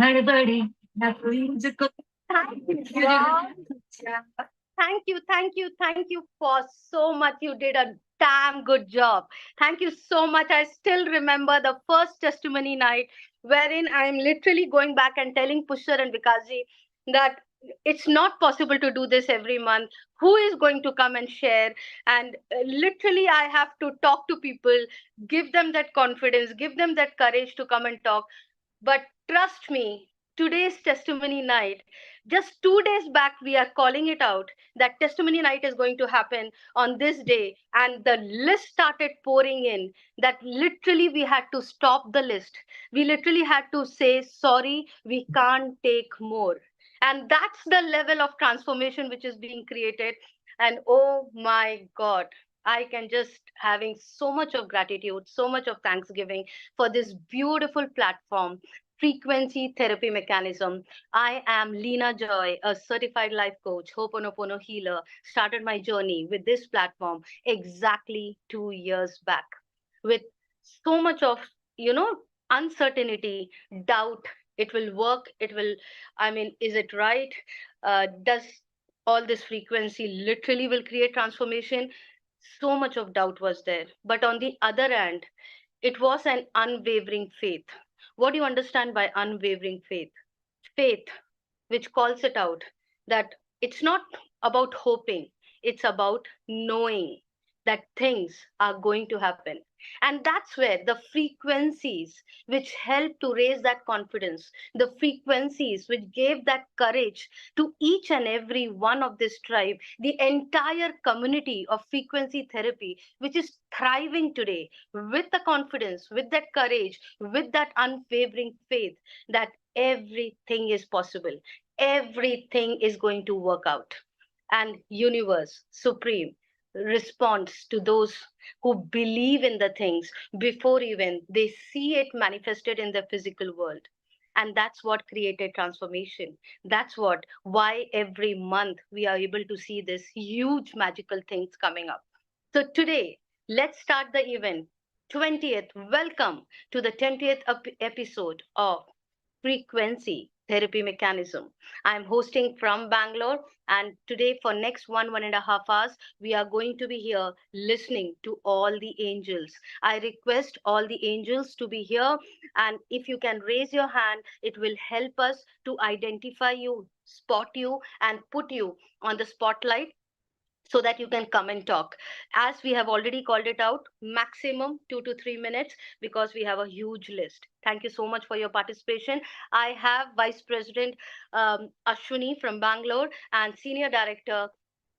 हड़बड़ी न कोई मुझको Thank you. Wow. Thank you for so much. You did a damn good job. Thank you so much. I still remember the first testimony night wherein I'm literally going back and telling Pushkar and Vikazi that it's not possible to do this every month. Who is going to come and share? And literally, I have to talk to people, give them that confidence, give them that courage to come and talk. But trust me, today's testimony night, just 2 days back, we are calling it out that testimony night is going to happen on this day. And the list started pouring in that literally we had to stop the list. We literally had to say, sorry, we can't take more. And that's the level of transformation which is being created. And oh my God, I can just having so much of gratitude, so much of thanksgiving for this beautiful platform, frequency therapy mechanism. I am Leena Joy, a certified life coach, Ho'oponopono healer. Started my journey with this platform exactly 2 years back with so much of, uncertainty, doubt. It will work. It will, I mean, is it right? Does all this frequency literally will create transformation? So much of doubt was there. But on the other hand, it was an unwavering faith. What do you understand by unwavering faith? Faith, which calls it out that it's not about hoping, it's about knowing that things are going to happen. And that's where the frequencies which help to raise that confidence, the frequencies which gave that courage to each and every one of this tribe, the entire community of frequency therapy, which is thriving today with the confidence, with that courage, with that unwavering faith that everything is possible, everything is going to work out. And universe supreme responds to those who believe in the things before even they see it manifested in the physical world. And that's what created transformation. That's what why every month we are able to see this huge magical things coming up. So today, let's start the event. 20th, welcome to the 20th episode of Frequency Therapy Mechanism. I'm hosting from Bangalore, and today for next 1.5 hours, we are going to be here listening to all the angels. I request all the angels to be here, and if you can raise your hand, it will help us to identify you, spot you, and put you on the spotlight so that you can come and talk. As we have already called it out, maximum 2 to 3 minutes because we have a huge list. Thank you so much for your participation. I have Vice President Ashwini from Bangalore and Senior Director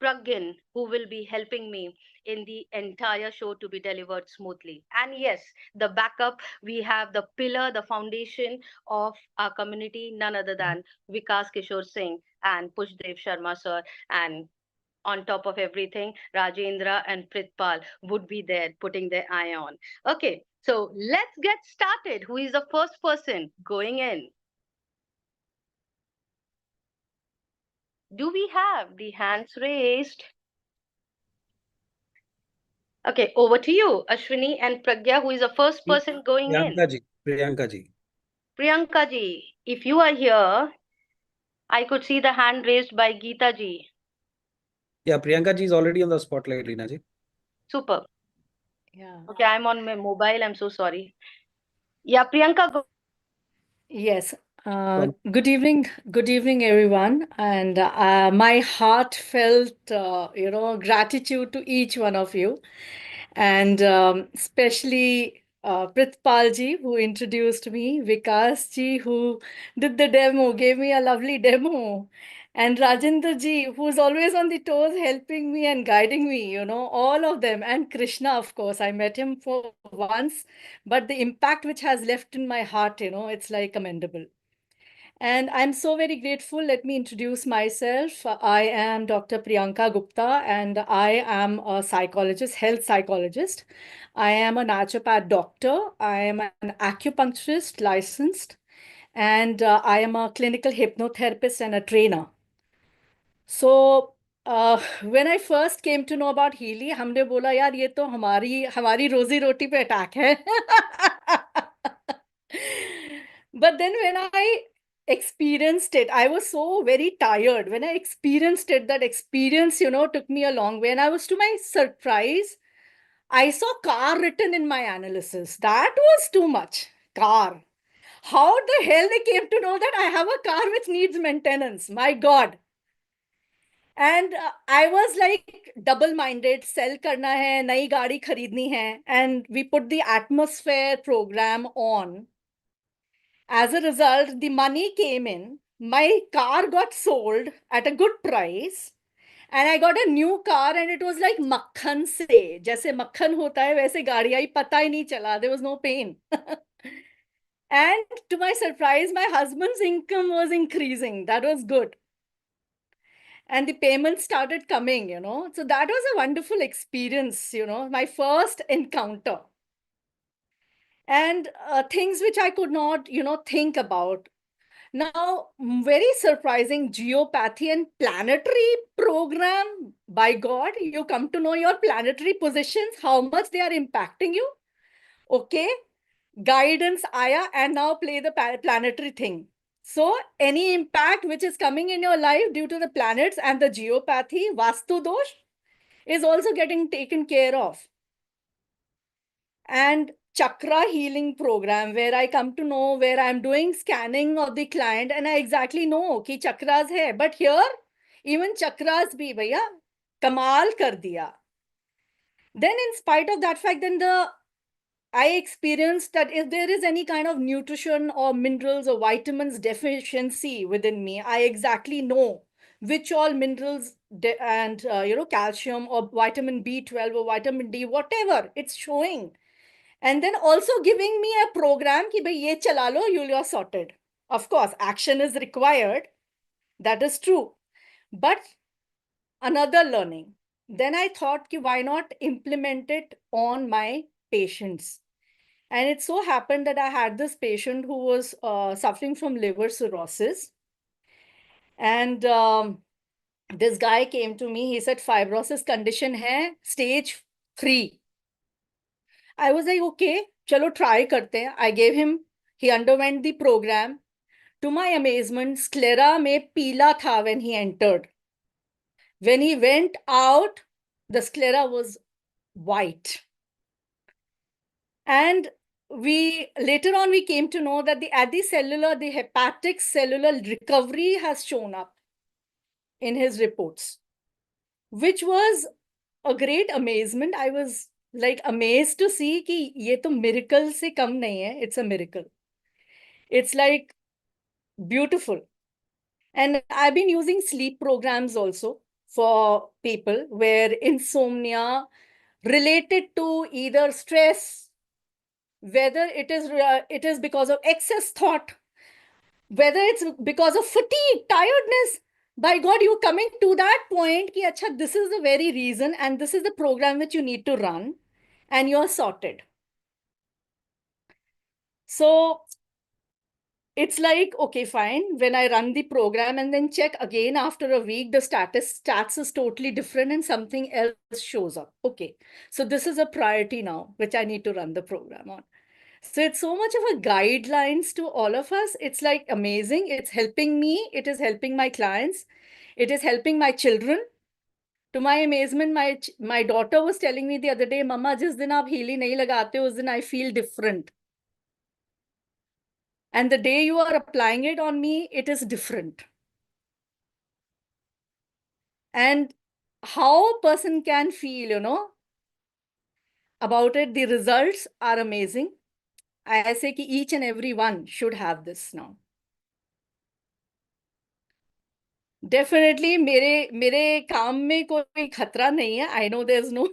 Pragyan, who will be helping me in the entire show to be delivered smoothly. And yes, the backup, we have the pillar, the foundation of our community, none other than Vikas Kishore Singh and Pushdev Sharma sir, and on top of everything, Rajendra and Pritpal would be there putting their eye on. Okay, so let's get started. Who is the first person going in? Do we have the hands raised? Okay, over to you, Ashwini and Pragya, who is the first person going in? Priyanka ji. Priyanka ji, if you are here, I could see the hand raised by Geeta ji. Yeah, Priyanka ji is already on the spotlight, Leena ji. Super. Yeah. Okay, I'm on my mobile. I'm so sorry. Yeah, Priyanka, go. Yes. Good evening, everyone. And my heartfelt, gratitude to each one of you, and especially Pritpal ji, who introduced me, Vikas ji, who did the demo, gave me a lovely demo, and Rajendra ji, who's always on the toes, helping me and guiding me, all of them, and Krishna, of course. I met him for once, but the impact which has left in my heart, it's like commendable. And I'm so very grateful. Let me introduce myself. I am Dr. Priyanka Gupta, and I am a psychologist, health psychologist. I am a naturopath doctor. I am an acupuncturist licensed, and I am a clinical hypnotherapist and a trainer. So when I first came to know about Healy, हमने बोला यार ये तो हमारी रोजी रोटी पे attack है. But then when I experienced it, I was so very tired. When I experienced it, that experience, took me a long way. And I was, to my surprise, I saw car written in my analysis. That was too much. Car. How the hell they came to know that I have a car which needs maintenance? My God. And I was like double-minded, sell karna hai, nayi gaadi kharidni hai. And we put the atmosphere program on. As a result, the money came in. My car got sold at a good price. And I got a new car and it was like makhan se. Jaise makhan hota hai, वैसे गाड़ी आई, पता ही नहीं चला. There was no pain. And to my surprise, my husband's income was increasing. That was good. And the payments started coming, So that was a wonderful experience, my first encounter. And things which I could not, think about. Now, very surprising, geopathy and planetary program. By God, you come to know your planetary positions, how much they are impacting you. Okay, guidance aya, and now play the planetary thing. So any impact which is coming in your life due to the planets and the geopathy, Vastu dosh, is also getting taken care of. And chakra healing program, where I come to know, where I'm doing scanning of the client and I exactly know ki chakras hai. But here, even chakras bhi, bhaiya, kamal kar diya. Then in spite of that fact, then I experienced that if there is any kind of nutrition or minerals or vitamins deficiency within me, I exactly know which all minerals and calcium or vitamin B12 or vitamin D, whatever it's showing. And then also giving me a program ki bhai ye chala lo, you're sorted. Of course, action is required. That is true. But another learning. Then I thought ki why not implement it on my patients? And it so happened that I had this patient who was suffering from liver cirrhosis. And this guy came to me. He said, fibrosis condition hai, stage 3. I was like, okay, chalo try karte hain. I gave him, he underwent the program. To my amazement, sclera mein peela tha when he entered. When he went out, the sclera was white. And later on we came to know that the hepatic cellular recovery has shown up in his reports, which was a great amazement. I was like amazed to see ki ye to miracle se kam nahi hai. It's a miracle. It's like beautiful. And I've been using sleep programs also for people where insomnia related to either stress, whether it is because of excess thought, whether it's because of fatigue, tiredness. By God, you coming to that point ki acha, this is the very reason and this is the program which you need to run, and you're sorted. So it's like, okay, fine. When I run the program and then check again after a week, the stats is totally different and something else shows up. Okay, so this is a priority now, which I need to run the program on. So it's so much of a guidelines to all of us. It's like amazing. It's helping me. It is helping my clients. It is helping my children. To my amazement, my daughter was telling me the other day, Mama, jis din aap Healy nahi lagate ho, us din I feel different. And the day you are applying it on me, it is different. And how a person can feel, about it, the results are amazing. I say ki each and every one should have this now. Definitely, मेरे काम में कोई खतरा नहीं है. I know there's no.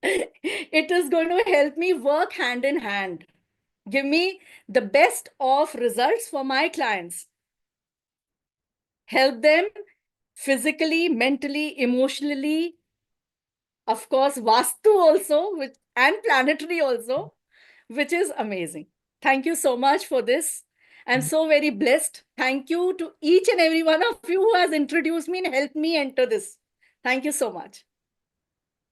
It is going to help me work hand in hand. Give me the best of results for my clients. Help them physically, mentally, emotionally. Of course, Vastu also, and planetary also, which is amazing. Thank you so much for this. I'm so very blessed. Thank you to each and every one of you who has introduced me and helped me enter this. Thank you so much.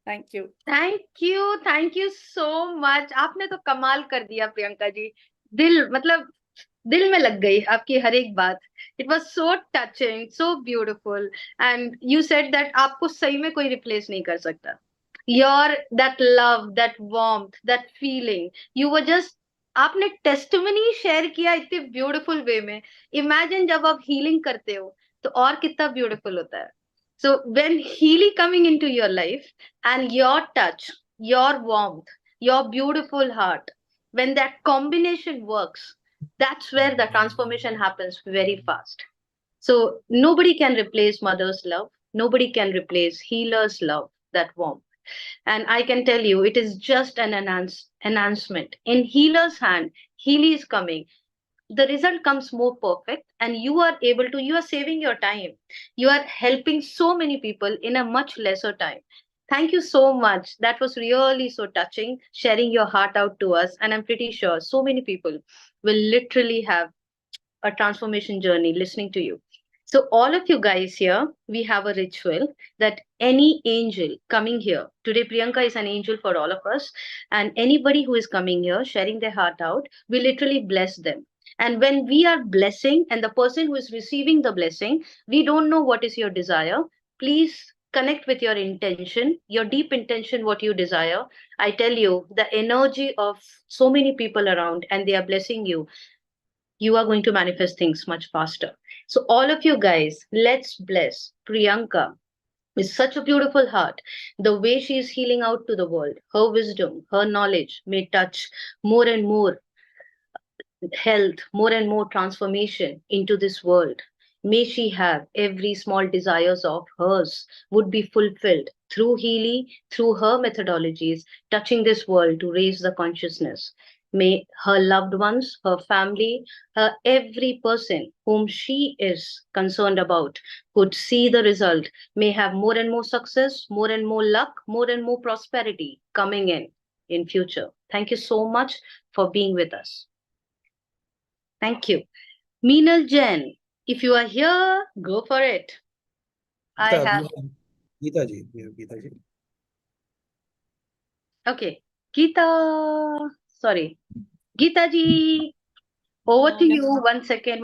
Thank you. Thank you so much. आपने तो कमाल कर दिया प्रियंका जी. दिल मतलब दिल में लग गई आपकी हर एक बात. It was so touching, so beautiful. And you said that आपको सही में कोई रिप्लेस नहीं कर सकता. Your that love, that warmth, that feeling, you were just, आपने टेस्टिमनी शेयर किया इतने ब्यूटीफुल वे में. इमेजिन जब आप हीलिंग करते हो तो और कितना ब्यूटीफुल होता है. So when Healy coming into your life and your touch, your warmth, your beautiful heart, when that combination works, that's where the transformation happens very fast. So nobody can replace mother's love. Nobody can replace healer's love, that warmth. And I can tell you, it is just an enhancement. In healer's hand, Healy is coming, the result comes more perfect, and you are able to, you are saving your time, you are helping so many people in a much lesser time. Thank you so much, that was really so touching, sharing your heart out to us, and I'm pretty sure so many people will literally have a transformation journey listening to you. So, all of you guys here, we have a ritual that any angel coming here today, Priyanka is an angel for all of us, and anybody who is coming here sharing their heart out, we literally bless them. And when we are blessing, and the person who is receiving the blessing, we don't know what is your desire. Please connect with your intention, your deep intention, what you desire. I tell you, the energy of so many people around, and they are blessing you, you are going to manifest things much faster. So, all of you guys, let's bless Priyanka with such a beautiful heart. The way she is healing out to the world, her wisdom, her knowledge may touch more and more health, more and more transformation into this world. May she have every small desires of hers would be fulfilled through Healy, through her methodologies, touching this world to raise the consciousness. May her loved ones, her family, her every person whom she is concerned about could see the result, may have more and more success, more and more luck, more and more prosperity coming in future. Thank you so much for being with us. Thank you. Meena Jain, if you are here, go for it. I Geeta, have, Geeta ji, we have Geeta ji. okay. Geeta, sorry. Geeta ji, over to you. 1 second.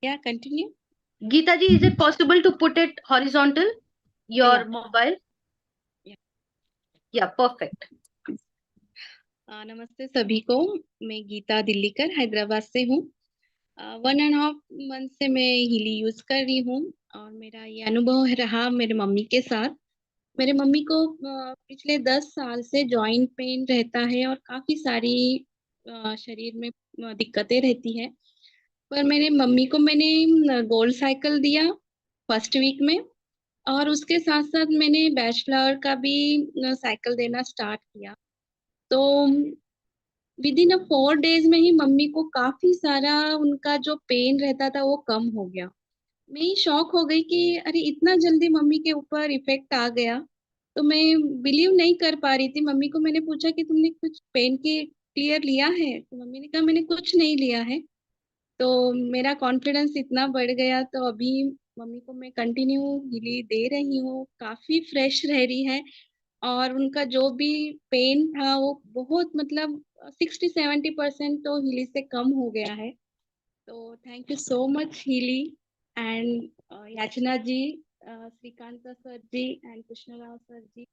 Yeah, continue. Geeta ji, is it possible to put it horizontal? Your Yeah. mobile? Yeah. Yeah, perfect. नमस्ते सभी को. मैं गीता दिल्लीकर हैदराबाद से हूँ. 1.5 month से मैं Healy use कर रही हूँ और मेरा ये अनुभव रहा मेरे मम्मी के साथ. मेरे मम्मी को पिछले 10 साल से जॉइंट पेन रहता है और काफी सारी शरीर में दिक्कतें रहती है. पर मेरे मम्मी को मैंने गोल्ड साइकिल दिया फर्स्ट वीक में, और उसके साथ साथ मैंने बैचलर का भी साइकिल देना स्टार्ट किया. तो विद इन 4 डेज में ही मम्मी को काफी सारा उनका जो पेन रहता था वो कम हो गया. मैं ही शॉक हो गई कि अरे इतना जल्दी मम्मी के ऊपर इफेक्ट आ गया. तो मैं बिलीव नहीं कर पा रही थी. मम्मी को मैंने पूछा कि तुमने कुछ पेन के क्लियर लिया है, तो मम्मी ने कहा मैंने कुछ नहीं लिया है. तो मेरा कॉन्फिडेंस इतना बढ़ गया. तो अभी मम्मी को मैं कंटिन्यू हीली दे रही हूँ. काफी फ्रेश रह रही है और उनका जो भी पेन था वो बहुत मतलब 60-70% तो हीली से कम हो गया है. तो thank you so much Healy and Yachna ji, Shrikant sir ji and Krishnarao sir ji.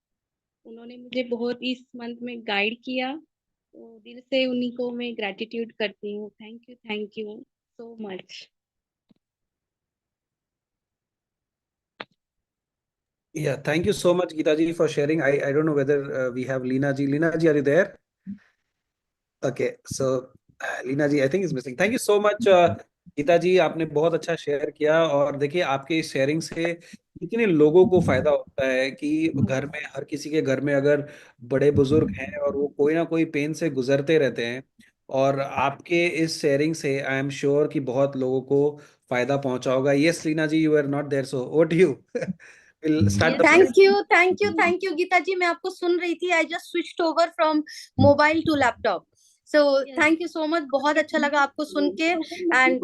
उन्होंने मुझे बहुत इस मंथ में गाइड किया. तो दिल से उन्हीं को मैं ग्रेटिट्यूड करती हूँ. Thank you so much. Yeah, thank you so much, Geeta ji, for sharing. I don't know whether we have Leena ji. Leena ji, are you there? Okay, so Leena ji I think is missing. Thank you so much Geeta ji, आपने बहुत अच्छा share किया. और देखिए आपके इस sharing से कितने लोगों को फायदा होता है कि घर में, हर किसी के घर में अगर बड़े बुजुर्ग हैं और वो कोई ना कोई पेन से गुजरते रहते हैं, और आपके इस शेयरिंग से आई एम श्योर कि बहुत लोगों को फायदा पहुंचा होगा. Yes Leena ji, you are not there, so over to you. Will start the thank you Geeta ji. मैं आपको सुन रही थी. I just switched over from mobile to laptop. So thank you so much. बहुत अच्छा लगा आपको सुन के. एंड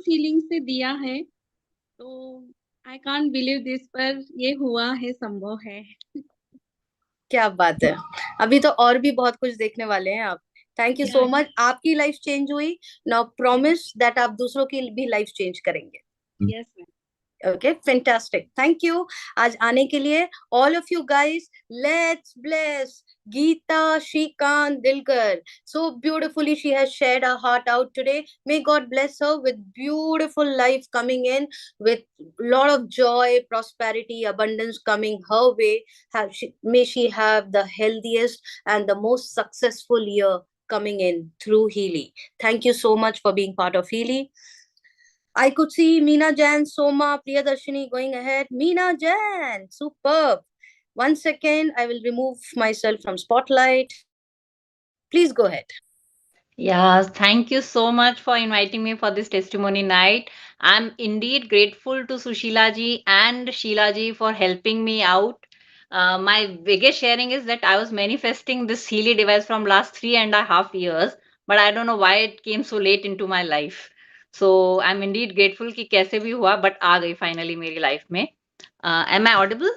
फीलिंग से दिया है तो आई कांट बिलीव दिस, पर ये हुआ है, संभव है. क्या बात है, अभी तो और भी बहुत कुछ देखने वाले हैं आप। Thank you so much. आपकी लाइफ चेंज हुई, नाउ प्रॉमिस दैट आप दूसरों की भी लाइफ चेंज करेंगे। Yes ma'am. Okay, fantastic. Thank you. आज आने के लिए all of you guys, let's bless Geeta Shrikant Dilkar. So beautifully she has shared her heart out today. May God bless her with beautiful life coming in, with lot of joy, prosperity, abundance coming her way. May she have the healthiest and the most successful year coming in through Healy. Thank you so much for being part of Healy. I could see Meena Jain, Soma, Priyadarshini going ahead. Meena Jain, superb. 1 second, I will remove myself from spotlight. Please go ahead. Yeah, thank you so much for inviting me for this testimony night. I'm indeed grateful to Sushila ji and Sheila ji for helping me out. My biggest sharing is that I was manifesting this Healy device from last 3.5 years, but I don't know why it came so late into my life. So I'm indeed grateful कि कैसे भी हुआ, but आ गई finally मेरी life में. Am I audible?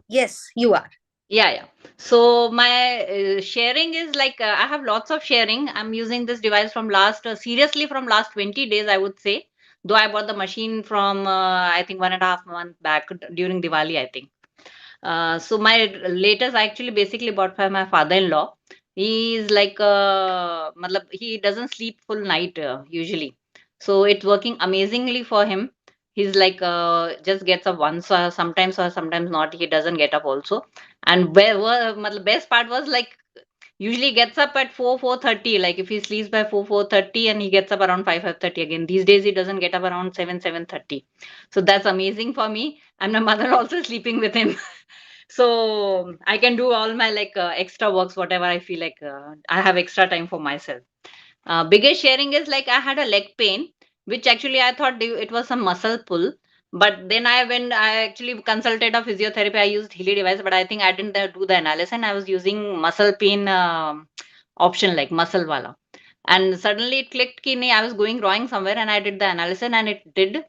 Yes, you are. Yeah. So my sharing is like I have lots of sharing. I'm using this device from seriously from last 20 days, I would say. Though I bought the machine from I think 1.5 months back during Diwali, I think. So my latest I actually basically bought for my father-in-law. He is like matlab, he doesn't sleep full night usually. So it's working amazingly for him. He's like just gets up once or sometimes not. He doesn't get up also. And matlab, best part was like usually gets up at 4:30. Like if he sleeps by 4:30 and he gets up around 5:30 again. These days he doesn't get up around 7:30. So that's amazing for me. And my mother also sleeping with him. So I can do all my like extra works, whatever I feel like I have extra time for myself. Biggest sharing is like I had a leg pain, which actually I thought it was some muscle pull. But then when I actually consulted a physiotherapy, I used Healy device, but I think I didn't do the analysis and I was using muscle pain option like muscle wala. And suddenly it clicked ki nahi, I was going wrong somewhere and I did the analysis and it did.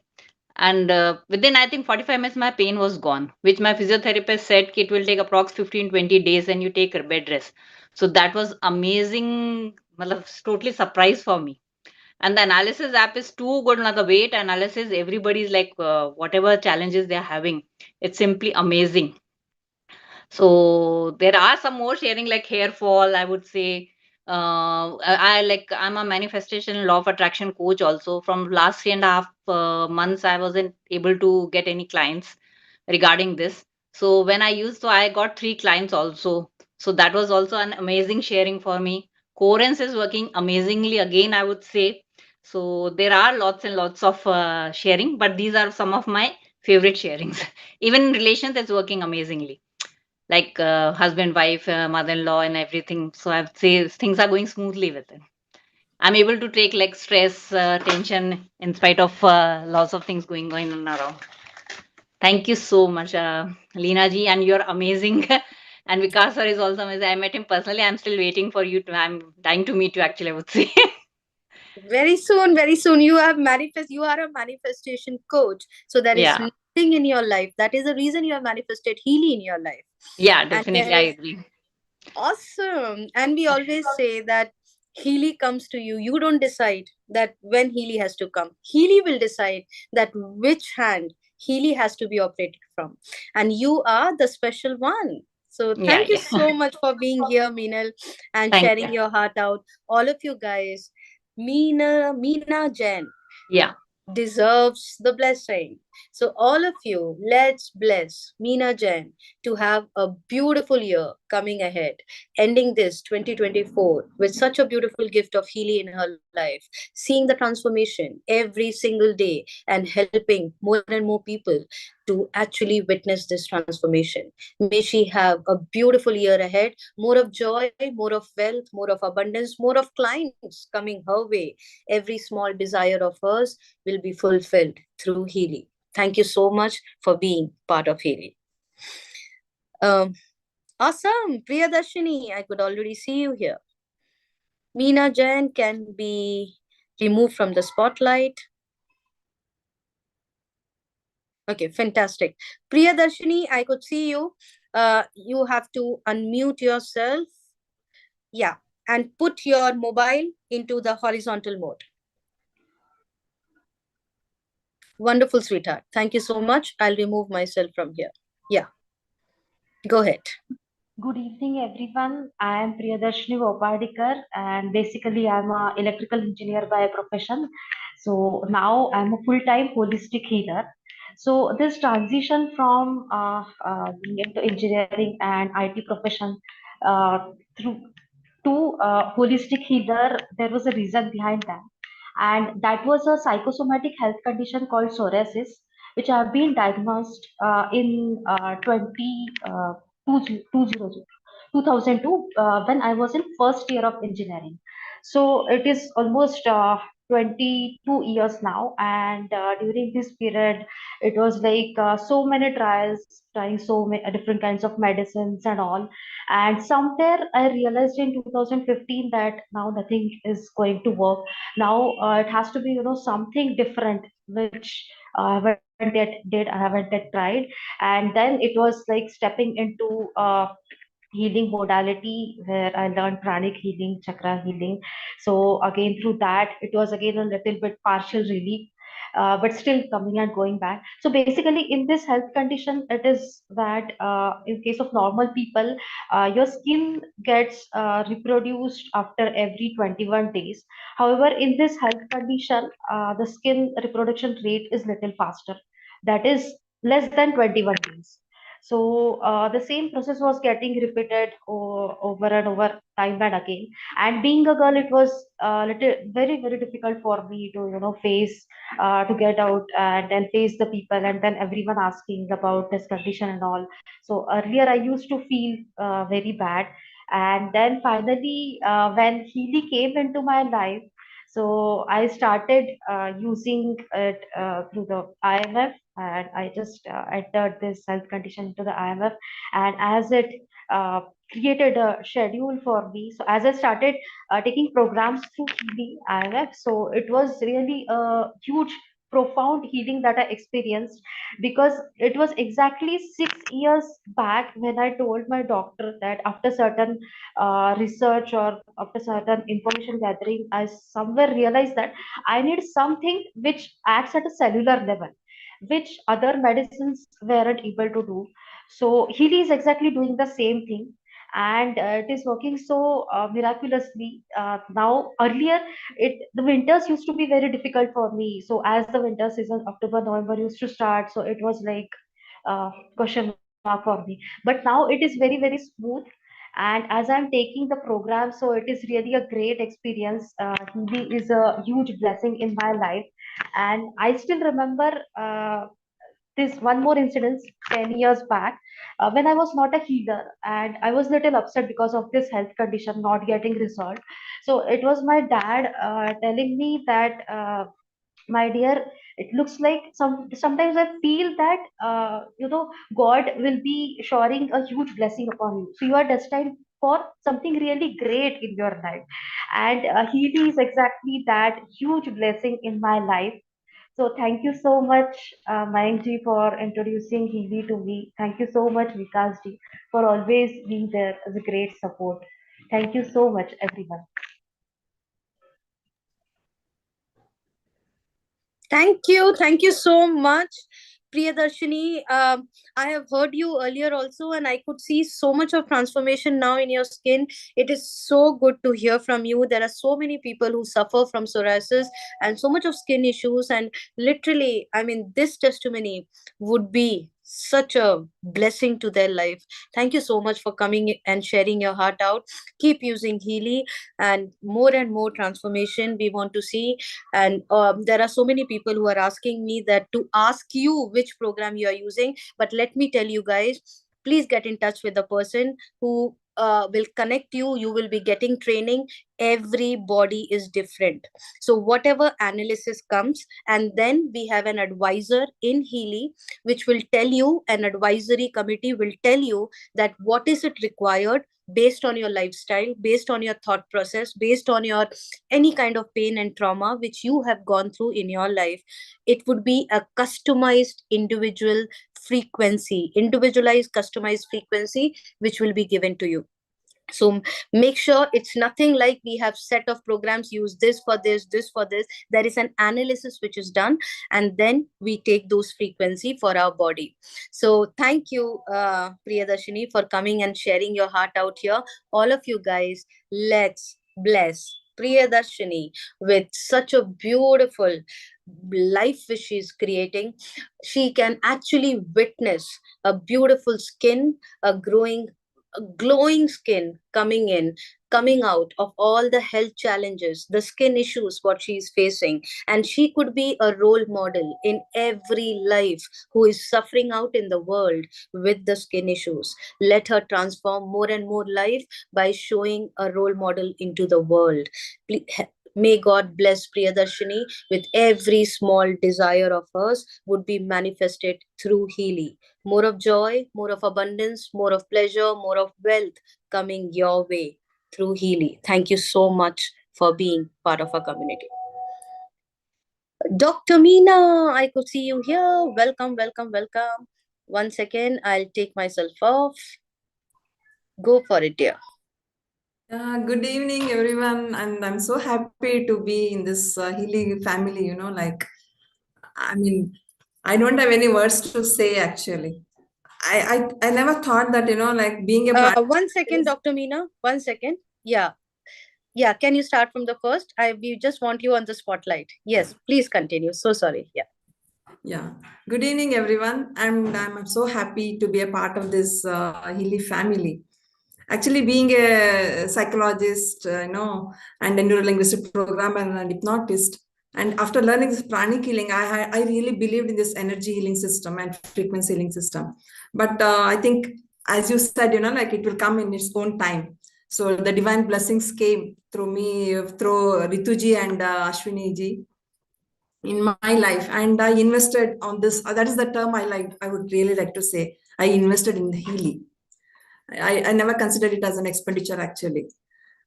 And within I think 45 minutes my pain was gone, which my physiotherapist said it will take approx 15-20 days and you take a bed rest. So that was amazing, matlab, totally surprise for me. And the analysis app is too good. Like the weight analysis, everybody's like whatever challenges they're having, it's simply amazing. So there are some more sharing like hair fall, I would say. I'm a manifestation law of attraction coach also. From last 3.5 months, I wasn't able to get any clients regarding this. So when I got 3 clients also. So that was also an amazing sharing for me. Coherence is working amazingly again, I would say. So there are lots and lots of sharing, but these are some of my favorite sharings. Even in relations, it's working amazingly like husband, wife, mother-in-law, and everything. So I'd say things are going smoothly with it. I'm able to take like stress, tension, in spite of lots of things going on around. Thank you so much, Leena ji, and you're amazing. And Vikas sir is also amazing. I met him personally. I'm still waiting for you to. I'm dying to meet you. Actually, I would say. Very soon, very soon. You are a manifestation coach. So there is Yeah. nothing in your life. That is the reason you have manifested Healy in your life. Yeah, And definitely. there I is agree. awesome. And we always say that Healy comes to you. You don't decide that when Healy has to come. Healy will decide that which hand Healy has to be operated from. And you are the special one. So Yeah, thank you yeah. so much for being here, Meenal, and Thank sharing you. your heart out. All of you guys. Meena Jain Yeah. deserves the blessing. So, all of you, let's bless Meena Jain to have a beautiful year coming ahead, ending this 2024 with such a beautiful gift of Healy in her life, seeing the transformation every single day, and helping more and more people to actually witness this transformation. May she have a beautiful year ahead, more of joy, more of wealth, more of abundance, more of clients coming her way. Every small desire of hers will be fulfilled through Healy. Thank you so much for being part of Healy. Um, awesome. Priyadarshini, I could already see you here. Meena Jain can be removed from the spotlight. Okay, fantastic. Priyadarshini, I could see you. You have to unmute yourself. Yeah, and put your mobile into the horizontal mode. Wonderful, sweetheart. Thank you so much. I'll remove myself from here. Yeah, go ahead. Good evening, everyone. I am Priyadarshini, and basically I'm an electrical engineer by profession. So now I'm a full-time holistic healer. So this transition from being into engineering and IT profession through to holistic healer, there was a reason behind that, and that was a psychosomatic health condition called psoriasis, which I've been diagnosed in 2002, when I was in first year of engineering. So it is almost 22 years now, and during this period, it was like so many trials, trying so many different kinds of medicines and all. And somewhere I realized in 2015 that now nothing is going to work. Now it has to be, something different, which I haven't I haven't yet tried. And then it was like stepping into healing modality where I learned pranic healing, chakra healing. So again, through that, it was again a little bit partial relief, but still coming and going back. So basically, in this health condition, it is that in case of normal people, your skin gets reproduced after every 21 days. However, in this health condition, the skin reproduction rate is little faster. That is less than 21 days. So the same process was getting repeated over and over, time and again. And being a girl, it was very difficult for me to face, to get out and then face the people, and then everyone asking about this condition and all. So earlier I used to feel very bad, and then finally when Healy came into my life, so I started using it through the IMF, and I just entered this health condition into the IMF. And as it created a schedule for me, so as I started taking programs through Healy IMF, so it was really a huge, profound healing that I experienced, because it was exactly 6 years back when I told my doctor that after certain research or after certain information gathering, I somewhere realized that I need something which acts at a cellular level, which other medicines weren't able to do. So Healy is exactly doing the same thing, and it is working so miraculously. Now, earlier, the winters used to be very difficult for me. So as the winter season, October, November used to start, so it was like question mark for me. But now it is very smooth, and as I'm taking the program, so it is really a great experience. Healy is a huge blessing in my life, and I still remember this one more incident 10 years back, when I was not a healer, and I was little upset because of this health condition not getting resolved. So it was my dad telling me that, my dear, it looks like sometimes I feel that God will be showering a huge blessing upon you, so you are destined for something really great in your life. And Healy is exactly that huge blessing in my life. So thank you so much, Mayank ji, for introducing Healy to me. Thank you so much, Vikas ji, for always being there as a great support. Thank you so much, everyone. Thank you so much, Priyadarshini. I have heard you earlier also, and I could see so much of transformation now in your skin. It is so good to hear from you. There are so many people who suffer from psoriasis and so much of skin issues, and literally, I mean, this testimony would be such a blessing to their life. Thank you so much for coming and sharing your heart out. Keep using Healy, and more transformation we want to see. And there are so many people who are asking me that to ask you which program you are using, but let me tell you guys, please get in touch with the person who will connect you. You will be getting training. Everybody is different, so whatever analysis comes, and then we have an advisor in Healy which will tell you, an advisory committee will tell you that what is it required based on your lifestyle, based on your thought process, based on your any kind of pain and trauma which you have gone through in your life. It would be a customized, individual, frequency, individualized, customized frequency, which will be given to you. So make sure it's nothing like we have set of programs, use this for this for this. There is an analysis which is done, and then we take those frequency for our body. So thank you, Priyadarshini, for coming and sharing your heart out here. All of you guys, let's bless Priyadarshini with such a beautiful life which she's creating. She can actually witness a beautiful skin, a glowing skin coming out of all the health challenges, the skin issues what she is facing. And she could be a role model in every life who is suffering out in the world with the skin issues. Let her transform more and more life by showing a role model into the world. May God bless Priyadarshini with every small desire of hers would be manifested through Healy. More of joy, more of abundance, more of pleasure, more of wealth coming your way through Healy. Thank you so much for being part of our community. Dr. Meena, I could see you here. Welcome, welcome, welcome. 1 second, I'll take myself off. Go for it, dear. Good evening, everyone, and I'm so happy to be in this Healy family. I mean, I don't have any words to say actually. I never thought that, like being a part. 1 second, Dr. Meena. 1 second. Yeah. Can you start from the first? We just want you on the spotlight. Yes, please continue. So sorry. Yeah. Good evening, everyone, and I'm so happy to be a part of this Healy family. Actually, being a psychologist, and a neurolinguistic programmer and a hypnotist, and after learning this pranic healing, I really believed in this energy healing system and frequency healing system. But I think, as you said, like it will come in its own time. So the divine blessings came through me, through Rituji and Ashwini ji in my life, and I invested on this. That is the term I would really like to say. I invested in the Healy. I never considered it as an expenditure actually.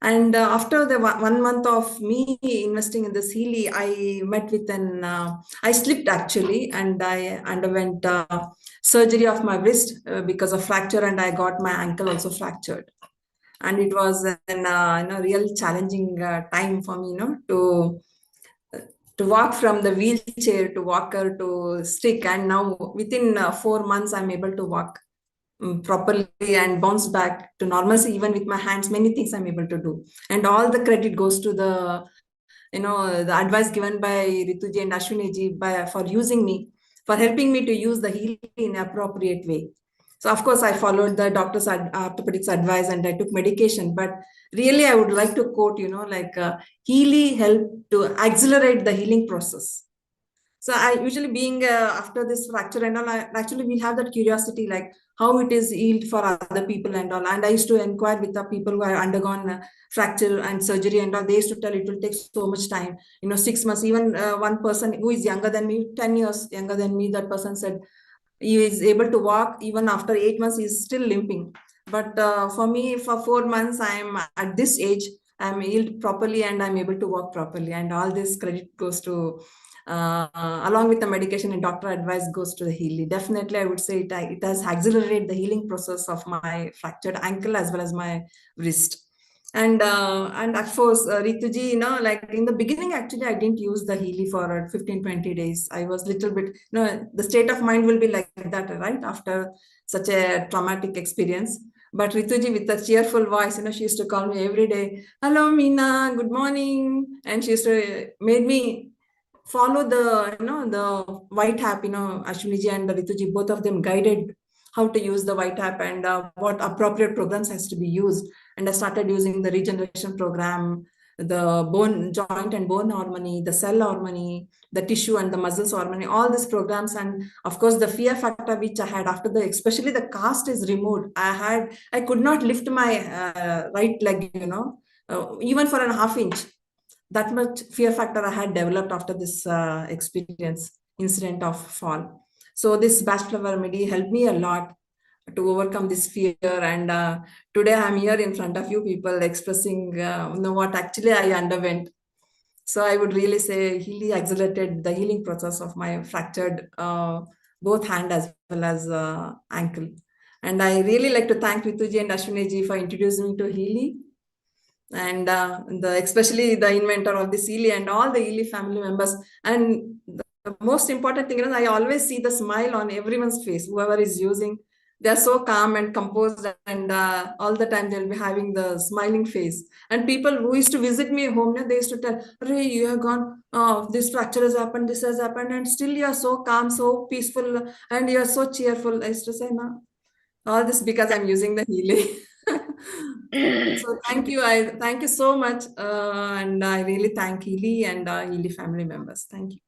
And after the 1 month of me investing in this Healy, I met with I slipped actually, and I underwent surgery of my wrist because of fracture, and I got my ankle also fractured. And it was a real challenging time for me, to walk from the wheelchair to walker to stick. And now within 4 months, I'm able to walk properly and bounce back to normalcy. Even with my hands, many things I'm able to do, and all the credit goes to the advice given by Rituji and Ashwini ji for using me, for helping me to use the Healy in appropriate way. So of course I followed the doctor's orthopedics advice, and I took medication. But really, I would like to quote, Healy helped to accelerate the healing process. So I usually, being after this fracture and all, actually we have that curiosity, like how it is healed for other people and all. And I used to inquire with the people who have undergone fracture and surgery and all. They used to tell it will take so much time, 6 months. Even one person who is younger than me, 10 years younger than me, that person said he is able to walk. Even after 8 months, he's still limping. But for me, for 4 months, I'm at this age, I'm healed properly and I'm able to walk properly. And all this credit goes to, along with the medication and doctor advice, goes to the Healy. Definitely, I would say it has accelerated the healing process of my fractured ankle as well as my wrist. And of course, Rituji, like in the beginning, actually, I didn't use the Healy for 15-20 days. I was little bit, the state of mind will be like that, right? After such a traumatic experience. But Rituji, with a cheerful voice, she used to call me every day, "Hello, Mina, good morning." And she used to made me follow the white app, Ashwiniji and Rituji, both of them guided how to use the white app and what appropriate programs has to be used. And I started using the regeneration program, the bone, joint and bone harmony, the cell harmony, the tissue and the muscles harmony, all these programs. And of course, the fear factor which I had after especially the cast is removed. I could not lift my right leg, even for a half inch. That much fear factor I had developed after this incident of fall. So this bachelor remedy helped me a lot to overcome this fear. And today I'm here in front of you people expressing what actually I underwent. So I would really say Healy accelerated the healing process of my fractured both hand as well as ankle. And I really like to thank Rituji and Ashwini ji for introducing me to Healy. And especially the inventor of this Healy and all the Healy family members. And the most important thing is I always see the smile on everyone's face, whoever is using. They're so calm and composed, and all the time they'll be having the smiling face. And people who used to visit me home, they used to tell, "Ray, you have gone. Oh, this fracture has happened. This has happened, and still you are so calm, so peaceful, and you are so cheerful." I used to say, "No, all this because I'm using the Healy." So thank you. I thank you so much, and I really thank Healy and Healy family members. Thank you.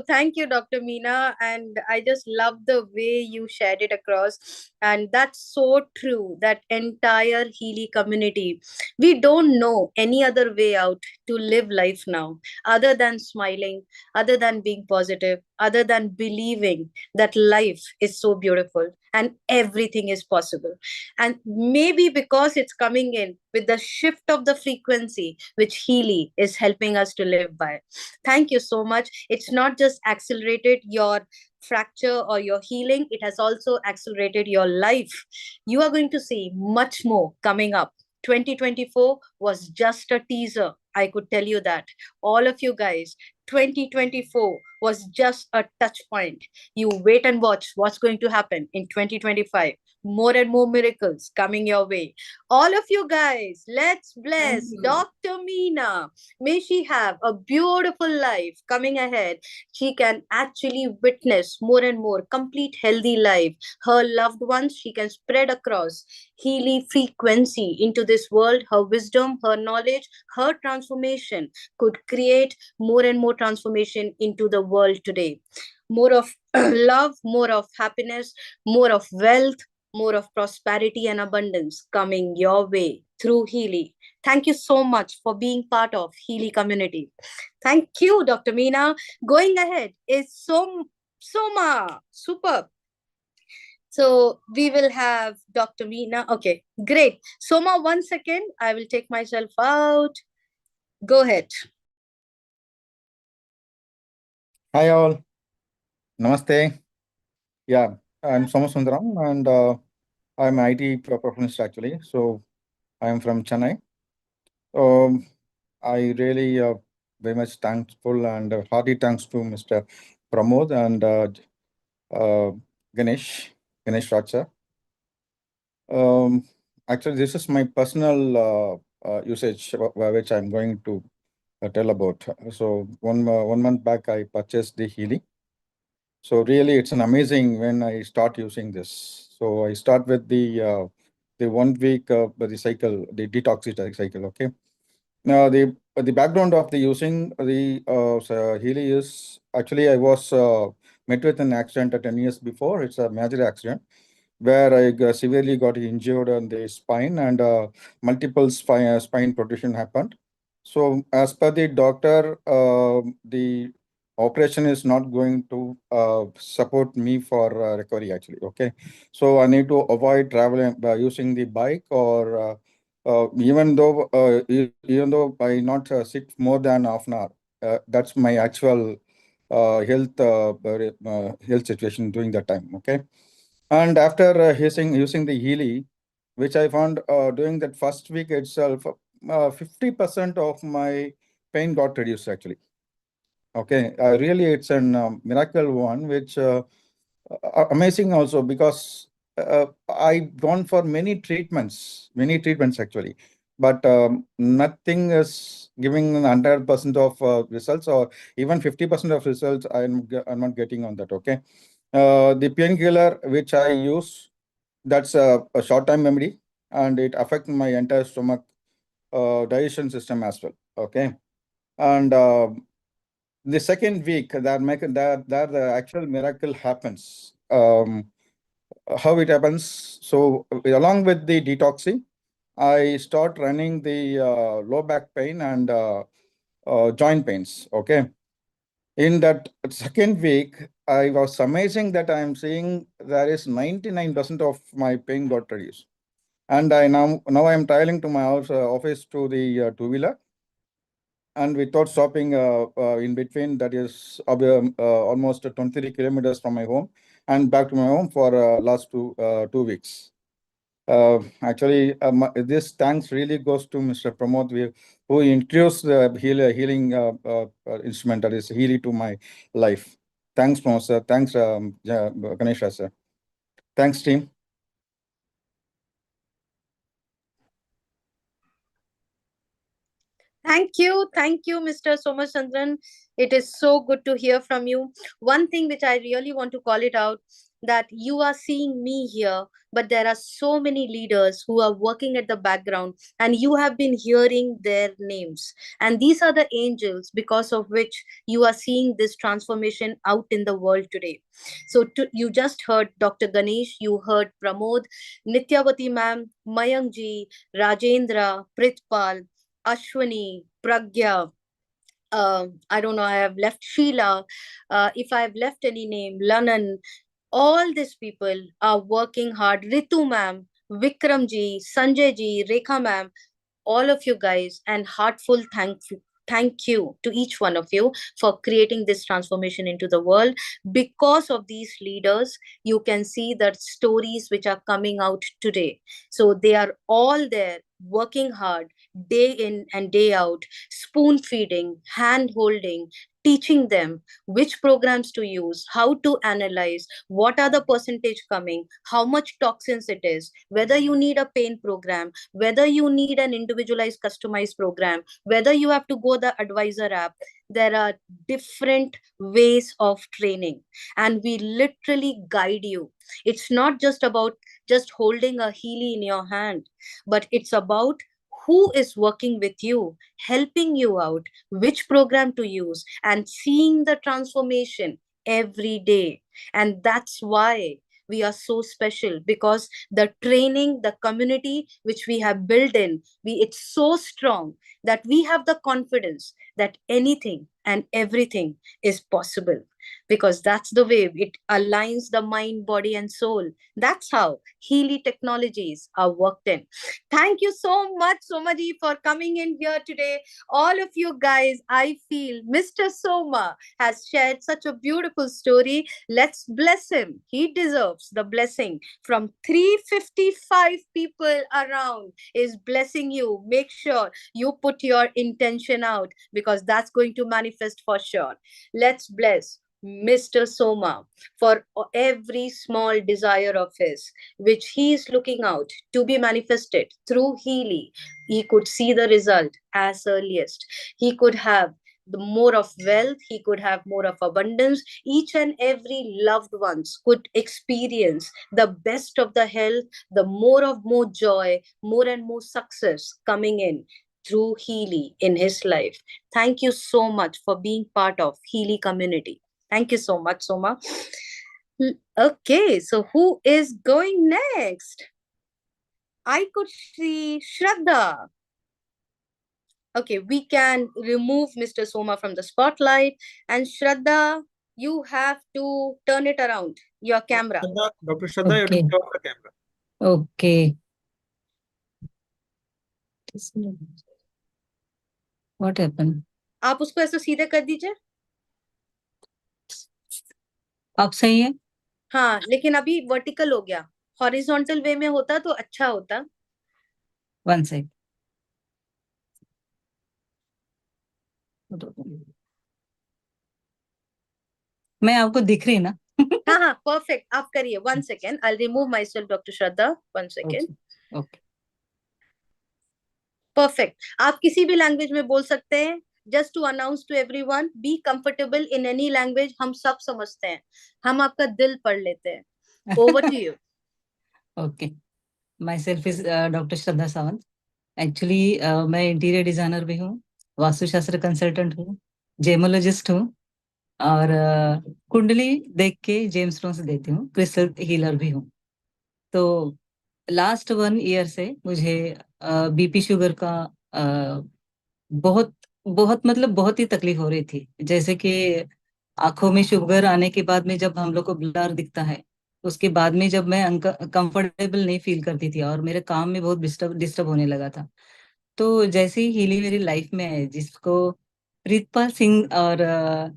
Thank you, Dr. Meena. And I just love the way you shared it across. And that's so true. That entire Healy community, we don't know any other way out to live life now, other than smiling, other than being positive, other than believing that life is so beautiful and everything is possible. And maybe because it's coming in with the shift of the frequency, which Healy is helping us to live by. Thank you so much. It's not just accelerated your fracture or your healing, it has also accelerated your life. You are going to see much more coming up. 2024 was just a teaser. I could tell you that. All of you guys, 2024 was just a touch point. You wait and watch what's going to happen in 2025. More and more miracles coming your way. All of you guys, let's bless Dr. Meena. May she have a beautiful life coming ahead. She can actually witness more and more complete healthy life. Her loved ones, she can spread across Healy frequency into this world. Her wisdom, her knowledge, her transformation could create more and more transformation into the world today. More of love, more of happiness, more of wealth, more of prosperity and abundance coming your way through Healy. Thank you so much for being part of Healy community. Thank you, Dr. Meena. Going ahead is Soma. Superb. So we will have Dr. Meena. Okay, great. Soma, 1 second. I will take myself out. Go ahead. Hi all, Namaste. Yeah, I'm Soma Sundaram and I'm an IT professional actually. So I'm from Chennai. I really very much thankful and hearty thanks to Mr. Pramod and uh, Ganesh Racha. Actually, this is my personal usage which I'm going to tell about. So one month back, I purchased the Healy. So really, it's an amazing when I start using this. So I start with the 1 week the cycle, the detox cycle. Okay. Now the background of the using the Healy is actually I was met with an accident 10 years before. It's a major accident where I severely got injured on the spine and multiple spine protrusion happened. So as per the doctor, the operation is not going to support me for recovery actually. Okay, so I need to avoid traveling by using the bike or even though I not sit more than half an hour. That's my actual health situation during that time. Okay, and after using the Healy, which I found during that first week itself, 50% of my pain got reduced actually. Okay, really, it's an miracle one, which amazing also because I've gone for many treatments actually, but nothing is giving 100% of results or even 50% of results. I'm not getting on that. Okay, the painkiller which I use, that's a short-time memory, and it affects my entire stomach digestion system as well. Okay, and the second week that the actual miracle happens. How it happens? So along with the detoxing, I start running the low back pain and joint pains. Okay. In that second week, I was amazing that I'm seeing there is 99% of my pain got reduced. And I now I'm traveling to my office to the two-wheeler. and without stopping in between. That is almost 23 kilometers from my home and back to my home for last 2 weeks. Actually, this thanks really goes to Mr. Pramod, who introduced the healing instrument, that is Healy, to my life. Thanks, Pramod sir. Thanks, Ganesha sir. Thanks, team. Thank you, Mr. Somachandran. It is so good to hear from you. One thing which I really want to call it out, that you are seeing me here, but there are so many leaders who are working at the background, and you have been hearing their names. And these are the angels because of which you are seeing this transformation out in the world today. So you just heard Dr. Ganesh, you heard Pramod, Nityavati ma'am, Mayank ji, Rajendra, Pritpal, Ashwani, Pragya, I don't know, I have left Sheila. If I have left any name, Lanan, all these people are working hard. Ritu ma'am, Vikram ji, Sanjay ji, Rekha ma'am, all of you guys, and heartful thank you to each one of you for creating this transformation into the world. Because of these leaders, you can see the stories which are coming out today. So they are all there working hard day in and day out, spoon feeding, hand holding, teaching them which programs to use, how to analyze, what are the percentage coming, how much toxins it is, whether you need a pain program, whether you need an individualized customized program, whether you have to go the advisor app. There are different ways of training, and we literally guide you. It's not just about just holding a Healy in your hand, but it's about who is working with you, helping you out, which program to use, and seeing the transformation every day. And that's why we are so special, because the training, the community which we have built in, it's so strong that we have the confidence that anything and everything is possible, because that's the way it aligns the mind, body, and soul. That's how Healy technologies are worked in. Thank you so much, Somaji, for coming in here today. All of you guys, I feel Mr. Soma has shared such a beautiful story. Let's bless him. He deserves the blessing from 355 people around is blessing you. Make sure you put your intention out, because that's going to manifest for sure. Let's bless Mr. Soma for every small desire of his, which he is looking out to be manifested through Healy. He could see the result as earliest. He could have the more of wealth, he could have more of abundance. Each and every loved ones could experience the best of the health, the more joy, more and more success coming in through Healy in his life. Thank you so much for being part of Healy community. Thank you so much, Soma. Okay, so who is going next? I could see Shraddha. Okay, we can remove Mr. Soma from the spotlight. And Shraddha, you have to turn it around, your camera. Dr. Shraddha, you have to Okay. turn the camera. Okay. What happened? आप उसको ऐसे सीधे कर दीजिए. अब सही है? हाँ, लेकिन अभी वर्टिकल हो गया. हॉरिजॉन्टल वे में होता तो अच्छा होता. One sec. मैं आपको दिख रही ना? हाँ हाँ, perfect. आप करिए. 1 second. I'll remove myself, Dr. Shraddha. 1 second. Okay. Perfect. आप किसी भी लैंग्वेज में बोल सकते हैं. Just to announce to everyone, be comfortable in any language. हम सब समझते हैं. हम आपका दिल पढ़ लेते हैं. Over to you. Okay. Myself is Dr. Shraddha Sawant. Actually, मैं इंटीरियर डिजाइनर भी हूँ, वास्तुशास्त्र कंसल्टेंट हूँ, जेमोलॉजिस्ट हूँ, और कुंडली देख के जेम्स स्टोन्स देती हूँ, क्रिस्टल हीलर भी हूँ. तो लास्ट 1 ईयर से मुझे बीपी शुगर का बहुत बहुत मतलब बहुत ही तकलीफ हो रही थी. जैसे कि आंखों में शुगर आने के बाद में जब हम लोग को ब्लर दिखता है, उसके बाद में जब मैं कंफर्टेबल नहीं फील करती थी और मेरे काम में बहुत डिस्टर्ब होने लगा था. तो जैसे ही हीली मेरी लाइफ में है, जिसको प्रीतपाल सिंह और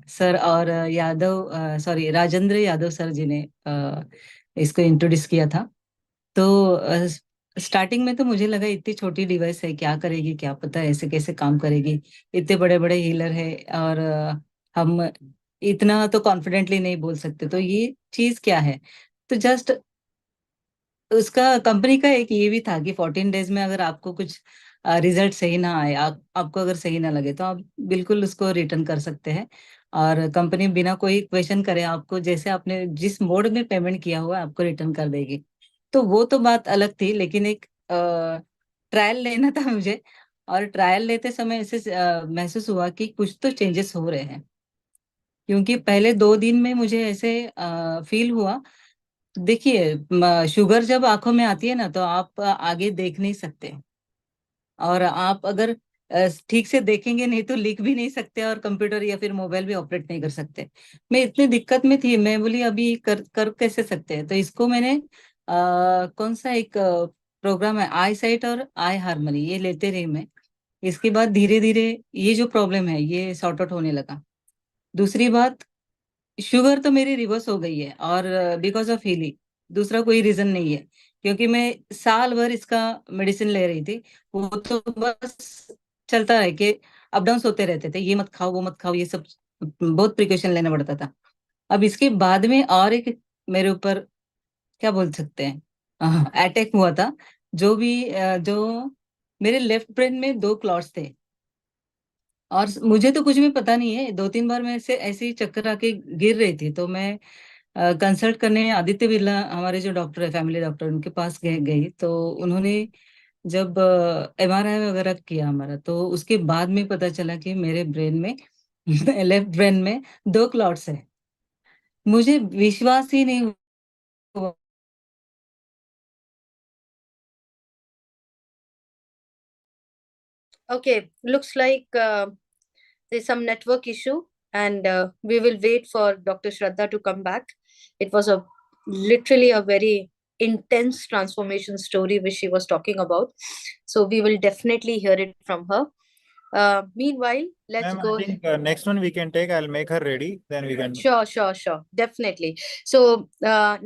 सर और यादव सॉरी राजेंद्र यादव सर जी ने इसको इंट्रोड्यूस किया था। तो स्टार्टिंग में तो मुझे लगा इतनी छोटी डिवाइस है, क्या करेगी, क्या पता ऐसे कैसे काम करेगी, इतने बड़े बड़े हीलर है और हम इतना तो कॉन्फिडेंटली नहीं बोल सकते, तो ये चीज क्या है। तो जस्ट उसका कंपनी का एक ये भी था कि 14 डेज में अगर आपको कुछ रिजल्ट सही ना आए, आपको अगर सही ना लगे तो आप बिल्कुल उसको रिटर्न कर सकते हैं। और कंपनी बिना कोई क्वेश्चन करे आपको जैसे आपने जिस मोड में पेमेंट किया हुआ है आपको रिटर्न कर देगी। तो वो तो बात अलग थी, लेकिन एक ट्रायल लेना था मुझे। और ट्रायल लेते समय ऐसे महसूस हुआ कि कुछ तो चेंजेस हो रहे हैं, क्योंकि पहले 2 दिन में मुझे ऐसे फील हुआ। देखिए, शुगर जब आंखों में आती है ना तो आप आगे देख नहीं सकते, और आप अगर ठीक से देखेंगे नहीं तो लिख भी नहीं सकते, और कंप्यूटर या फिर मोबाइल भी ऑपरेट नहीं कर सकते। मैं इतनी दिक्कत में थी, मैं बोली अभी कर कर कैसे सकते हैं। तो इसको मैंने कौन सा एक प्रोग्राम है, आई साइट और आई हार्मनी, ये लेते रही मैं। इसके बाद धीरे धीरे ये जो प्रॉब्लम है ये सॉर्ट आउट होने लगा। दूसरी बात, शुगर तो मेरी रिवर्स हो गई है, और बिकॉज ऑफ हीली, दूसरा कोई रीजन नहीं है। क्योंकि मैं साल भर इसका मेडिसिन ले रही थी, वो तो बस चलता है कि अप डाउन होते रहते थे, ये मत खाओ वो मत खाओ, ये सब बहुत प्रिकॉशन लेना पड़ता था। अब इसके बाद में और एक मेरे ऊपर क्या बोल सकते हैं अटैक हुआ था। जो मेरे लेफ्ट ब्रेन में 2 क्लॉट्स थे, और मुझे तो कुछ भी पता नहीं है। 2-3 बार मैं ऐसे ही चक्कर आके गिर रही थी, तो मैं कंसल्ट करने आदित्य बिरला हमारे जो डॉक्टर है, फैमिली डॉक्टर, उनके पास गई। तो उन्होंने जब MRI वगैरह किया हमारा, तो उसके बाद में पता चला कि मेरे ब्रेन में लेफ्ट ब्रेन में 2 क्लॉट्स है। मुझे विश्वास ही नहीं हुआ। Okay, looks like there's some network issue, and we will wait for Dr. Shraddha to come back. It was a literally a very intense transformation story which she was talking about. So we will definitely hear it from her. Meanwhile, let's Ma'am, go. I think next one we can take. I'll make her ready. Then we can. Sure. Definitely. So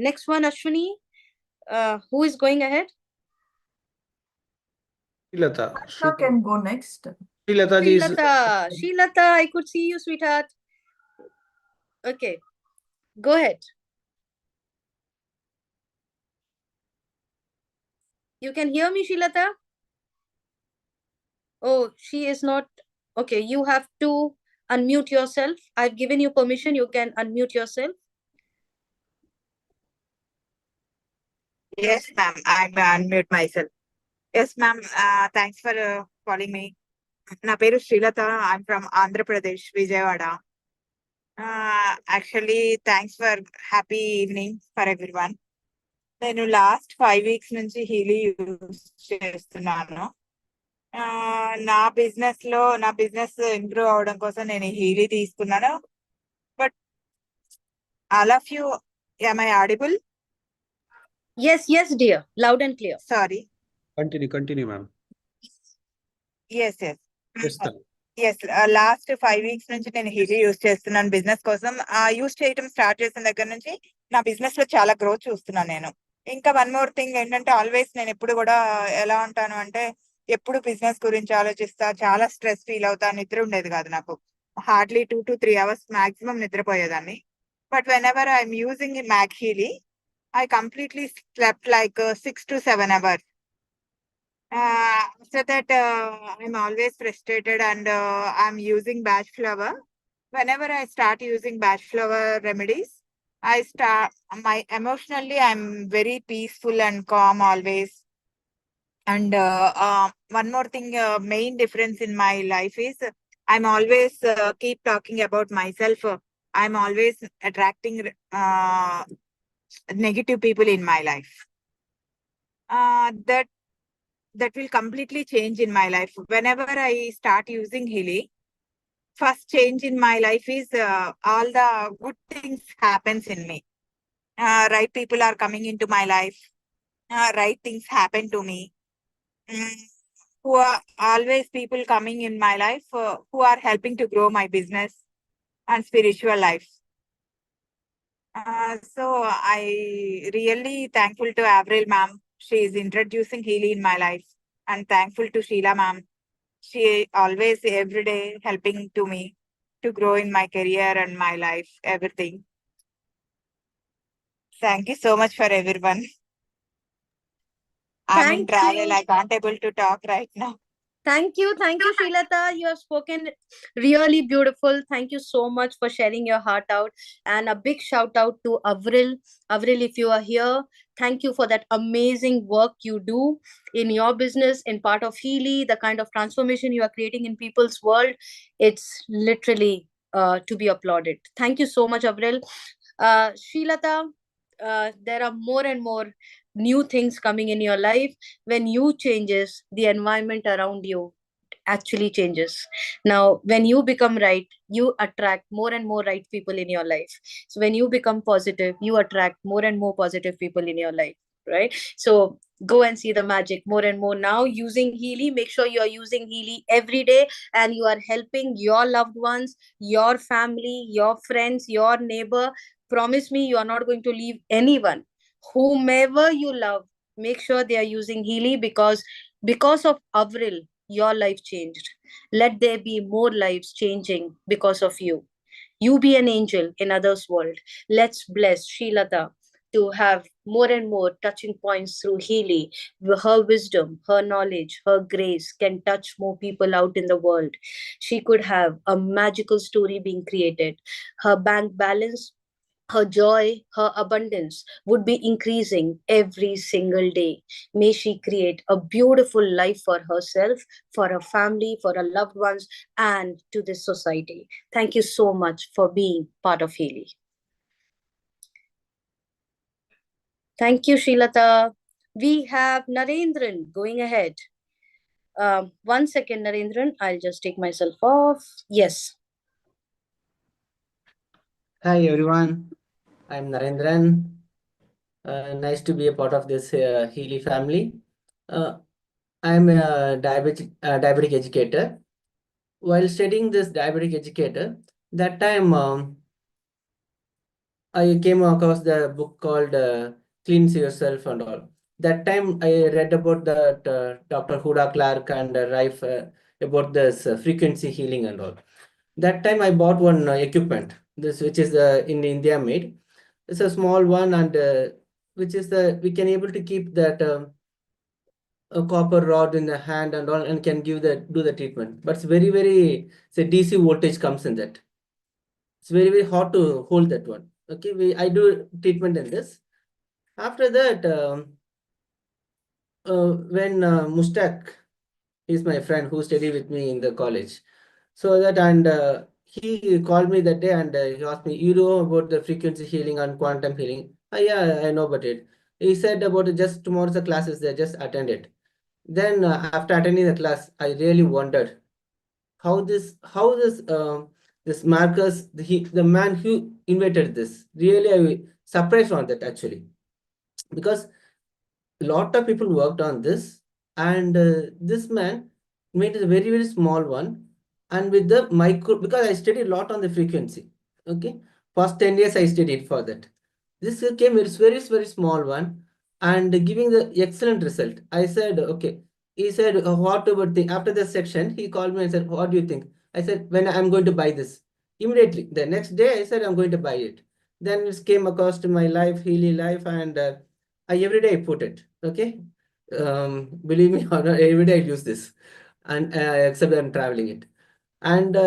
next one, Ashwini, who is going ahead? Srilatha. Natasha can go next. Srilatha ji is. Srilatha, I could see you, sweetheart. Okay, go ahead. You can hear me, Srilatha? Oh, she is not. Okay, you have to unmute yourself. I've given you permission. You can unmute yourself. Yes, ma'am. I'm unmute myself. Yes, ma'am. Thanks for calling me. Na peru Srilatha. I'm from Andhra Pradesh, Vijayawada. Actually, thanks for happy evening for everyone. నేను last 5 weeks నుంచి Healy use చేస్తున్నాను. నా business improve అవడం కోసం నేను Healy తీసుకున్నాను. But all of you, am I audible? Yes, dear. Loud and clear. Sorry. Continue, ma'am. Yes. Yes, last 5 weeks నుంచి నేను హీలీ యూస్ చేస్తున్నాను బిజినెస్ కోసం. యూస్ చేయడం స్టార్ట్ చేసిన దగ్గర నుంచి నా బిజినెస్ లో చాలా గ్రోత్ చూస్తున్నాను నేను. ఇంకా వన్ మోర్ థింగ్ ఏంటంటే, ఆల్వేస్ నేను ఎప్పుడు కూడా ఎలా ఉంటాను అంటే, ఎప్పుడు బిజినెస్ గురించి ఆలోచిస్తా, చాలా స్ట్రెస్ ఫీల్ అవుతా, నిద్ర ఉండేది కాదు నాకు. హార్డ్లీ 2 to 3 hours మాక్సిమం నిద్రపోయేదాన్ని. But whenever I'm using maghealy, I completely slept like 6 to 7 hours. After that, I'm always frustrated, and I'm using batch flower. Whenever I start using batch flower remedies, emotionally, I'm very peaceful and calm always. And one more thing, main difference in my life is I'm always keep talking about myself. I'm always attracting negative people in my life. That will completely change in my life. Whenever I start using Healy, first change in my life is all the good things happens in me. Right people are coming into my life. Right things happen to me. who are always people coming in my life who are helping to grow my business and spiritual life. So I really thankful to Avril ma'am. She is introducing Healy in my life, and thankful to Sheila ma'am. She always every day helping to me to grow in my career and my life, everything. Thank you so much for everyone. I'm in Thank travel. you. I can't able to talk right now. Thank you, Srilatha. You have spoken really beautiful. Thank you so much for sharing your heart out. And a big shout out to Avril. Avril, if you are here, thank you for that amazing work you do in your business, in part of Healy, the kind of transformation you are creating in people's world. It's literally to be applauded. Thank you so much, Avril. Srilatha, there are more and more new things coming in your life. When you changes, the environment around you actually changes. Now when you become right, you attract more and more right people in your life. So when you become positive, you attract more and more positive people in your life, right? So go and see the magic more and more now using Healy. Make sure you are using Healy every day, and you are helping your loved ones, your family, your friends, your neighbor. Promise me you are not going to leave anyone. Whomever you love, make sure they are using Healy, because of Avril, your life changed. Let there be more lives changing because of you. You be an angel in others' world. Let's bless Srilatha to have more and more touching points through Healy. Her wisdom, her knowledge, her grace can touch more people out in the world. She could have a magical story being created. Her bank balance, her joy, her abundance would be increasing every single day. May she create a beautiful life for herself, for her family, for her loved ones, and to this society. Thank you so much for being part of Healy. Thank you, Srilatha. We have Narendran going ahead. 1 second, Narendran. I'll just take myself off. Yes. Hi everyone, I'm Narendran. Nice to be a part of this Healy family. I'm a diabetic educator. While studying this diabetic educator, that time I came across the book called Cleanse Yourself and all. That time I read about that Dr. Huda Clark and Rife about this frequency healing and all. That time I bought one equipment, this which is in India made. It's a small one, and which is we can able to keep that a copper rod in the hand and all, and can do the treatment. But it's very say DC voltage comes in that. It's very hard to hold that one. Okay, I do treatment in this. After that, when Mustak, he's my friend who studied with me in the college. So that, and he called me that day, and he asked me, you know about the frequency healing and quantum healing? Yeah, I know about it. He said about it, just tomorrow's the classes there, just attend it. Then after attending the class, I really wondered how this this Marcus, the man who invented this, really I surprised on that actually, because a lot of people worked on this, and this man made a very small one, and with the micro, because I studied a lot on the frequency. Okay, first 10 years I studied for that. This came with very small one, and giving the excellent result. I said okay. He said what about the after the section he called me and said, what do you think? I said, when I'm going to buy this. Immediately the next day I said, I'm going to buy it. Then it came across to my life, Healy life, and I every day I put it. Okay, believe me or not, every day I use this, and except I'm traveling it, and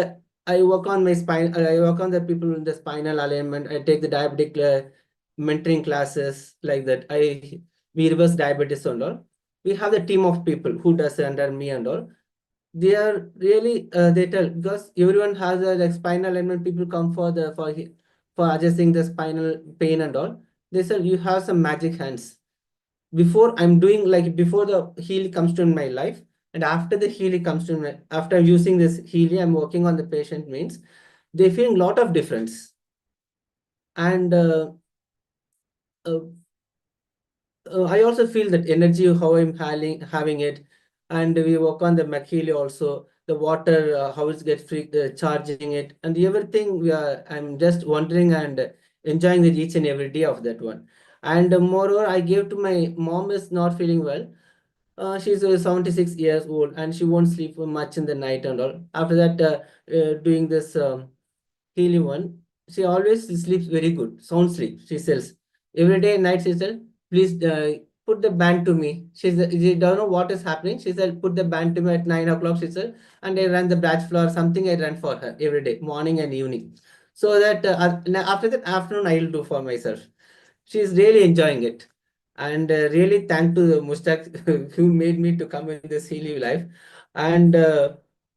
I work on my spine. I work on the people in the spinal alignment. I take the diabetic mentoring classes like that. We reverse diabetes and all. We have the team of people who does under me and all. They are really they tell, because everyone has a like spinal alignment. People come for for adjusting the spinal pain and all. They say you have some magic hands. Before I'm doing, like before the Healy comes to my life, and after the Healy comes to my, after using this Healy, I'm working on the patient, means they feel a lot of difference. And I also feel that energy, how I'm having it, and we work on the maghealy also, the water, how it gets free, charging it, and everything. I'm just wondering and enjoying each and every day of that one. And moreover, I gave to my mom is not feeling well. She's 76 years old and she won't sleep much in the night and all. After that, doing this Healy one, she always sleeps very good, sound sleep. She says every day night. She said, please put the band to me. She don't know what is happening. She said, put the band to me at 9 o'clock. She said, and I ran the batch floor. Something I ran for her every day, morning and evening. So that after that afternoon, I will do for myself. She's really enjoying it. And really thank to Mushtaq who made me to come in this Healy life. And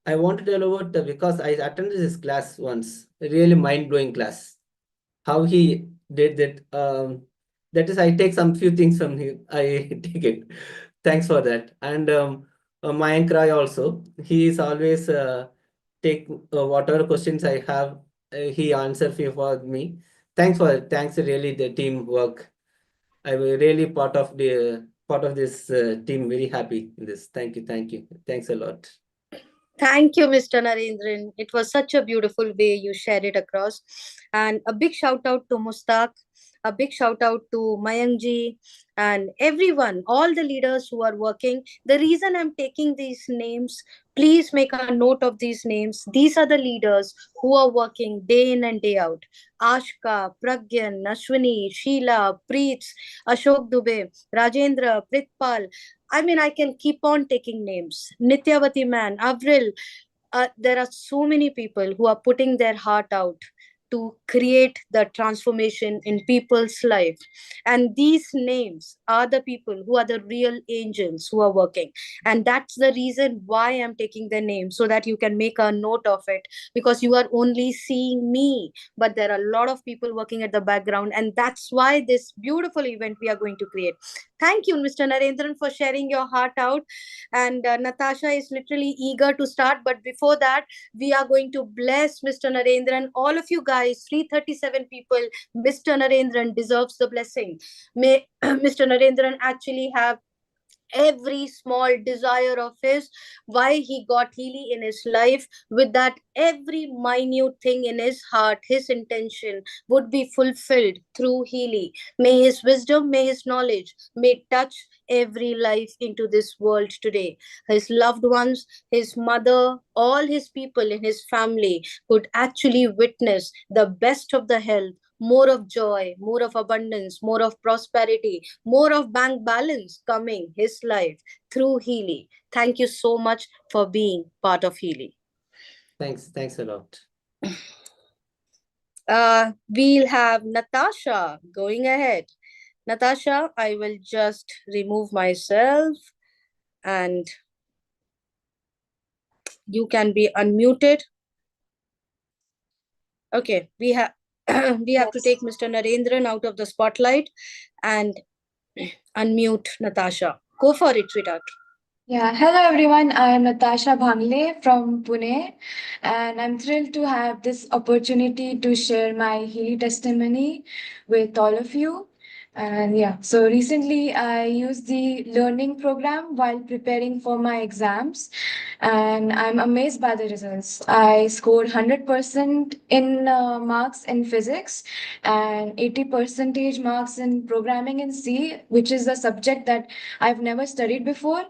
I want to tell about because I attended this class once, a really mind-blowing class. How he did that. That is, I take some few things from him. I take it. Thanks for that. And Mayank Rai also, he is always take whatever questions I have, he answers for me. Thanks really the teamwork. I'm really part of this team. Very happy in this. Thank you, thanks a lot. Thank you, Mr. Narendran. It was such a beautiful way you shared it across. And a big shout out to Mustaq, a big shout out to Mayangji, and everyone, all the leaders who are working. The reason I'm taking these names, please make a note of these names. These are the leaders who are working day in and day out. Ashka, Pragyan, Ashwini, Sheila, Preets, Ashok Dubey, Rajendra, Pritpal. I mean, I can keep on taking names. Nityavati man, Avril. There are so many people who are putting their heart out to create the transformation in people's life. And these names are the people who are the real angels who are working. And that's the reason why I'm taking their names, so that you can make a note of it, because you are only seeing me, but there are a lot of people working at the background. And that's why this beautiful event we are going to create. Thank you, Mr. Narendran, for sharing your heart out. And Natasha is literally eager to start. But before that, we are going to bless Mr. Narendran. All of you guys, 337 people, Mr. Narendran deserves the blessing. May Mr. Narendran actually have every small desire of his, why he got Healy in his life, with that every minute thing in his heart, his intention would be fulfilled through Healy. May his wisdom, may his knowledge, may touch every life into this world today. His loved ones, his mother, all his people in his family could actually witness the best of the health, more of joy, more of abundance, more of prosperity, more of bank balance coming his life through Healy. Thank you so much for being part of Healy. Thanks a lot. We'll have Natasha going ahead. Natasha, I will just remove myself and you can be unmuted. Okay, we have to take Mr. Narendran out of the spotlight and unmute Natasha. Go for it, sweetheart. Yeah, hello everyone. I am Natasha Bhangle from Pune, and I'm thrilled to have this opportunity to share my Healy testimony with all of you. And yeah, so recently I used the learning program while preparing for my exams, and I'm amazed by the results. I scored 100% in marks in physics and 80% marks in programming in C, which is a subject that I've never studied before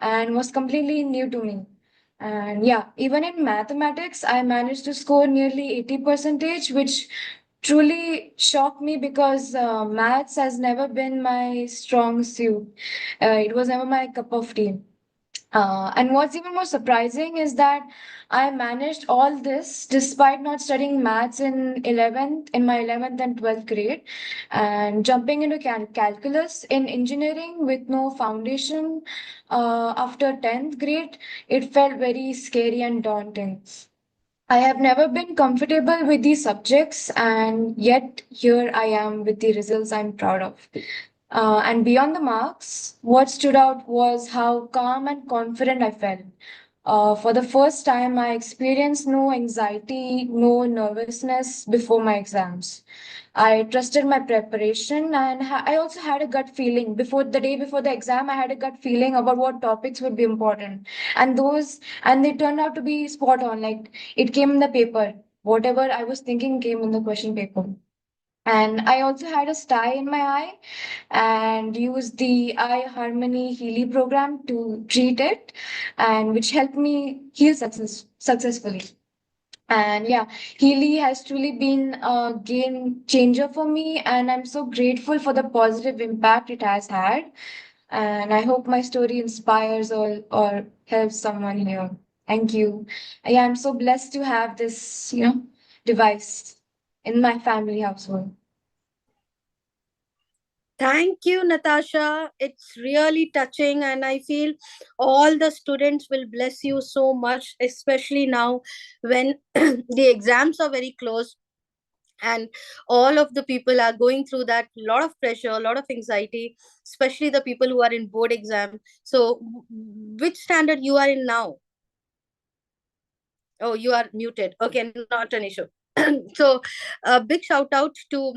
and was completely new to me. And yeah, even in mathematics, I managed to score nearly 80%, which truly shocked me because maths has never been my strong suit. It was never my cup of tea. And what's even more surprising is that I managed all this despite not studying maths in my 11th and 12th grade, and jumping into calculus in engineering with no foundation after 10th grade. It felt very scary and daunting. I have never been comfortable with these subjects, and yet here I am with the results I'm proud of. And beyond the marks, what stood out was how calm and confident I felt. For the first time, I experienced no anxiety, no nervousness before my exams. I trusted my preparation, and I also had a gut feeling before the day before the exam. I had a gut feeling about what topics would be important, and they turned out to be spot on. Like it came in the paper. Whatever I was thinking came in the question paper. And I also had a sty in my eye and used the eye harmony Healy program to treat it, and which helped me heal successfully. And yeah, Healy has truly been a game changer for me, and I'm so grateful for the positive impact it has had. And I hope my story inspires or helps someone here. Thank you. Yeah, I'm so blessed to have this, device in my family household. Thank you, Natasha. It's really touching, and I feel all the students will bless you so much, especially now when the exams are very close and all of the people are going through that lot of pressure, a lot of anxiety, especially the people who are in board exam. So which standard you are in now? Oh, you are muted. Okay, not an issue. So a big shout out to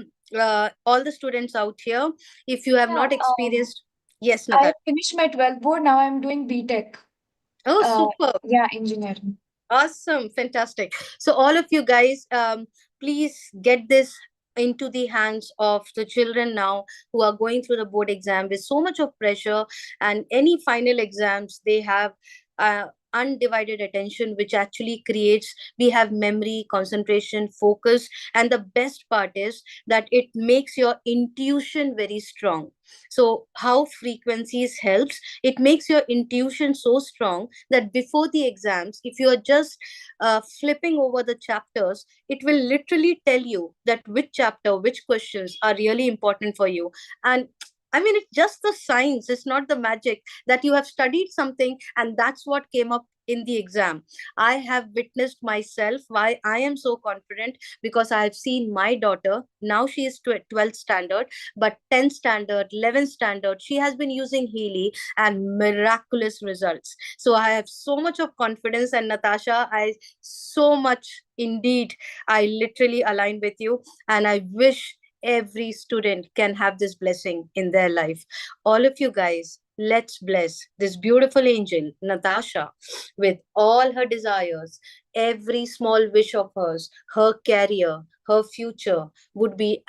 all the students out here. If you have Yeah, not experienced, yes, I Natasha. finished my 12th board. Now I'm doing BTech. Oh, super. Yeah, engineering. Awesome, fantastic. So all of you guys, please get this into the hands of the children now who are going through the board exam with so much of pressure, and any final exams they have undivided attention, which actually creates, we have memory, concentration, focus, and the best part is that it makes your intuition very strong. So how frequencies helps, it makes your intuition so strong that before the exams, if you are just flipping over the chapters, it will literally tell you that which chapter, which questions are really important for you. And I mean, it's just the science, it's not the magic that you have studied something and that's what came up in the exam. I have witnessed myself why I am so confident, because I have seen my daughter. Now she is 12th standard, but 10th standard, 11th standard, she has been using Healy and miraculous results. So I have so much of confidence. And Natasha, I so much indeed, I literally align with you. And I wish every student can have this blessing in their life. All of you guys, let's bless this beautiful angel, Natasha, with all her desires. Every small wish of hers, her career, her future would be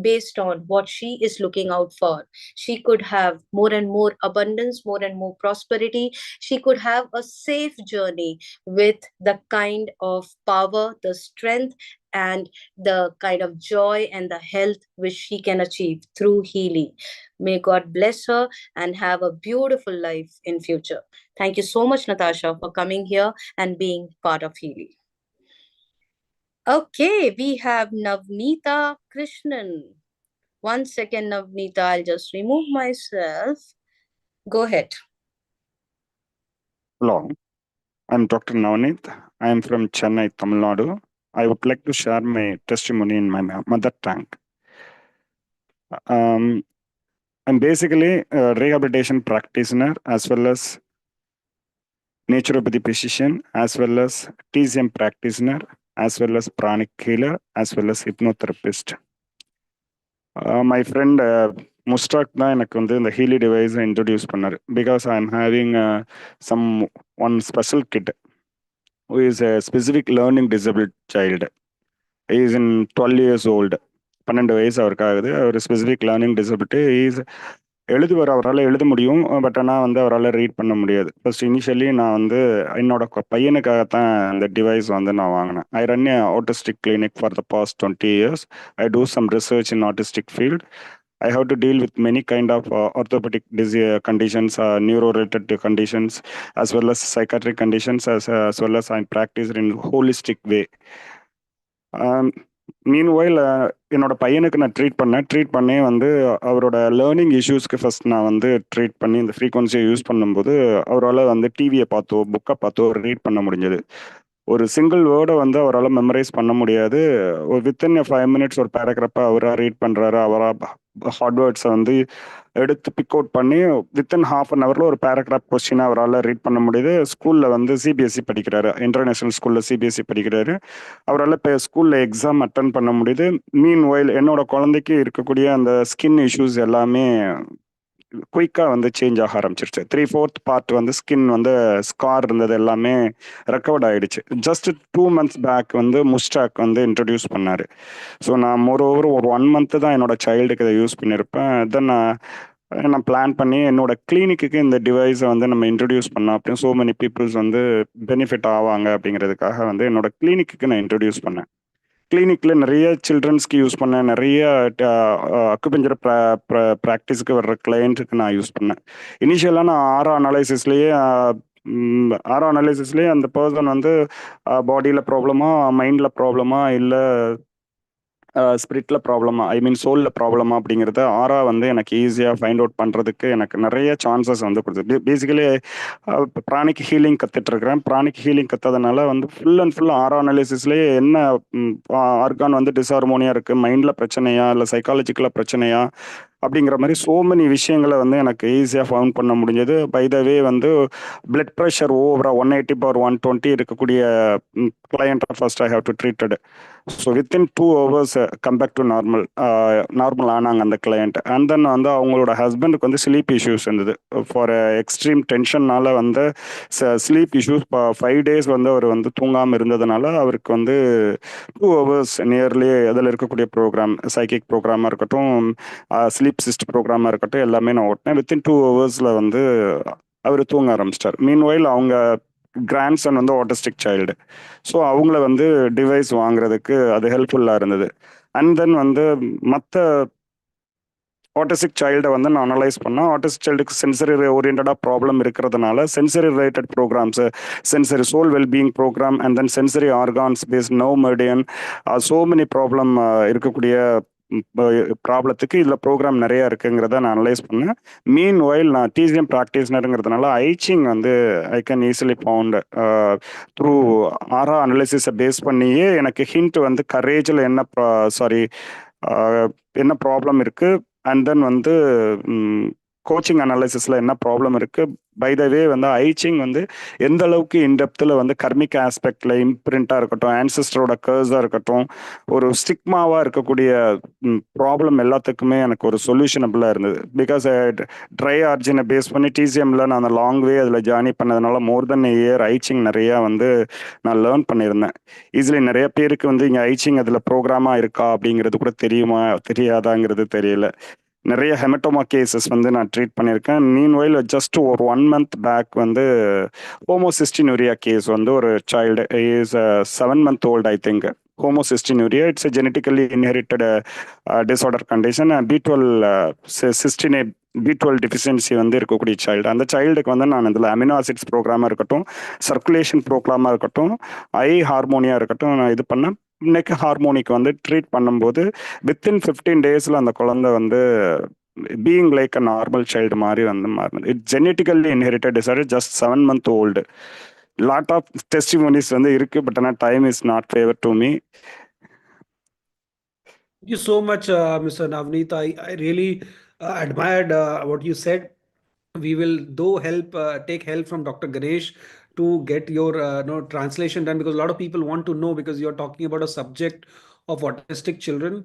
based on what she is looking out for. She could have more and more abundance, more and more prosperity. She could have a safe journey with the kind of power, the strength, and the kind of joy and the health which she can achieve through Healy. May God bless her and have a beautiful life in future. Thank you so much, Natasha, for coming here and being part of Healy. Okay, we have Navneeta Krishnan. 1 second, Navneeta, I'll just remove myself. Go ahead. Hello, I'm Dr. Navneet. I am from Chennai, Tamil Nadu. I would like to share my testimony in my mother tongue. I'm basically a rehabilitation practitioner as well as naturopathy physician, as well as TCM practitioner, as well as pranic healer, as well as hypnotherapist. My friend Mustak தான் எனக்கு வந்து இந்த Healy டிவைஸை introduce பண்ணார். Because I am having some one special kid who is a specific learning disabled child. He is in 12 years old. 12 வயசு அவருக்கு ஆகுது. அவர் specific learning disability is எழுதுவார், அவரால் எழுத முடியும், பட் ஆனால் வந்து அவரால் ரீட் பண்ண முடியாது. ஃபர்ஸ்ட் இனிஷியலி நான் வந்து என்னோட பையனுக்காகத்தான் இந்த டிவைஸ் வந்து நான் வாங்கினேன். I run a autistic clinic for the past 20 years. I do some research in autistic field. I have to deal with many kind of orthopedic disease conditions, neuro-related conditions, as well as psychiatric conditions, as well as I practice in holistic way. Meanwhile என்னோட பையனுக்கு நான் treat பண்ணி வந்து அவரோட learning இஷ்யூஸ்க்கு first நான் வந்து treat பண்ணி இந்த ஃப்ரீக்வன்சியை யூஸ் பண்ணும்போது அவரால் வந்து டிவியை பார்த்தோ புக்கை பார்த்தோ ரீட் பண்ண முடிஞ்சது. ஒரு சிங்கிள் வேர்டை வந்து அவரால் மெமரைஸ் பண்ண முடியாது. வித்தின் 5 minutes ஒரு பேராகிராஃபை அவராக ரீட் பண்ணுறாரு. அவராக ஹார்ட் வேர்ட்ஸை வந்து எடுத்து பிக் அவுட் பண்ணி வித்தின் ஹாஃப் அன் ஹவரில் ஒரு பேராகிராஃப் கொஸ்டின் அவரால் ரீட் பண்ண முடியுது. ஸ்கூலில் வந்து சிபிஎஸ்சி படிக்கிறாரு, இன்டர்நேஷ்னல் ஸ்கூலில் சிபிஎஸ்சி படிக்கிறாரு. அவரால் இப்போ ஸ்கூலில் எக்ஸாம் அட்டன் பண்ண முடியுது. மீன் ஒயில் என்னோட குழந்தைக்கு இருக்கக்கூடிய அந்த ஸ்கின் இஷ்யூஸ் எல்லாமே குயிக்காக வந்து சேஞ்ச் ஆக ஆரம்பிச்சிருச்சு. 3/4 பார்ட் வந்து ஸ்கின் வந்து ஸ்கார் இருந்தது எல்லாமே ரெக்கவர்ட் ஆகிடுச்சு. ஜஸ்ட் 2 months பேக் வந்து முஸ்டாக் வந்து இன்ட்ரடியூஸ் பண்ணார். ஸோ நான் மோரோவர் ஒரு 1 month தான் என்னோட சைல்டுக்கு இதை யூஸ் பண்ணியிருப்பேன். தென் நான் பிளான் பண்ணி என்னோட கிளினிக்கு இந்த டிவைஸை வந்து நம்ம இன்ட்ரடியூஸ் பண்ணோம் அப்படின்னு ஸோ மெனி பீப்புள்ஸ் வந்து பெனிஃபிட் ஆவாங்க அப்படிங்கிறதுக்காக வந்து என்னோட கிளினிக்கு நான் இன்ட்ரடியூஸ் பண்ணேன். கிளினிக்கில் நிறைய சில்ட்ரன்ஸ்க்கு யூஸ் பண்ணேன், நிறைய அக்குபஞ்சர் ப்ராக்டிஸ்க்கு வர்ற கிளைண்ட்டுக்கு நான் யூஸ் பண்ணேன். இனிஷியலாக நான் ஆரோ அனாலிசிஸ்லேயே அந்த பர்சன் வந்து பாடியில் ப்ராப்ளமா, மைண்டில் ப்ராப்ளமா, இல்லை ஸ்பிரிட்டில் ப்ராப்ளமா, ஐ மீன் சோலில் ப்ராப்ளமா அப்படிங்கிறத ஆரா வந்து எனக்கு ஈஸியாக ஃபைண்ட் அவுட் பண்ணுறதுக்கு எனக்கு நிறைய சான்சஸ் வந்து கொடுத்து. பேசிக்கலி ப்ராணிக் ஹீலிங் கற்றுட்ருக்கிறேன். ப்ராணிக் ஹீலிங் கற்றதுனால வந்து ஃபுல் அண்ட் ஃபுல் ஆரா அனாலிசிஸ்லேயே என்ன ஆர்கான் வந்து டிஸ்ஹார்மோனியாக இருக்குது, மைண்டில் பிரச்சனையா இல்லை சைக்காலஜிக்கலாக பிரச்சனையா அப்படிங்கிற மாதிரி ஸோ மெனி விஷயங்களை வந்து எனக்கு ஈஸியாக ஃபவுண்ட் பண்ண முடிஞ்சது. பை த வே வந்து பிளட் ப்ரெஷர் ஓவராக 180/120 இருக்கக்கூடிய கிளையண்ட்டை first I have to treated. So within 2 hours come back to normal ஆனாங்க அந்த கிளையண்ட். அண்ட் தென் வந்து அவங்களோட ஹஸ்பண்டுக்கு வந்து ஸ்லீப் இஷ்யூஸ் இருந்தது. ஃபார் எக்ஸ்ட்ரீம் டென்ஷன்னால வந்து ஸ்லீப் இஷ்யூஸ் 5 days வந்து அவர் வந்து தூங்காமல் இருந்ததுனால அவருக்கு வந்து 2 hours நியர்லி அதில் இருக்கக்கூடிய ப்ரோக்ராம், சைக்கிக் ப்ரோக்ராமாக இருக்கட்டும், ஸ்லீப் சிஸ்ட் ப்ரோக்ராமாக இருக்கட்டும், எல்லாமே நான் ஓட்டினேன். வித்தின் 2 hours வந்து அவர் தூங்க ஆரம்பிச்சிட்டார். மீன்வைல் அவங்க கிராண்ட்சன் வந்து ஆட்டிஸ்டிக் சைல்டு. ஸோ அவங்கள வந்து டிவைஸ் வாங்குறதுக்கு அது ஹெல்ப்ஃபுல்லாக இருந்தது. அண்ட் தென் வந்து மற்ற ஆட்டிஸ்டிக் சைல்டை வந்து நான் அனலைஸ் பண்ணேன். ஆட்டிஸ்டிக் சைல்டுக்கு சென்சரி ஓரியன்டாக ப்ராப்ளம் இருக்கிறதுனால sensory related programmes, sensory soul wellbeing programme, and then sensory organs based nerve meridian, so many problem இருக்கக்கூடிய ப்ராப்ளத்துக்கு இதில் ப்ரோக்ராம் நிறையா இருக்குங்கிறத நான் அனலைஸ் பண்ணேன். மீன் ஒயில் நான் டிசிஎம் ப்ராக்டிஸ்னருங்கிறதுனால ஐச்சிங் வந்து I can easily found through aura அனலிசிஸை பேஸ் பண்ணியே எனக்கு ஹிண்ட் வந்து கரேஜில் என்ன ப்ராப்ளம் இருக்குது, அண்ட் தென் வந்து கோச்சிங் அனாலிசிஸில் என்ன ப்ராப்ளம் இருக்குது. பை த வே வந்து ஐச்சிங் வந்து எந்த அளவுக்கு இன்டெப்த்தில் வந்து கர்மிக் ஆஸ்பெக்டில் இம்ப்ரிண்ட்டாக இருக்கட்டும், ஆன்சிஸ்டரோட கர்ஸாக இருக்கட்டும், ஒரு ஸ்டிக்மாவாக இருக்கக்கூடிய ப்ராப்ளம் எல்லாத்துக்குமே எனக்கு ஒரு சொல்யூஷனபிளாக இருந்தது. பிகாஸ் ட்ரை ஆர்ஜினை பேஸ் பண்ணி டிசிஎம்மில் நான் அந்த லாங் வே அதில் ஜாயின் பண்ணதுனால மோர் தென் இயர் ஐச்சிங் நிறையா வந்து நான் லேர்ன் பண்ணியிருந்தேன். ஈஸிலி நிறைய பேருக்கு வந்து இங்கே ஐச்சிங் அதில் ப்ரோக்ராமாக இருக்கா அப்படிங்கிறது கூட தெரியுமா தெரியாதாங்கிறது தெரியல. நிறைய ஹெமட்டோமா கேசஸ் வந்து நான் ட்ரீட் பண்ணியிருக்கேன். மீன்வைல் ஜஸ்ட் ஒரு 1 month பேக் வந்து ஹோமோசிஸ்டினுரியா கேஸ் வந்து ஒரு child is 7 month old I think. Homocystinuria it's genetically inherited disorder condition. B12 deficiency வந்து இருக்கக்கூடிய சைல்டு. அந்த சைல்டுக்கு வந்து நான் இதில் அமினோ ஆசிட்ஸ் ப்ரோக்ராமாக இருக்கட்டும், சர்க்குலேஷன் ப்ரோக்ராமாக இருக்கட்டும், ஐ ஹார்மோனியாக இருக்கட்டும், நான் இது பண்ணேன். நெக் ஹார்மோனிக்கு வந்து ட்ரீட் பண்ணும்போது வித்தின் 15 days வந்து அந்த குழந்தை வந்து being like a normal child மாதிரி வந்து மாறினது. It genetically inherited disorder, just 7 month old. Lot of testimonies வந்து இருக்கு, பட் ஆனால் time is not favour to me. Thank you so much, Mr. Navneet. I really admired what you said. We will take help from Dr. Ganesh to get your translation done, because a lot of people want to know, because you're talking about a subject of autistic children.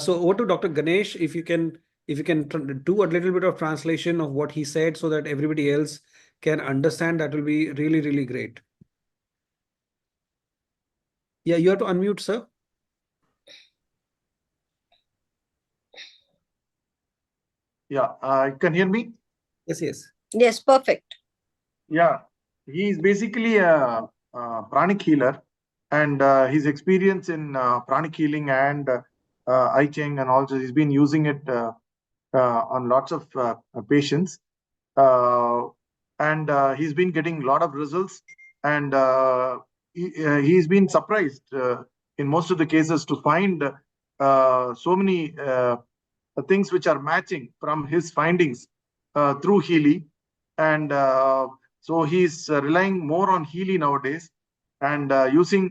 So over to Dr. Ganesh, if you can do a little bit of translation of what he said so that everybody else can understand, that will be really, really great. Yeah, you have to unmute, sir. Yeah, you can hear me? Yes. Yes, perfect. Yeah, he is basically a pranic healer, and his experience in pranic healing and I Ching, and also he's been using it on lots of patients, and he's been getting a lot of results, and he's been surprised in most of the cases to find so many things which are matching from his findings through Healy. And so he's relying more on Healy nowadays, and using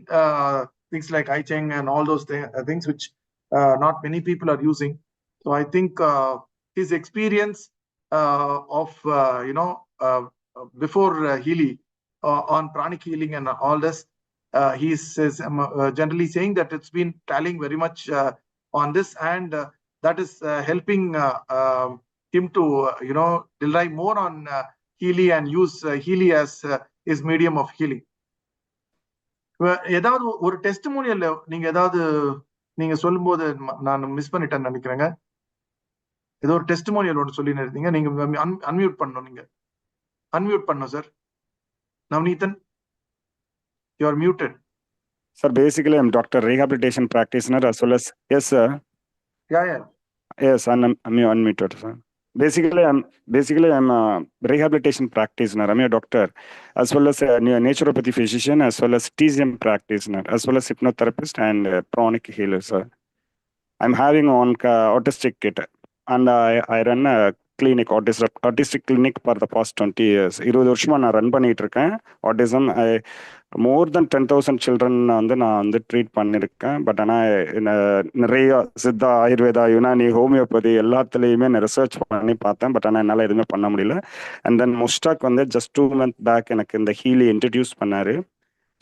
things like I Ching and all those things which not many people are using. So I think his experience of before Healy on pranic healing and all this. He says generally saying that it's been tallying very much on this, and that is helping him to rely more on Healy and use Healy as his medium of healing. ஏதாவது ஒரு testimonial நீங்க ஏதாவது நீங்க சொல்லும்போது நான் miss பண்ணிட்டேன்னு நினைக்கிறேங்க. ஏதோ ஒரு டெஸ்டிமோனியல் ஒன்று சொல்லி இருந்தீங்க, நீங்க அன்மியூட் பண்ணணும். நீங்க அன்மியூட் பண்ணணும் sir. Navneethan, you are muted. Sir, basically I'm doctor, rehabilitation practitioner as well as, yes sir. Yeah. Yes, I'm unmuted, sir. Basically I'm a rehabilitation practitioner. I'm a doctor as well as a naturopathy physician as well as TCM practitioner as well as hypnotherapist and pranic healer, sir. I'm having one autistic kid and I run a clinic, autistic clinic for the past 20 years. 20 வருஷமா நான் run பண்ணிட்டு இருக்கேன். autism more than 10,000 children வந்து நான் வந்து treat பண்ணியிருக்கேன். But ஆனால் நிறைய சித்தா, ஆயுர்வேதா, யுனானி, ஹோமியோபதி எல்லாத்துலேயுமே நான் ரிசர்ச் பண்ணி பார்த்தேன். பட் ஆனால் என்னால் எதுவுமே பண்ண முடியல. அண்ட் தென் முஸ்டாக் வந்து ஜஸ்ட் 2 months பேக் எனக்கு இந்த ஹீலி இன்ட்ரடியூஸ் பண்ணாரு.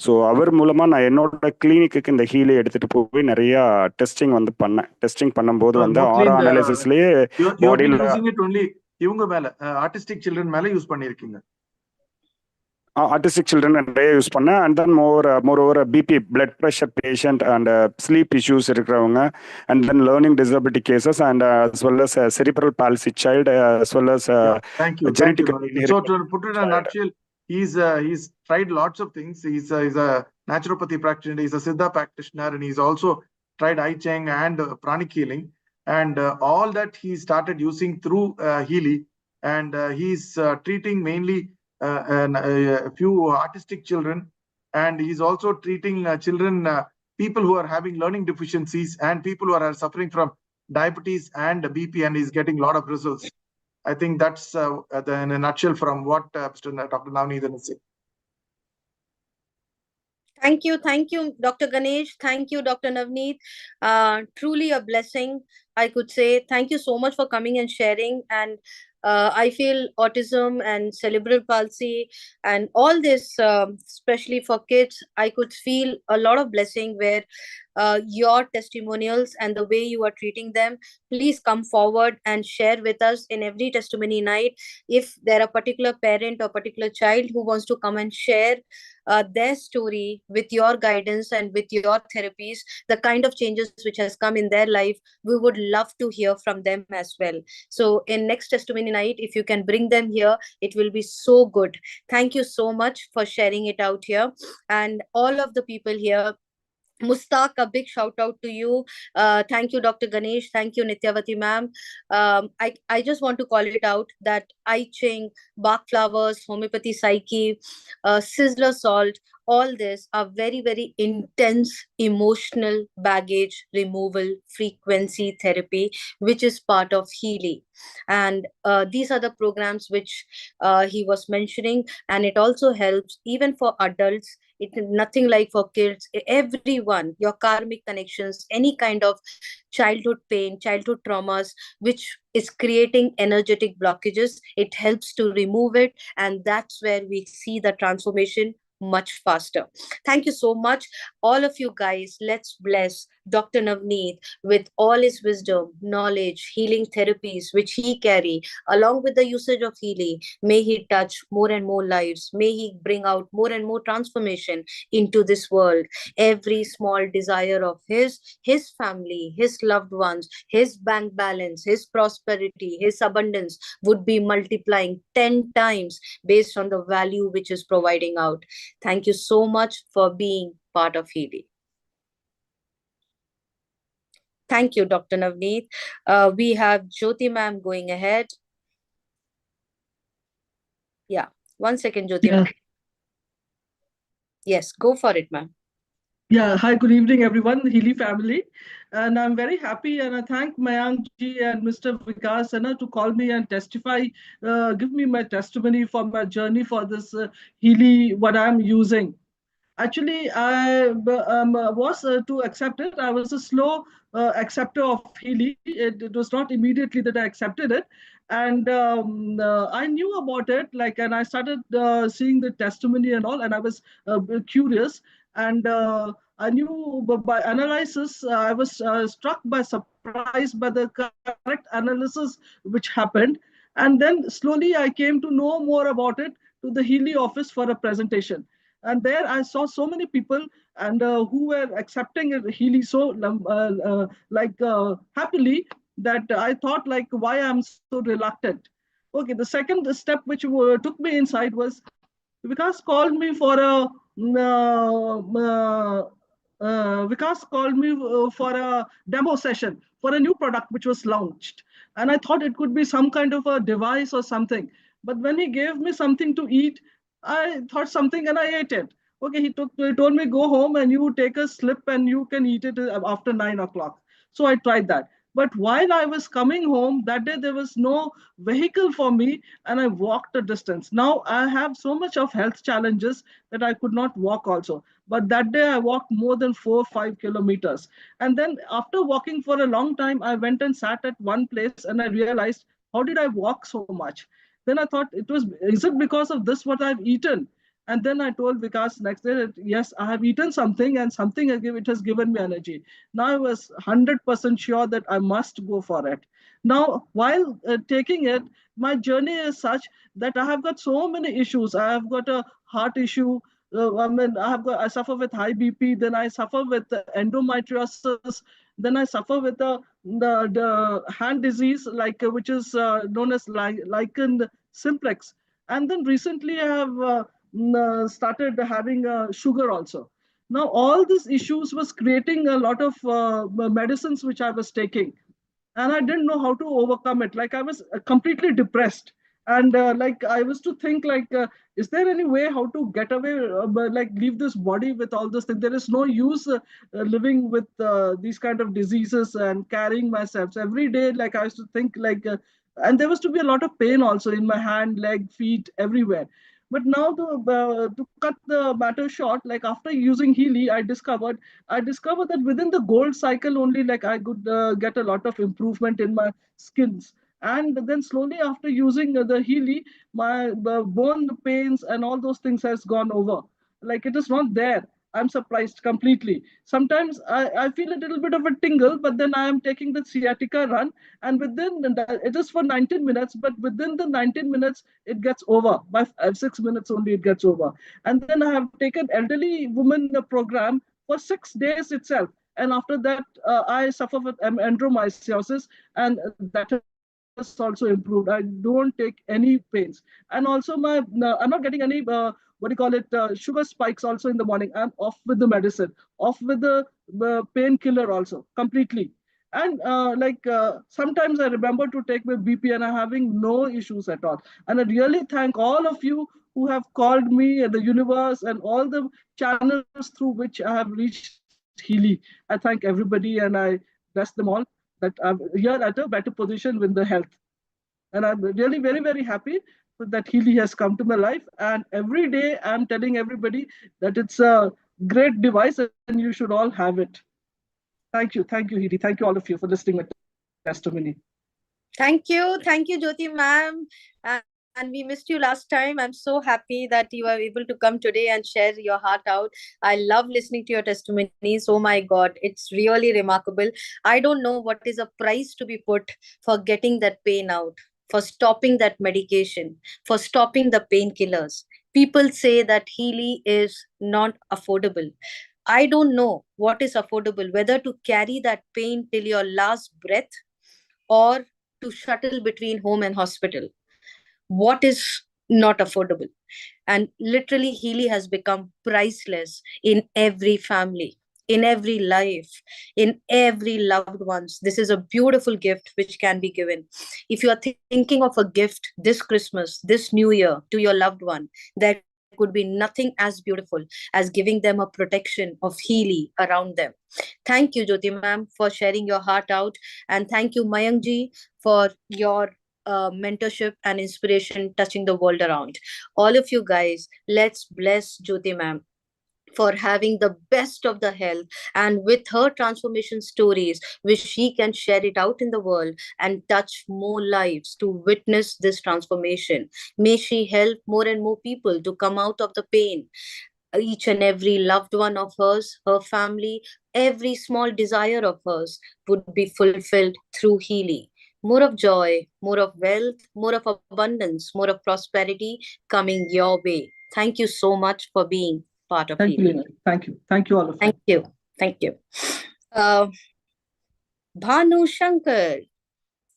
ஸோ அவர் மூலமா நான் என்னோட கிளினிக்கு இந்த ஹீலி எடுத்துட்டு போய் நிறைய டெஸ்டிங் வந்து பண்ணேன். டெஸ்டிங் பண்ணும்போது வந்து ஆரா அனாலிசிஸ்லயே பாடியில் இவங்க மேல ஆர்டிஸ்டிக் சில்ட்ரன் மேல யூஸ் பண்ணிருக்கீங்க. ஆர்டிஸ்டிக் சில்ட்ரன் நிறைய யூஸ் பண்ணேன். And then moreover BP, blood pressure patient and sleep issues இருக்கிறவங்க, and then learning disability cases and as well as cerebral palsy child as well as genetic. So to put it in a nutshell, he's tried lots of things. He's a naturopathy practitioner, he's a Siddha practitioner, and he's also tried I Ching and pranic healing, and all that he started using through Healy, and he's treating mainly a few autistic children, and he's also treating children, people who are having learning deficiencies and people who are suffering from diabetes and BP, and he's getting a lot of results. I think that's in a nutshell from what Dr. Navneethan is saying. Thank you, Dr. Ganesh. Thank you, Dr. Navneet. Truly a blessing, I could say. Thank you so much for coming and sharing. And I feel autism and cerebral palsy and all this, especially for kids, I could feel a lot of blessing where your testimonials and the way you are treating them, please come forward and share with us in every testimony night. If there are particular parent or particular child who wants to come and share their story with your guidance and with your therapies, the kind of changes which has come in their life, we would love to hear from them as well. So in next testimony night, if you can bring them here, it will be so good. Thank you so much for sharing it out here. And all of the people here, Mustaq, a big shout out to you. Thank you, Dr. Ganesh. Thank you, Nityavati ma'am. I just want to call it out that I Ching, Bach flowers, homeopathy psyche, sizzler salt, all this are very, very intense emotional baggage removal frequency therapy, which is part of Healy. And these are the programs which he was mentioning, and it also helps even for adults. It is nothing like for kids. Everyone, your karmic connections, any kind of childhood pain, childhood traumas, which is creating energetic blockages, it helps to remove it, and that's where we see the transformation much faster. Thank you so much, all of you guys. Let's bless Dr. Navneet with all his wisdom, knowledge, healing therapies which he carry along with the usage of Healy. May he touch more and more lives. May he bring out more and more transformation into this world. Every small desire of his family, his loved ones, his bank balance, his prosperity, his abundance would be multiplying 10 times based on the value which is providing out. Thank you so much for being part of Healy. Thank you, Dr. Navneet. We have Jyoti ma'am going ahead. Yeah, 1 second, Jyoti ma'am. Yes, go for it, ma'am. Yeah, hi, good evening, everyone, Healy family. And I'm very happy, and I thank Mayank ji and Mr. Vikas to call me and testify, give me my testimony for my journey for this Healy, what I'm using. Actually, I was to accept it. I was a slow acceptor of Healy. It was not immediately that I accepted it. And I knew about it, like, and I started seeing the testimony and all, and I was curious. And I knew by analysis, I was struck by surprise by the correct analysis which happened. And then slowly I came to know more about it to the Healy office for a presentation. And there I saw so many people and who were accepting it, Healy so happily, that I thought, like, why I'm so reluctant. Okay, the second step which took me inside was Vikas called me for a Vikas called me for a demo session for a new product which was launched, and I thought it could be some kind of a device or something. But when he gave me something to eat, I thought something and I ate it. Okay, he told me, go home and you take a slip and you can eat it after 9 o'clock. So I tried that. But while I was coming home that day, there was no vehicle for me, and I walked a distance. Now I have so much of health challenges that I could not walk also. But that day I walked more than 4 or 5 kilometers. And then after walking for a long time, I went and sat at one place and I realized, how did I walk so much? Then I thought, is it because of this what I've eaten? And then I told Vikas next day that yes, I have eaten something and something it has given me energy. Now I was 100% sure that I must go for it. Now, while taking it, my journey is such that I have got so many issues. I have got a heart issue. I suffer with high BP. Then I suffer with endometriosis. Then I suffer with the hand disease, like which is known as lichen simplex. And then recently I have started having sugar also. Now all these issues was creating a lot of medicines which I was taking, and I didn't know how to overcome it. Like I was completely depressed, and like I was to think, like, is there any way how to get away, like leave this body with all this thing? There is no use living with these kind of diseases and carrying myself so every day. Like I used to think, like, and there was to be a lot of pain also in my hand, leg, feet, everywhere. But now to cut the matter short, like after using Healy, I discovered that within the gold cycle only, like I could get a lot of improvement in my skins. And then slowly after using the Healy, my bone pains and all those things has gone over. Like it is not there. I'm surprised completely. Sometimes I feel a little bit of a tingle, but then I am taking the sciatica run, and it is for 19 minutes, but within the 19 minutes, it gets over. By 6 minutes only, it gets over. And then I have taken elderly woman program for 6 days itself. And after that, I suffer with endometriosis, and that has also improved. I don't take any pains. And also, I'm not getting any, what do you call it, sugar spikes also in the morning. I'm off with the medicine, off with the painkiller also, completely. And sometimes I remember to take my BP and I'm having no issues at all. And I really thank all of you who have called me and the universe and all the channels through which I have reached Healy. I thank everybody and I bless them all that I'm here at a better position with the health. And I'm really very, very happy that Healy has come to my life. And every day I'm telling everybody that it's a great device and you should all have it. Thank you. Thank you, Healy. Thank you, all of you, for listening to my testimony. Thank you, Jyoti ma'am. And we missed you last time. I'm so happy that you are able to come today and share your heart out. I love listening to your testimonies. Oh my God, it's really remarkable. I don't know what is a price to be put for getting that pain out, for stopping that medication, for stopping the painkillers. People say that Healy is not affordable. I don't know what is affordable, whether to carry that pain till your last breath or to shuttle between home and hospital. What is not affordable? And literally, Healy has become priceless in every family, in every life, in every loved ones. This is a beautiful gift which can be given. If you are thinking of a gift this Christmas, this New Year, to your loved one, there could be nothing as beautiful as giving them a protection of Healy around them. Thank you, Jyoti ma'am, for sharing your heart out. And thank you, Mayank ji, for your mentorship and inspiration touching the world around. All of you guys, let's bless Jyoti ma'am. for having the best of the health, and with her transformation stories, which she can share it out in the world and touch more lives to witness this transformation. May she help more and more people to come out of the pain. Each and every loved one of hers, her family, every small desire of hers would be fulfilled through Healy. More of joy, more of wealth, more of abundance, more of prosperity coming your way. Thank you so much for being part of Thank you, Healy. Lina. Thank you. Thank you, all of you. Thank you. Thank you. Bhanu Shankar,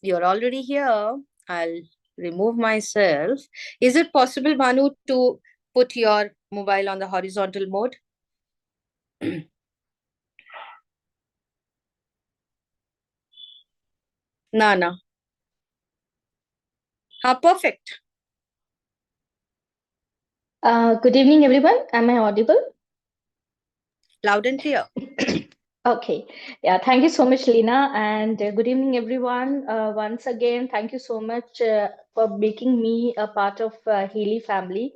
you're already here. I'll remove myself. Is it possible, Bhanu, to put your mobile on the horizontal mode? Nana. Perfect. Good evening, everyone. Am I audible? Loud and clear. Okay. Yeah, thank you so much, Lina. And good evening, everyone. Once again, thank you so much for making me a part of Healy family.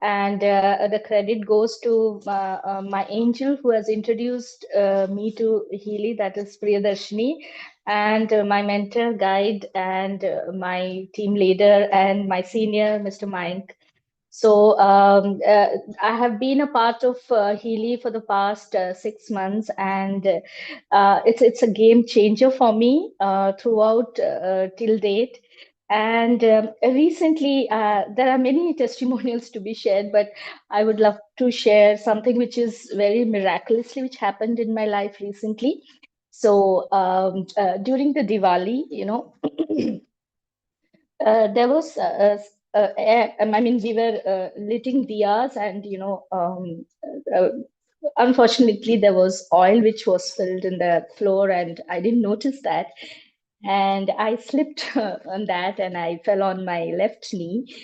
And the credit goes to my angel who has introduced me to Healy, that is Priyadarshini, and my mentor, guide, and my team leader, and my senior, Mr. Mayank. So I have been a part of Healy for the past 6 months, and it's a game changer for me throughout till date. And recently, there are many testimonials to be shared, but I would love to share something which is very miraculously which happened in my life recently. So during the Diwali, there was I mean, we were lighting diyas, and uh, unfortunately there was oil which was spilled in the floor, and I didn't notice that, and I slipped on that, and I fell on my left knee,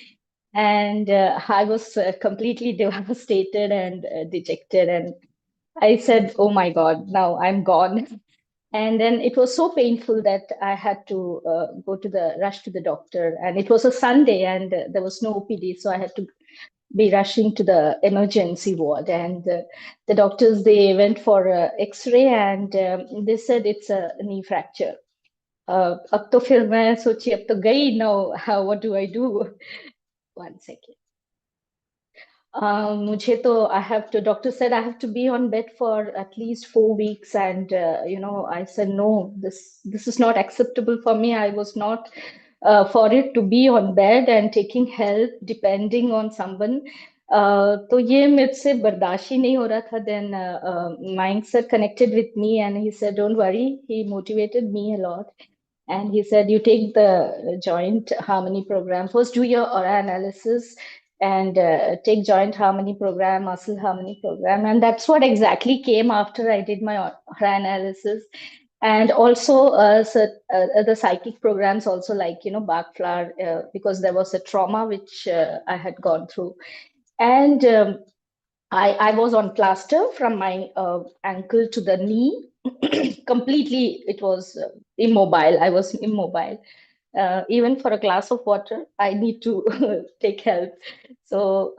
and I was completely devastated and dejected, and I said, "Oh my God, now I'm gone." And then it was so painful that I had to rush to the doctor. And it was a Sunday, and there was no OPD, so I had to be rushing to the emergency ward. And the doctors, they went for X-ray, and they said it's a knee fracture. अब तो फिर मैं सोची अब तो गई, now what do I do? One second. मुझे तो doctor said I have to be on bed for at least 4 weeks, and I said no, this is not acceptable for me. I was not for it to be on bed and taking help depending on someone. तो ये मेरे से बर्दाश्त ही नहीं हो रहा था. Then Mike sir connected with me, and he said, don't worry. He motivated me a lot. And he said, you take the joint harmony program. First, do your aura analysis and take joint harmony program, muscle harmony program. And that's what exactly came after I did my aura analysis. And also the psychic programs also, like, Bach flower, because there was a trauma which I had gone through. And I was on plaster from my ankle to the knee. Completely, it was immobile. I was immobile. Even for a glass of water, I need to take help. So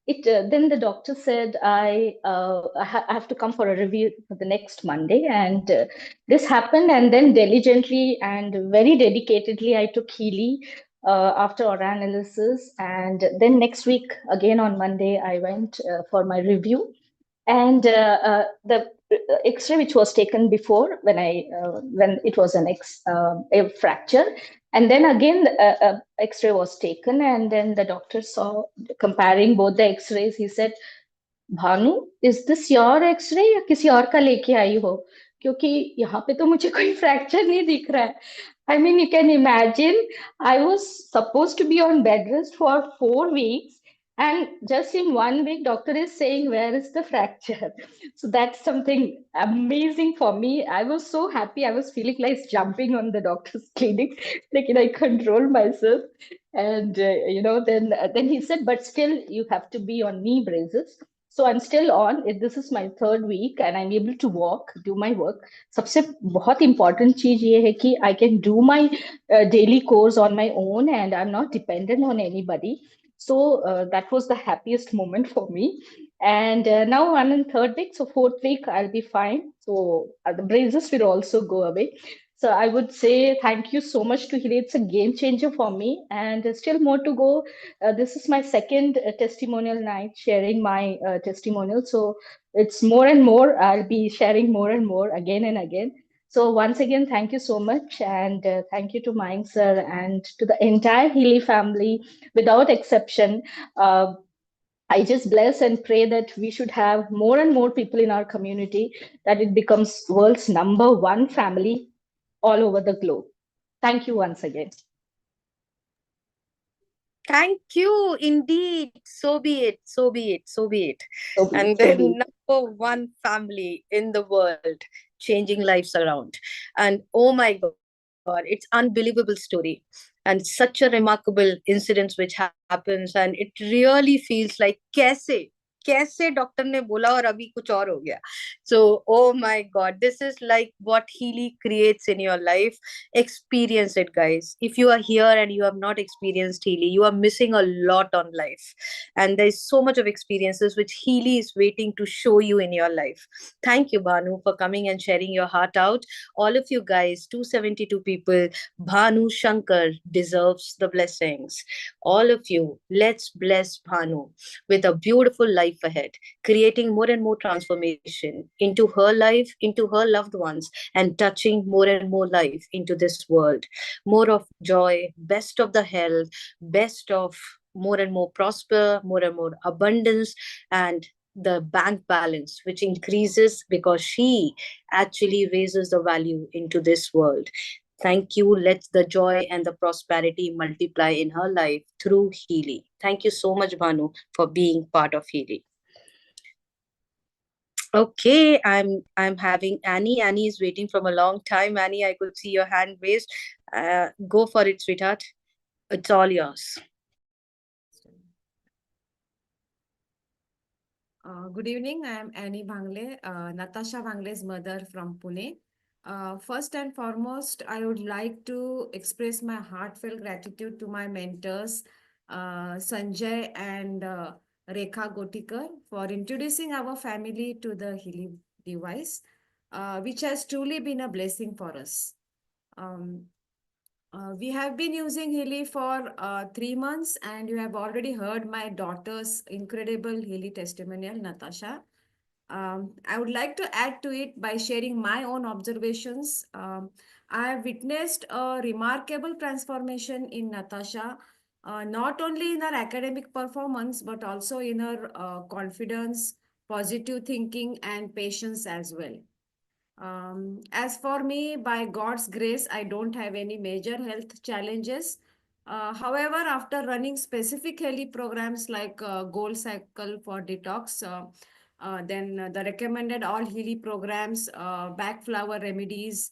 then the doctor said I have to come for a review for the next Monday, and this happened. And then diligently and very dedicatedly, I took Healy after aura analysis, and then next week again on Monday, I went for my review. And the X-ray which was taken before, when it was a fracture, and then again X-ray was taken, and then the doctor saw, comparing both the X-rays, he said, Bhanu, is this your X-ray या किसी और का लेके आई हो? क्योंकि यहाँ पे तो मुझे कोई फ्रैक्चर नहीं दिख रहा है. I mean, you can imagine, I was supposed to be on bed rest for 4 weeks, and just in 1 week, doctor is saying, where is the fracture? So that's something amazing for me. I was so happy. I was feeling like jumping on the doctor's clinic. Like, I control myself. And, then he said, but still, you have to be on knee braces. So I'm still on. This is my 3rd week, and I'm able to walk, do my work. सबसे बहुत important चीज ये है कि I can do my daily course on my own, and I'm not dependent on anybody. So that was the happiest moment for me. And now I'm in third week, so fourth week I'll be fine. So the braces will also go away. So I would say thank you so much to Healy. It's a game changer for me, and there's still more to go. This is my second testimonial night sharing my testimonial. So it's more and more. I'll be sharing more and more again and again. So once again, thank you so much, and thank you to Mayank sir and to the entire Healy family, without exception. I just bless and pray that we should have more and more people in our community, that it becomes world's #1 family all over the globe. Thank you once again. Thank you, indeed. So be it, so be it, so be it. And So then be it. #1 family in the world, changing lives around. And oh my God, it's unbelievable story. And such a remarkable incident which happens. And it really feels like, कैसे doctor ने बोला और अभी कुछ और हो गया. So oh my God, this is like what Healy creates in your life. Experience it, guys. If you are here and you have not experienced Healy, you are missing a lot on life. And there's so much of experiences which Healy is waiting to show you in your life. Thank you, Bhanu, for coming and sharing your heart out. All of you guys, 272 people, Bhanu Shankar deserves the blessings. All of you, let's bless Bhanu with a beautiful life ahead, creating more and more transformation into her life, into her loved ones, and touching more and more life into this world. More of joy, best of the health, best of more and more prosper, more and more abundance, and the bank balance, which increases because she actually raises the value into this world. Thank you. Let the joy and the prosperity multiply in her life through Healy. Thank you so much, Bhanu, for being part of Healy. Okay, I'm having Annie. Annie is waiting from a long time. Annie, I could see your hand raised. Go for it, sweetheart. It's all yours. Good evening. I am Annie Bhangle, Natasha Bhangle's mother from Pune. First and foremost, I would like to express my heartfelt gratitude to my mentors, Sanjay and Rekha Gotikar, for introducing our family to the Healy device, which has truly been a blessing for us. We have been using Healy for 3 months, and you have already heard my daughter's incredible Healy testimonial, Natasha. I would like to add to it by sharing my own observations. I have witnessed a remarkable transformation in Natasha, not only in her academic performance, but also in her confidence, positive thinking, and patience as well. As for me, by God's grace, I don't have any major health challenges. However, after running specific Healy programs like Gold Cycle for Detox, then the recommended all Healy programs, back flower remedies,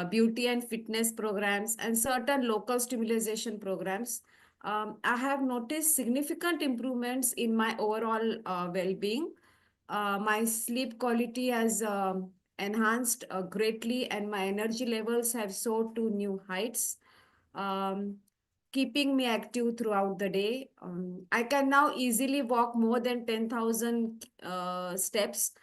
beauty and fitness programs, and certain local stimulation programs, I have noticed significant improvements in my overall well-being. My sleep quality has enhanced greatly, and my energy levels have soared to new heights, um, keeping me active throughout the day. I can now easily walk more than 10,000 steps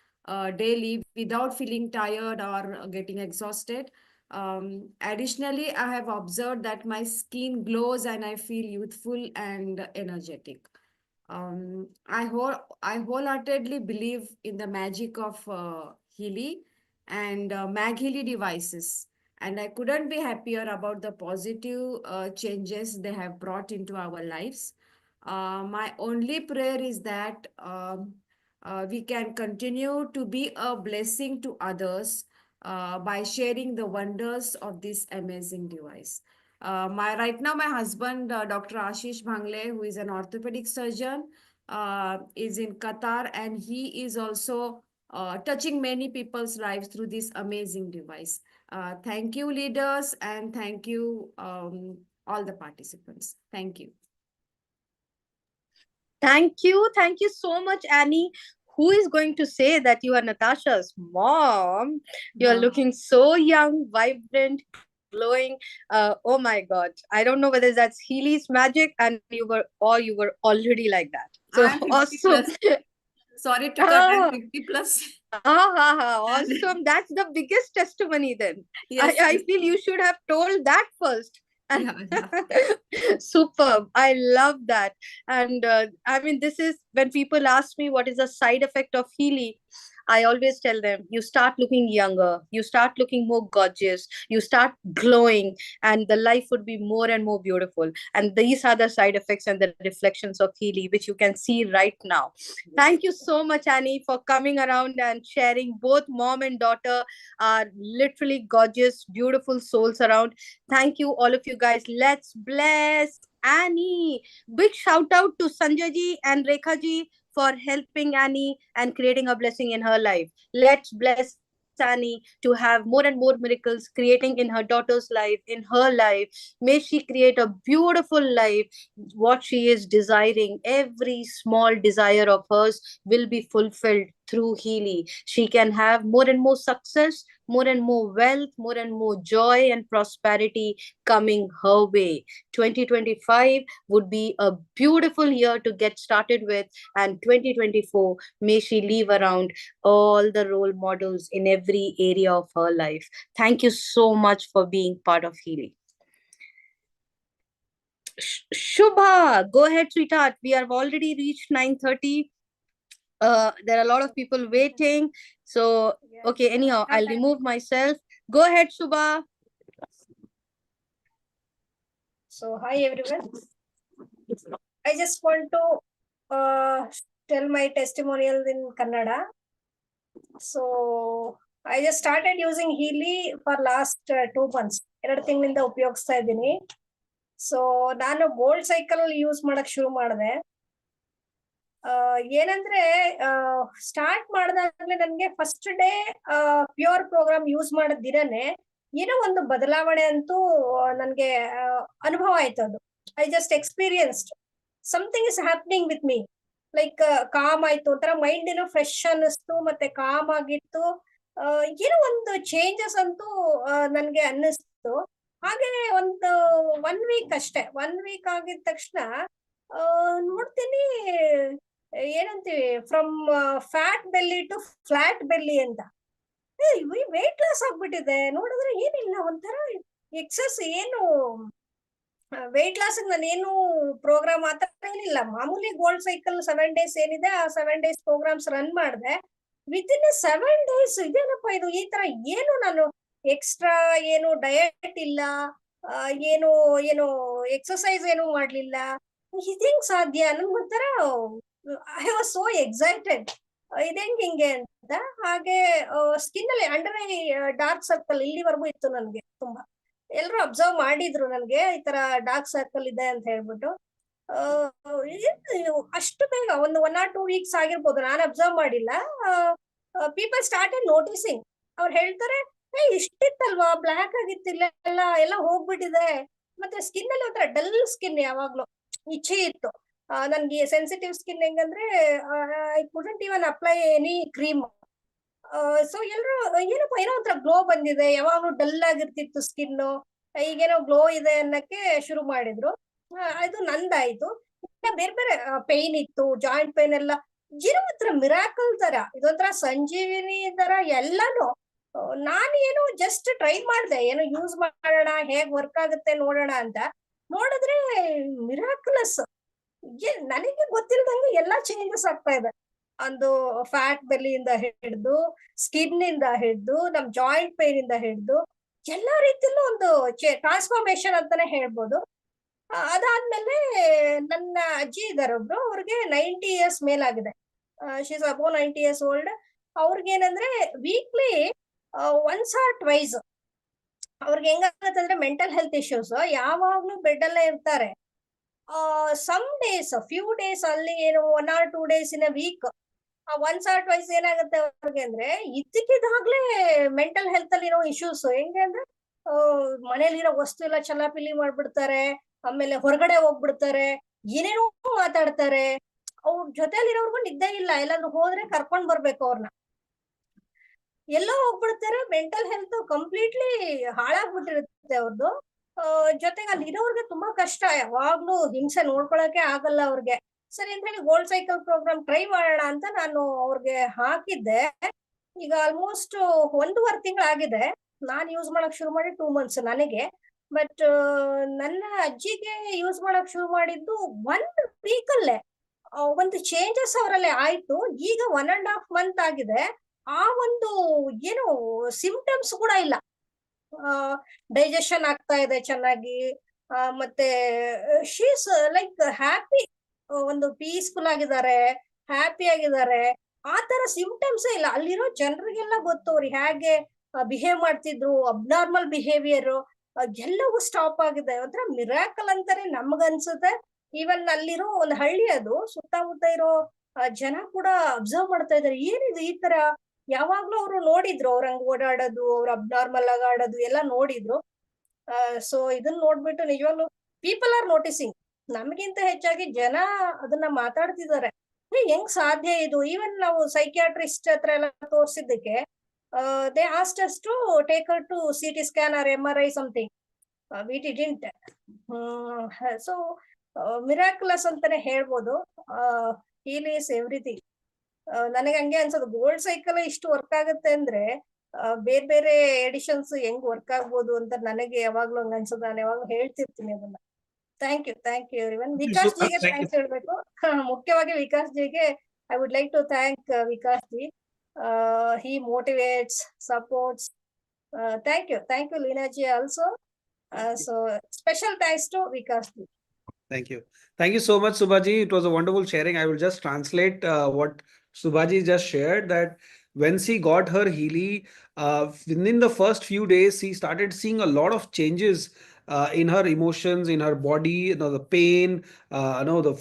daily without feeling tired or getting exhausted. Additionally, I have observed that my skin glows and I feel youthful and energetic. I wholeheartedly believe in the magic of Healy and maghealy devices, and I couldn't be happier about the positive changes they have brought into our lives. My only prayer is that we can continue to be a blessing to others by sharing the wonders of this amazing device. Right now, my husband, Dr. Ashish Bhangle, who is an orthopedic surgeon, is in Qatar, and he is also touching many people's lives through this amazing device. Thank you, leaders, and thank you, all the participants. Thank you. Thank you. Thank you so much, Annie. Who is going to say that you are Natasha's mom? You are looking so young, vibrant, glowing. Oh my God. I don't know whether that's Healy's magic and you were already like that. So awesome. Sorry to cut. I'm 50 plus. Awesome. That's the biggest testimony then. Yes, I yes. feel you should have told that first. Yeah, yeah. Superb. I love that. And I mean, this is when people ask me what is the side effect of Healy. I always tell them, you start looking younger, you start looking more gorgeous, you start glowing, and the life would be more and more beautiful. And these are the side effects and the reflections of Healy, which you can see right now. Thank you so much, Annie, for coming around and sharing. Both mom and daughter are literally gorgeous, beautiful souls around. Thank you, all of you guys. Let's bless Annie. Big shout out to Sanjay ji and Rekha ji for helping Annie and creating a blessing in her life. Let's bless Annie to have more and more miracles creating in her daughter's life, in her life. May she create a beautiful life. What she is desiring, every small desire of hers will be fulfilled through Healy. She can have more and more success, more and more wealth, more and more joy and prosperity coming her way. 2025 would be a beautiful year to get started with, and 2024, may she leave around all the role models in every area of her life. Thank you so much for being part of Healy. Shubha, go ahead, sweetheart. We have already reached 9:30. There are a lot of people waiting. So, okay, anyhow, I'll remove myself. Go ahead, Shubha. So, hi everyone. I just want to tell my testimonials in Kannada. So, I just started using Healy for last 2 months. 2 ತಿಂಗಳಿಂದ ಉಪಯೋಗಿಸ್ತಾ ಇದ್ದೀನಿ. So ನಾನು gold cycle use ಮಾಡಕ್ ಶುರು ಮಾಡಿದೆ. ಏನಂದ್ರೆ start ಮಾಡಿದಾಗ್ಲೇ ನನ್ಗೆ first day pure program use ಮಾಡದಿರನೆ ಏನೋ ಒಂದು ಬದಲಾವಣೆ ಅಂತೂ ನನ್ಗೆ ಅನುಭವ ಆಯ್ತು. ಅದು I just experienced something is happening with me. Like calm ಆಯ್ತು, ಒಂಥರ ಮೈಂಡ್ ಏನೋ ಫ್ರೆಶ್ ಅನ್ನಿಸ್ತು, ಮತ್ತೆ ಕಾಮ್ ಆಗಿತ್ತು. ಏನೋ ಒಂದು ಚೇಂಜಸ್ ಅಂತೂ ನನ್ಗೆ ಅನ್ನಿಸ್ತು. ಹಾಗೆ ಒಂದು 1 ವೀಕ್ ಅಷ್ಟೇ, 1 ವೀಕ್ ಆಗಿದ ತಕ್ಷಣ ನೋಡ್ತೀನಿ ಏನಂತೀವಿ from fat belly to flat belly ಅಂತ. ವೆಯ್ಟ್ ಲಾಸ್ ಆಗ್ಬಿಟ್ಟಿದೆ. ನೋಡಿದ್ರೆ ಏನಿಲ್ಲ, ಒಂಥರ ಎಕ್ಸಸ್, ಏನು ವೆಯ್ಟ್ ಲಾಸ್ ನಾನೇನು ಪ್ರೋಗ್ರಾಮ್ ಆತರ ಏನಿಲ್ಲ. ಮಾಮೂಲಿ ಗೋಲ್ಡ್ ಸೈಕಲ್ 7 days ಏನಿದೆ ಆ 7 days ಪ್ರೋಗ್ರಾಮ್ಸ್ ರನ್ ಮಾಡಿದೆ. ವಿತಿನ್ 7 days ಇದೇನಪ್ಪ ಇದು, ಈ ತರ ಏನು ನಾನು ಎಕ್ಸ್ಟ್ರಾ ಏನು ಡಯಟ್ ಇಲ್ಲ, ಏನು ಏನು ಎಕ್ಸಸೈಸ್ ಏನು ಮಾಡ್ಲಿಲ್ಲ. ಇದೇಂಗ್ ಸಾಧ್ಯ? ನನ್ಗೊಂಥರ ಐ ವಾಸ್ ಸೋ ಎಕ್ಸೈಟೆಡ್, ಇದೇಂಗ್ ಹಿಂಗೆ ಅಂತ. ಹಾಗೆ ಸ್ಕಿನ್ ಅಲ್ಲಿ ಅಂಡರ್ ಐ ಡಾರ್ಕ್ ಸರ್ಕಲ್ ಇಲ್ಲಿವರೆಗೂ ಇತ್ತು ನನ್ಗೆ ತುಂಬಾ. ಎಲ್ರು ಅಬ್ಸರ್ವ್ ಮಾಡಿದ್ರು ನನ್ಗೆ ಈ ತರ ಡಾರ್ಕ್ ಸರ್ಕಲ್ ಇದೆ ಅಂತ ಹೇಳ್ಬಿಟ್ಟು. ಅಷ್ಟು ಬೇಗ ಒಂದು 1 or 2 weeks ಆಗಿರ್ಬೋದು, ನಾನು ಅಬ್ಸರ್ವ್ ಮಾಡಿಲ್ಲ. People started noticing. ಅವ್ರು ಹೇಳ್ತಾರೆ, ಇಷ್ಟಿತ್ತಲ್ವಾ, ಬ್ಲಾಕ್ ಆಗಿತ್ತಿಲ್ಲ, ಎಲ್ಲ ಹೋಗ್ಬಿಟ್ಟಿದೆ. ಮತ್ತೆ ಸ್ಕಿನ್ ಅಲ್ಲಿ ಒಂಥರ ಡಲ್ ಸ್ಕಿನ್, ಯಾವಾಗ್ಲೂ ಇಚ್ಛೆ ಇತ್ತು. ನನ್ಗೆ ಸೆನ್ಸಿಟಿವ್ ಸ್ಕಿನ್ ಹೆಂಗಂದ್ರೆ I couldn't even apply any cream. So ಎಲ್ರು ಏನಪ್ಪ ಏನೋ ಒಂಥರ ಗ್ಲೋ ಬಂದಿದೆ, ಯಾವಾಗ್ಲೂ ಡಲ್ ಆಗಿರ್ತಿತ್ತು ಸ್ಕಿನ್, ಈಗೇನೋ ಗ್ಲೋ ಇದೆ ಅನ್ನಕ್ಕೆ ಶುರು ಮಾಡಿದ್ರು. ಅದು ನಂದಾಯ್ತು. ಬೇರೆ ಬೇರೆ ಪೇನ್ ಇತ್ತು, ಜಾಯಿಂಟ್ ಪೇನ್ ಎಲ್ಲ. ಏನೋ ಒಂಥರ ಮಿರಾಕಲ್ ತರ, ಇದೊಂಥರ ಸಂಜೀವಿನಿ ತರ ಎಲ್ಲಾನು. ನಾನು ಏನೋ ಜಸ್ಟ್ ಟ್ರೈ ಮಾಡ್ದೆ, ಏನೋ ಯೂಸ್ ಮಾಡೋಣ, ಹೇಗ್ ವರ್ಕ್ ಆಗುತ್ತೆ ನೋಡೋಣ ಅಂತ. ನೋಡಿದ್ರೆ ಮಿರಾಕುಲಸ್. ನನಗೆ ಗೊತ್ತಿಲ್ದಂಗೆ ಎಲ್ಲಾ ಚೇಂಜಸ್ ಆಗ್ತಾ ಇದೆ. ಒಂದು ಫ್ಯಾಟ್ ಬೆಲ್ಲಿಯಿಂದ ಹಿಡಿದು, ಸ್ಕಿನ್ ಇಂದ ಹಿಡಿದು, ನಮ್ ಜಾಯಿಂಟ್ ಪೇನ್ ಇಂದ ಹಿಡಿದು ಎಲ್ಲಾ ರೀತಿಯಲ್ಲೂ ಒಂದು ಟ್ರಾನ್ಸ್ಫಾರ್ಮೇಶನ್ ಅಂತಾನೆ ಹೇಳ್ಬೋದು. ಅದಾದ್ಮೇಲೆ ನನ್ನ ಅಜ್ಜಿ ಇದಾರೆ ಒಬ್ರು, ಅವ್ರಿಗೆ 90 years ಮೇಲಾಗಿದೆ. She's above 90 years old. ಅವ್ರಿಗೆ ಏನಂದ್ರೆ ವೀಕ್ಲಿ ಒನ್ಸ್ ಆರ್ ಟ್ವೈಸ್ ಅವ್ರಿಗೆ ಹೆಂಗಾಗತ್ತೆ ಅಂದ್ರೆ ಮೆಂಟಲ್ ಹೆಲ್ತ್ ಇಶ್ಯೂಸ್, ಯಾವಾಗ್ಲೂ ಬೆಡ್ ಅಲ್ಲೇ ಇರ್ತಾರೆ. ಸಮ್ ಡೇಸ್, ಫ್ಯೂ ಡೇಸ್ ಅಲ್ಲಿ ಏನು 1 or 2 days in a week, once or twice ಏನಾಗುತ್ತೆ ಅವ್ರಿಗೆ ಅಂದ್ರೆ ಇದ್ದಕ್ಕಿದ್ದಾಗ್ಲೇ ಮೆಂಟಲ್ ಹೆಲ್ತ್ ಅಲ್ಲಿ ಇರೋ ಇಶ್ಯೂಸ್. ಹೆಂಗೆ ಅಂದ್ರೆ ಮನೇಲಿರೋ ವಸ್ತು ಎಲ್ಲ ಚಲಾಪಿಲಿ ಮಾಡ್ಬಿಡ್ತಾರೆ, ಆಮೇಲೆ ಹೊರಗಡೆ ಹೋಗ್ಬಿಡ್ತಾರೆ, ಏನೇನೋ ಮಾತಾಡ್ತಾರೆ. ಅವ್ರ ಜೊತೆಲಿರೋರ್ಗು ನಿದ್ದೆ ಇಲ್ಲ, ಎಲ್ಲಾದ್ರೂ ಹೋದ್ರೆ ಕರ್ಕೊಂಡ್ ಬರ್ಬೇಕು ಅವ್ರನ್ನ. ಎಲ್ಲೋ ಹೋಗ್ಬಿಡ್ತಾರೆ, ಮೆಂಟಲ್ ಹೆಲ್ತ್ ಕಂಪ್ಲೀಟ್ಲಿ ಹಾಳಾಗ್ಬಿಟ್ಟಿರುತ್ತೆ ಅವ್ರದ್ದು. ಜೊತೆಗೆ ಅಲ್ಲಿ ಇರೋರ್ಗೆ ತುಂಬಾ ಕಷ್ಟ, ಯಾವಾಗ್ಲೂ ಹಿಂಸೆ ನೋಡ್ಕೊಳಕ್ಕೆ ಆಗಲ್ಲ ಅವ್ರಿಗೆ. ಸರಿ ಅಂತ ಹೇಳಿ ಗೋಲ್ಡ್ ಸೈಕಲ್ ಪ್ರೋಗ್ರಾಮ್ ಟ್ರೈ ಮಾಡೋಣ ಅಂತ ನಾನು ಅವ್ರಿಗೆ ಹಾಕಿದ್ದೆ. ಈಗ ಆಲ್ಮೋಸ್ಟ್ 1.5 ತಿಂಗಳಾಗಿದೆ. ನಾನು ಯೂಸ್ ಮಾಡಕ್ ಶುರು ಮಾಡಿ 2 months ನನಗೆ. ಬಟ್ ನನ್ನ ಅಜ್ಜಿಗೆ ಯೂಸ್ ಮಾಡಕ್ ಶುರು ಮಾಡಿದ್ದು 1 week ಅಲ್ಲೇ ಒಂದು ಚೇಂಜಸ್ ಅವರಲ್ಲೇ ಆಯ್ತು. ಈಗ 1.5 month ಆಗಿದೆ. ಆ ಒಂದು ಏನು ಸಿಂಪ್ಟಮ್ಸ್ ಕೂಡ ಇಲ್ಲ. ಡೈಜೆಷನ್ ಆಗ್ತಾ ಇದೆ ಚೆನ್ನಾಗಿ. ಮತ್ತೆ ಶೀಸ್ ಲೈಕ್ ಹ್ಯಾಪಿ, ಒಂದು ಪೀಸ್ಫುಲ್ ಆಗಿದ್ದಾರೆ, ಹ್ಯಾಪಿ ಆಗಿದ್ದಾರೆ. ಆ ತರ ಸಿಂಪ್ಟಮ್ಸೇ ಇಲ್ಲ. ಅಲ್ಲಿರೋ ಜನರಿಗೆಲ್ಲ ಗೊತ್ತು ಅವ್ರು ಹೇಗೆ ಬಿಹೇವ್ ಮಾಡ್ತಿದ್ರು, ಅಬ್ನಾರ್ಮಲ್ ಬಿಹೇವಿಯರ್ ಎಲ್ಲವೂ ಸ್ಟಾಪ್ ಆಗಿದೆ. ಒಂಥರ ಮಿರಾಕಲ್ ಅಂತಾನೆ ನಮ್ಗನ್ಸುತ್ತೆ. ಈವನ್ ಅಲ್ಲಿರೋ ಒಂದು ಹಳ್ಳಿ, ಅದು ಸುತ್ತಮುತ್ತ ಇರೋ ಜನ ಕೂಡ ಅಬ್ಸರ್ವ್ ಮಾಡ್ತಾ ಇದಾರೆ, ಏನಿದು ಈ ತರ. ಯಾವಾಗ್ಲೂ ಅವರು ನೋಡಿದ್ರು ಅವ್ರ ಹಂಗ್ ಓಡಾಡೋದು, ಅವ್ರ ಅಬ್ನಾರ್ಮಲ್ ಆಗಿ ಆಡೋದು ಎಲ್ಲ ನೋಡಿದ್ರು. ಸೊ ಇದನ್ನ ನೋಡ್ಬಿಟ್ಟು ನಿಜವಾಗ್ಲೂ ಪೀಪಲ್ ಆರ್ ನೋಟಿಸಿಂಗ್. ನಮಗಿಂತ ಹೆಚ್ಚಾಗಿ ಜನ ಅದನ್ನ ಮಾತಾಡ್ತಿದ್ದಾರೆ. ಹೆಂಗ್ ಸಾಧ್ಯ ಇದು? ಈವನ್ ನಾವು ಸೈಕ್ಯಾಟ್ರಿಸ್ಟ್ ಹತ್ರ ಎಲ್ಲ ತೋರ್ಸಿದ್ದಕ್ಕೆ they asked us to take her to CT scan or MRI something. We didn't. So miraculous ಅಂತಾನೆ ಹೇಳ್ಬೋದು. Healy is everything. ನನಗೆ ಹಂಗೆ ಅನ್ಸೋದು, ಗೋಲ್ಡ್ ಸೈಕಲ್ ಇಷ್ಟು ವರ್ಕ್ ಆಗುತ್ತೆ ಅಂದ್ರೆ ಬೇರೆ ಬೇರೆ ಎಡಿಷನ್ಸ್ ಹೆಂಗ್ ವರ್ಕ್ ಆಗ್ಬೋದು ಅಂತ ನನಗೆ ಯಾವಾಗ್ಲೂ ಹಂಗ ಅನ್ಸೋದು. ನಾನು ಯಾವಾಗ್ಲೂ ಹೇಳ್ತಿರ್ತೀನಿ ಅದನ್ನ. Thank you everyone. ವಿಕಾಸ್ ಜಿಗೆ ಥ್ಯಾಂಕ್ಸ್ ಹೇಳ್ಬೇಕು. ಮುಖ್ಯವಾಗಿ ವಿಕಾಸ್ ಜಿಗೆ I would like to thank Vikas ji. He motivates, supports. Thank you Leena ji also. So special thanks to Vikas ji. Thank you. Thank you so much, Subhaji. It was a wonderful sharing. I will just translate what Subhaji just shared, that when she got her Healy, within the first few days, she started seeing a lot of changes in her emotions, in her body, the pain, the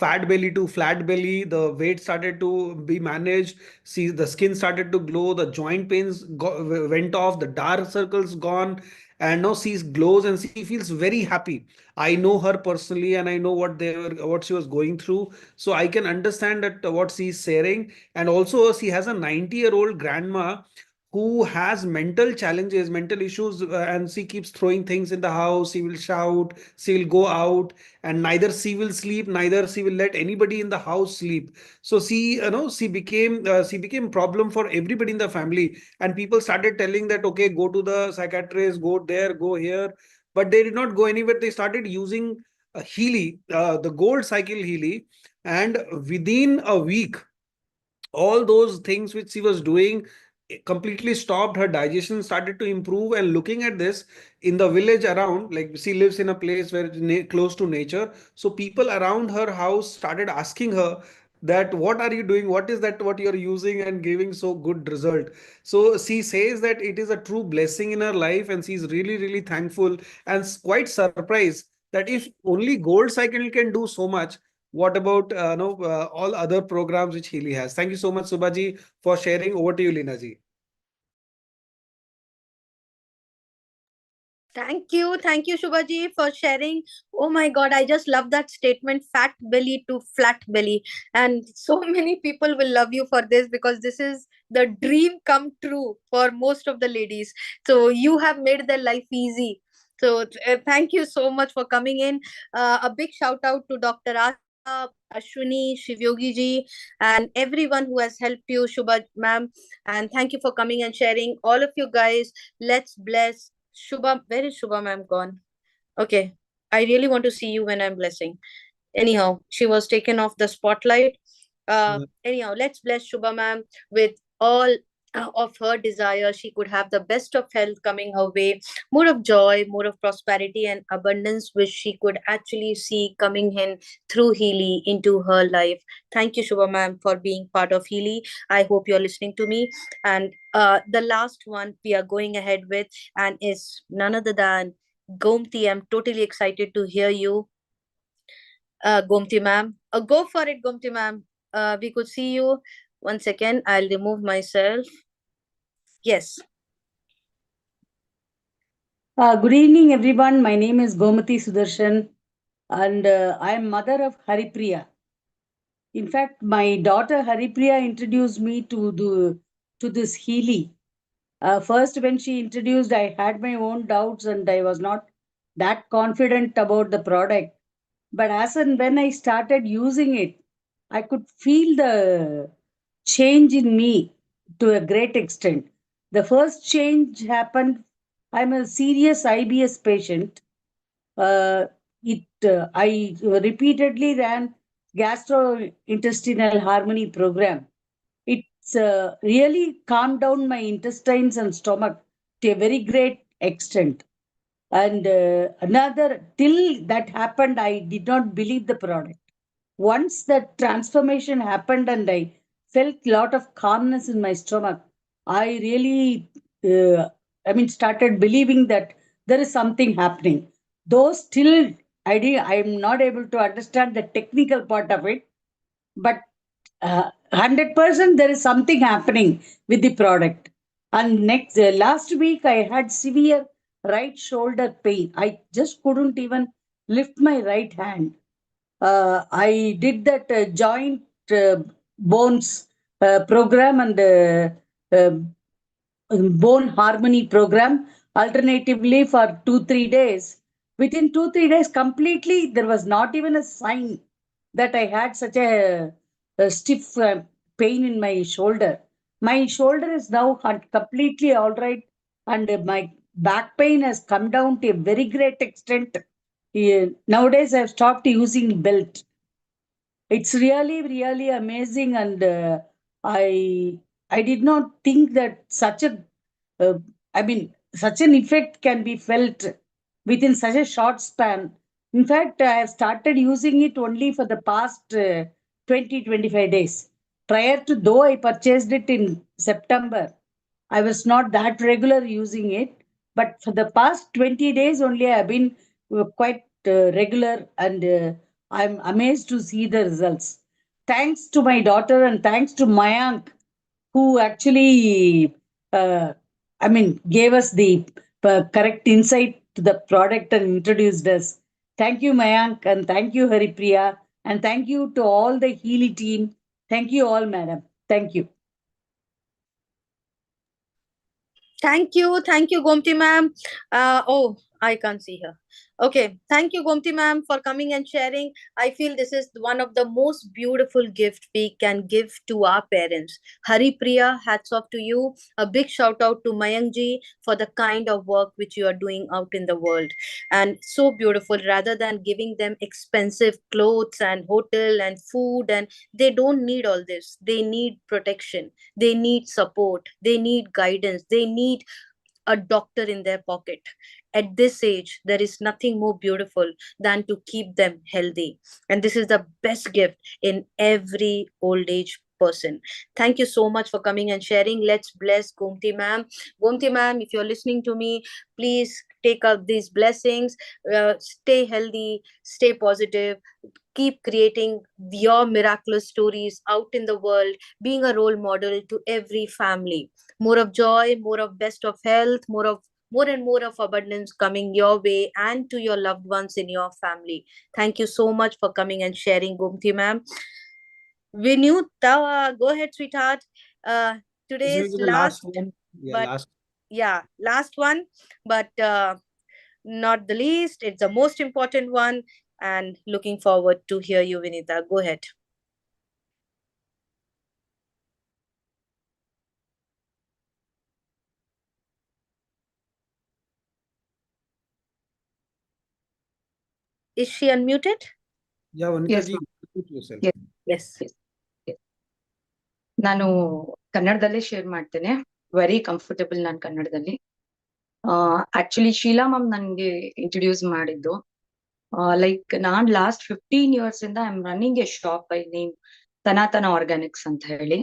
fat belly to flat belly, the weight started to be managed. See, the skin started to glow, the joint pains went off, the dark circles gone, and now she glows and she feels very happy. I know her personally and I know what she was going through, so I can understand that what she's sharing. And also she has a 90-year-old grandma who has mental challenges, mental issues, and she keeps throwing things in the house. She will shout, she will go out, and neither she will sleep, neither she will let anybody in the house sleep. So she became problem for everybody in the family, and people started telling that, okay, go to the psychiatrist, go there, go here, but they did not go anywhere. They started using Healy, the gold cycle Healy, and within a week, all those things which she was doing completely stopped. Her digestion started to improve. And looking at this in the village around, like she lives in a place where close to nature, so people around her house started asking her that what are you doing, what is that what you're using and giving so good result. So she says that it is a true blessing in her life, and she's really really thankful and quite surprised that if only gold cycle can do so much, what about all other programs which Healy has. Thank you so much, Subhaji, for sharing. Over to you, Leena ji. Thank you, Shubaji, for sharing. Oh my God, I just love that statement, fat belly to flat belly. And so many people will love you for this, because this is the dream come true for most of the ladies. So you have made their life easy. So thank you so much for coming in. A big shout out to Dr. Ashwini, Shivyogi ji, and everyone who has helped you, Shuba ma'am. And thank you for coming and sharing. All of you guys, let's bless Shuba. Where is Shuba ma'am gone? Okay, I really want to see you when I'm blessing. Anyhow, she was taken off the spotlight. Anyhow, let's bless Shuba ma'am with all of her desire. She could have the best of health coming her way, more of joy, more of prosperity and abundance, which she could actually see coming in through Healy into her life. Thank you, Shuba ma'am, for being part of Healy. I hope you're listening to me. And the last one we are going ahead with, and is none other than Gomati. I'm totally excited to hear you, Gomati ma'am. Go for it, Gomati ma'am. We could see you. One second, I'll remove myself. Yes. Good evening, everyone. My name is Gomati Sudarshan, and I am mother of Haripriya. In fact, my daughter Haripriya introduced me to this Healy. First, when she introduced, I had my own doubts, and I was not that confident about the product. But as and when I started using it, I could feel the change in me to a great extent. The first change happened. I'm a serious IBS patient. I repeatedly ran gastrointestinal harmony program. It's really calmed down my intestines and stomach to a very great extent. And till that happened, I did not believe the product. Once that transformation happened and I felt a lot of calmness in my stomach, I really, started believing that there is something happening. Though still, I am not able to understand the technical part of it, but 100% there is something happening with the product. And last week I had severe right shoulder pain. I just couldn't even lift my right hand. I did that joint bones program and bone harmony program alternatively for 2-3 days. Within 2-3 days, completely, there was not even a sign that I had such a stiff pain in my shoulder. My shoulder is now completely all right, and my back pain has come down to a very great extent. Nowadays, I've stopped using belt. It's really, really amazing, and I did not think that such an effect can be felt within such a short span. In fact, I have started using it only for the past 20-25 days. Prior to, though I purchased it in September, I was not that regular using it, but for the past 20 days only, I've been quite regular, and I'm amazed to see the results. Thanks to my daughter and thanks to Mayank, who actually, gave us the correct insight to the product and introduced us. Thank you, Mayank, and thank you, Haripriya, and thank you to all the Healy team. Thank you all, madam. Thank you. Thank you, Gomti ma'am. I can't see her. Okay, thank you, Gomti ma'am, for coming and sharing. I feel this is one of the most beautiful gift we can give to our parents. Hari Priya, hats off to you. A big shout out to Mayank ji for the kind of work which you are doing out in the world. And so beautiful, rather than giving them expensive clothes and hotel and food, and they don't need all this. They need protection. They need support. They need guidance. They need a doctor in their pocket. At this age, there is nothing more beautiful than to keep them healthy. And this is the best gift in every old age person. Thank you so much for coming and sharing. Let's bless Gomti ma'am. Gomti ma'am, if you're listening to me, please take up these blessings. Stay healthy, stay positive, keep creating your miraculous stories out in the world, being a role model to every family. More of joy, more of best of health, more and more of abundance coming your way and to your loved ones in your family. Thank you so much for coming and sharing, Gomti ma'am. Vinuta, go ahead, sweetheart. Today's last one. Last one, but not the least, it's the most important one, and looking forward to hear you, Vinita. Go ahead. Is she unmuted? Yeah, Vanita ji, unmute yourself. Yes. ನಾನು ಕನ್ನಡದಲ್ಲೇ share ಮಾಡ್ತೇನೆ. Very comfortable ನಾನು ಕನ್ನಡದಲ್ಲಿ. Actually Sheila ma'am ನನ್ಗೆ introduce ಮಾಡಿದ್ದು. Like ನಾನ್ last 15 years ಇಂದ I am running A shop by name ಸನಾತನ Organics ಅಂತ ಹೇಳಿ.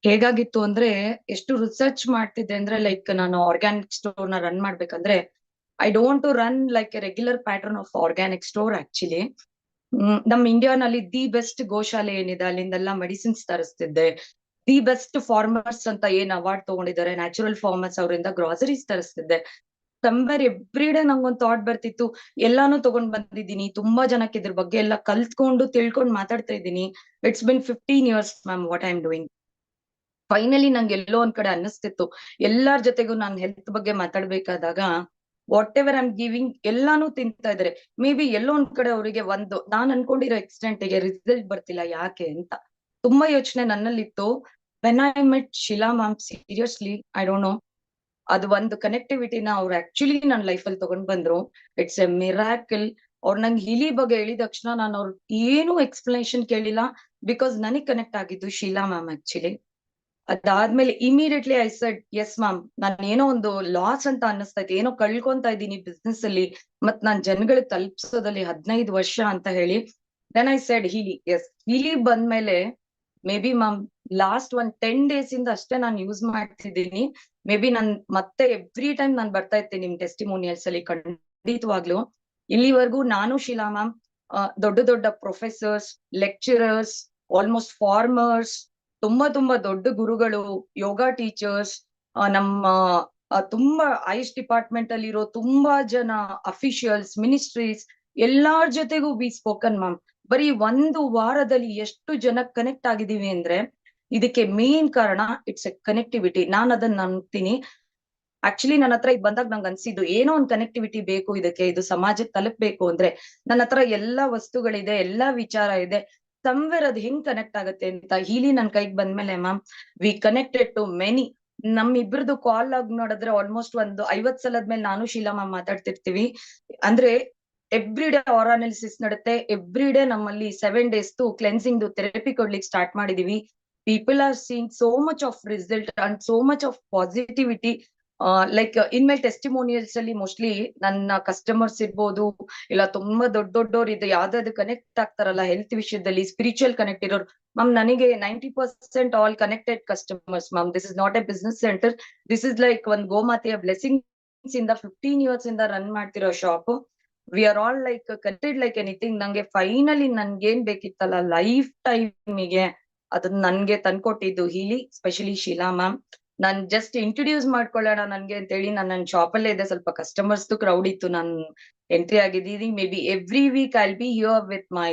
ಹೇಗಾಗಿತ್ತು ಅಂದ್ರೆ, ಎಷ್ಟು ರಿಸರ್ಚ್ ಮಾಡ್ತಿದ್ದೆ ಅಂದ್ರೆ, ಲೈಕ್ ನಾನು ಆರ್ಗ್ಯಾನಿಕ್ ಸ್ಟೋರ್ ನ ರನ್ ಮಾಡ್ಬೇಕಂದ್ರೆ I don't to run like a regular pattern of organic store. Actually ನಮ್ ಇಂಡಿಯಾನಲ್ಲಿ ದಿ ಬೆಸ್ಟ್ ಗೋಶಾಲೆ ಏನಿದೆ ಅಲ್ಲಿಂದೆಲ್ಲ ಮೆಡಿಸಿನ್ಸ್ ತರಿಸ್ತಿದ್ದೆ. ದಿ ಬೆಸ್ಟ್ ಫಾರ್ಮರ್ಸ್ ಅಂತ ಏನ್ ಅವಾರ್ಡ್ ತಗೊಂಡಿದ್ದಾರೆ ನ್ಯಾಚುರಲ್ ಫಾರ್ಮರ್ಸ್, ಅವರಿಂದ ಗ್ರಾಸರೀಸ್ ತರಿಸ್ತಿದ್ದೆ. ಸಂಬರ್ ಎವ್ರಿ ಡೇ ನಂಗೊಂದು ಥಾಟ್ ಬರ್ತಿತ್ತು, ಎಲ್ಲಾನು ತಗೊಂಡ್ ಬಂದಿದ್ದೀನಿ, ತುಂಬಾ ಜನಕ್ಕೆ ಇದ್ರ ಬಗ್ಗೆ ಎಲ್ಲ ಕಲ್ತ್ಕೊಂಡು ತಿಳ್ಕೊಂಡು ಮಾತಾಡ್ತಾ ಇದ್ದೀನಿ. It's been 15 years ma'am what I am doing. Finally ನಂಗೆ ಎಲ್ಲೋ ಒಂದ್ ಕಡೆ ಅನ್ನಿಸ್ತಿತ್ತು, ಎಲ್ಲಾರ್ ಜೊತೆಗೂ ನಾನು ಹೆಲ್ತ್ ಬಗ್ಗೆ ಮಾತಾಡ್ಬೇಕಾದಾಗ ವಾಟ್ ಎವರ್ ಐಮ್ ಗಿವಿಂಗ್ ಎಲ್ಲಾನು ತಿಂತಾ ಇದಾರೆ. ಮೇ ಬಿ ಎಲ್ಲೋ ಒಂದ್ ಕಡೆ ಅವರಿಗೆ ನಾನ್ ಅನ್ಕೊಂಡಿರೋ ಎಕ್ಸ್ಟೆಂಟ್ಗೆ ರಿಸಲ್ಟ್ ಬರ್ತಿಲ್ಲ, ಯಾಕೆ ಅಂತ ತುಂಬಾ ಯೋಚನೆ ನನ್ನಲ್ಲಿತ್ತು. When I met Sheela ma'am, seriously I don't know, ಅದು ಒಂದು ಕನೆಕ್ಟಿವಿಟಿನ ಅವ್ರು ಆಕ್ಚುಲಿ ನನ್ನ ಲೈಫಲ್ಲಿ ತಗೊಂಡ್ ಬಂದ್ರು. It's a miracle. ಅವ್ರು ನಂಗೆ ಹೀಲಿ ಬಗ್ಗೆ ಹೇಳಿದ ತಕ್ಷಣ ನಾನು ಅವ್ರ ಏನು ಎಕ್ಸ್ಪ್ಲನೇಷನ್ ಕೇಳಿಲ್ಲ, ಬಿಕಾಸ್ ನನಗ್ ಕನೆಕ್ಟ್ ಆಗಿದ್ದು ಶೀಲಾ ಮ್ಯಾಮ್ ಆಕ್ಚುಲಿ. ಅದಾದ್ಮೇಲೆ immediately I said yes ma'am, ನಾನು ಏನೋ ಒಂದು ಲಾಸ್ ಅಂತ ಅನ್ನಿಸ್ತಾ ಇತ್ತು, ಏನೋ ಕಳ್ಕೊಂತಾ ಇದ್ದೀನಿ ಬಿಸ್ನೆಸ್ ಅಲ್ಲಿ, ಮತ್ ನಾನ್ ಜನಗಳಿಗೆ ತಲುಪಿಸೋದಲ್ಲಿ 15 ವರ್ಷ ಅಂತ ಹೇಳಿ. Then I said Healy. Yes, Healy ಬಂದ್ಮೇಲೆ maybe ma'am last 10 days ಇಂದ ಅಷ್ಟೇ ನಾನು ಯೂಸ್ ಮಾಡ್ತಿದ್ದೀನಿ. ಮೇ ಬಿ ನಾನ್ ಮತ್ತೆ ಎವ್ರಿ ಟೈಮ್ ನಾನು ಬರ್ತಾ ಇರ್ತೀನಿ ನಿಮ್ ಟೆಸ್ಟಿಮೋನಿಯಲ್ಸ್ ಅಲ್ಲಿ, ಖಂಡಿತವಾಗ್ಲು. ಇಲ್ಲಿವರೆಗೂ ನಾನು ಶೀಲಾ ಮ್ಯಾಮ್ ದೊಡ್ಡ ದೊಡ್ಡ ಪ್ರೊಫೆಸರ್ಸ್, ಲೆಕ್ಚರರ್ಸ್, ಆಲ್ಮೋಸ್ಟ್ ಫಾರ್ಮರ್ಸ್, ತುಂಬಾ ದೊಡ್ಡ ಗುರುಗಳು, ಯೋಗ ಟೀಚರ್ಸ್, ನಮ್ಮ ತುಂಬಾ ಐಸ್ ಡಿಪಾರ್ಟ್ಮೆಂಟ್ ಅಲ್ಲಿ ಇರೋ ತುಂಬಾ ಜನ ಅಫಿಷಿಯಲ್ಸ್, ಮಿನಿಸ್ಟ್ರೀಸ್, ಎಲ್ಲಾರ್ ಜೊತೆಗೂ ವಿ ಸ್ಪೋಕನ್ ಮ್ಯಾಮ್. ಬರೀ 1 ವಾರದಲ್ಲಿ ಎಷ್ಟು ಜನ ಕನೆಕ್ಟ್ ಆಗಿದೀವಿ ಅಂದ್ರೆ ಇದಕ್ಕೆ ಮೇನ್ ಕಾರಣ ಇಟ್ಸ್ ಎ ಕನೆಕ್ಟಿವಿಟಿ. ನಾನ್ ಅದನ್ನ ನಂಬ್ತೀನಿ. ಆಕ್ಚುಲಿ ನನ್ನ ಹತ್ರ ಬಂದಾಗ ನಂಗೆ ಅನ್ಸಿದ್ದು ಏನೋ ಒಂದು ಕನೆಕ್ಟಿವಿಟಿ ಬೇಕು ಇದಕ್ಕೆ, ಇದು ಸಮಾಜಕ್ಕೆ ತಲುಪಬೇಕು ಅಂದ್ರೆ ನನ್ನ ಹತ್ರ ಎಲ್ಲಾ ವಸ್ತುಗಳಿದೆ, ಎಲ್ಲಾ ವಿಚಾರ ಇದೆ, ಸಂವೇರ್ ಅದು ಹೆಂಗ್ ಕನೆಕ್ಟ್ ಆಗುತ್ತೆ ಅಂತ ಹೀಲಿ ನನ್ ಕೈಗೆ ಬಂದ್ಮೇಲೆ ma'am we connected to many. ನಮ್ಮಿಬ್ರದ್ದು ಕಾಲ್ ಆಗಿ ನೋಡಿದ್ರೆ ಆಲ್ಮೋಸ್ಟ್ 50 ಸಲದ್ಮೇಲೆ ನಾನು ಶೀಲಾ ಮ್ಯಾಮ್ ಮಾತಾಡ್ತಿರ್ತೀವಿ. ಅಂದ್ರೆ ಎವ್ರಿ ಡೇ ಆರ್ ಅನಾಲಿಸಿಸ್ ನಡುತ್ತೆ, ಎವ್ರಿ ಡೇ ನಮ್ಮಲ್ಲಿ 7 days ಕ್ಲೆನ್ಸಿಂಗ್ ಥೆರಪಿ ಕೊಡ್ಲಿಕ್ಕೆ ಸ್ಟಾರ್ಟ್ ಮಾಡಿದೀವಿ. People are seeing so much of result and so much of positivity. Like ಇನ್ಮೇಲೆ ಟೆಸ್ಟಿಮೋನಿಯಲ್ಸ್ ಅಲ್ಲಿ ಮೋಸ್ಟ್ಲಿ ನನ್ನ ಕಸ್ಟಮರ್ಸ್ ಇರ್ಬೋದು, ಇಲ್ಲ ತುಂಬಾ ದೊಡ್ಡವ್ರು ಇದು ಯಾವ್ದಾದ್ರು ಕನೆಕ್ಟ್ ಆಗ್ತಾರಲ್ಲ ಹೆಲ್ತ್ ವಿಷಯದಲ್ಲಿ, ಸ್ಪಿರಿಚುವಲ್ ಕನೆಕ್ಟ್ ಇರೋರು ಮ್ಯಾಮ್, ನನಗೆ 90% all connected customers ma'am. This is not a business centre, this is like ಒಂದ್ ಗೋಮಾತೆಯ ಬ್ಲೆಸಿಂಗ್ಸ್ ಇಂದ 15 years ಇಂದ ರನ್ ಮಾಡ್ತಿರೋ shop. We are all like connected like anything. ನಂಗೆ ಫೈನಲಿ ನನ್ಗೇನ್ ಬೇಕಿತ್ತಲ್ಲ ಲೈಫ್ ಟೈಮಿಗೆ ಅದನ್ನ ನನ್ಗೆ ತಂದ್ಕೊಟ್ಟಿದ್ದು ಹೀಲಿ, ಸ್ಪೆಷಲಿ ಶೀಲಾ ಮ್ಯಾಮ್. ನಾನ್ ಜಸ್ಟ್ ಇಂಟ್ರೊಡ್ಯೂಸ್ ಮಾಡ್ಕೊಳ್ಳೋಣ ನನ್ಗೆ ಅಂತ ಹೇಳಿ ನನ್ನ ಶಾಪ್ ಅಲ್ಲೇ ಇದೆ, ಸ್ವಲ್ಪ ಕಸ್ಟಮರ್ಸ್ ಕ್ರೌಡ್ ಇತ್ತು, ನಾನು ಎಂಟ್ರಿ ಆಗಿದ್ದೀನಿ. Maybe every week I be here with my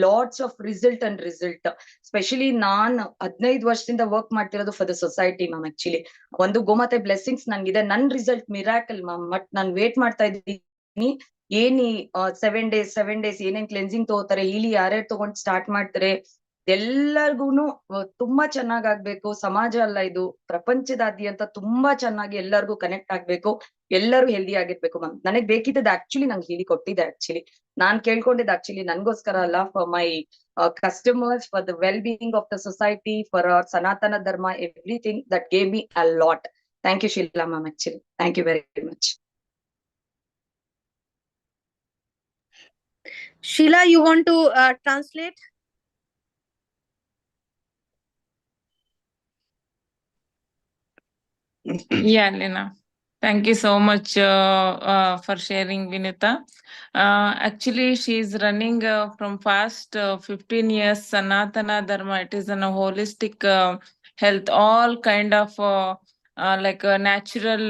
lots of result and result. Specially ನಾನ್ 15 ವರ್ಷದಿಂದ ವರ್ಕ್ ಮಾಡ್ತಿರೋದು for the society ma'am. Actually ಒಂದು ಗೋಮಾತೆ ಬ್ಲೆಸ್ಸಿಂಗ್ಸ್ ನನ್ಗಿದೆ, ನನ್ ರಿಸಲ್ಟ್ ಮಿರಾಕಲ್ ಮ್ಯಾಮ್. ಬಟ್ ನಾನ್ ವೇಟ್ ಮಾಡ್ತಾ ಇದ್ದೀನಿ ಏನಿ 7 days ಏನೇನ್ ಕ್ಲೆನ್ಸಿಂಗ್ ತಗೋತಾರೆ, ಇಲ್ಲಿ ಯಾರ್ಯಾರು ತಗೊಂಡ್ ಸ್ಟಾರ್ಟ್ ಮಾಡ್ತಾರೆ, ಎಲ್ಲರಿಗೂನು ತುಂಬಾ ಚೆನ್ನಾಗ್ ಆಗ್ಬೇಕು. ಸಮಾಜ ಅಲ್ಲ ಇದು, ಪ್ರಪಂಚದಾದ್ಯಂತ ತುಂಬಾ ಚೆನ್ನಾಗಿ ಎಲ್ಲರಿಗೂ ಕನೆಕ್ಟ್ ಆಗ್ಬೇಕು, ಎಲ್ಲರೂ ಹೆಲ್ದಿ ಆಗಿರ್ಬೇಕು ಮ್ಯಾಮ್. ನನಗ್ ಬೇಕಿದ್ದದ್ ಆಕ್ಚುಲಿ ನಂಗೆ ಹೇಳಿ ಕೊಟ್ಟಿದ್ದೆ. ಆಕ್ಚುಲಿ ನಾನ್ ಕೇಳ್ಕೊಂಡಿದ್ದ ಆಕ್ಚುಲಿ ನನ್ಗೋಸ್ಕರ ಅಲ್ಲ, for my customers, for the well-being of the society, for our Sanatana Dharma, everything that gave me a lot. Thank you, Sheila ma'am, actually. Thank you very much. Sheila, you want to translate? Yeah, Lena. Thank you so much for sharing, Vinita. Actually, she is running from past 15 years Sanatana Dharma. It is a holistic health, all kind of like natural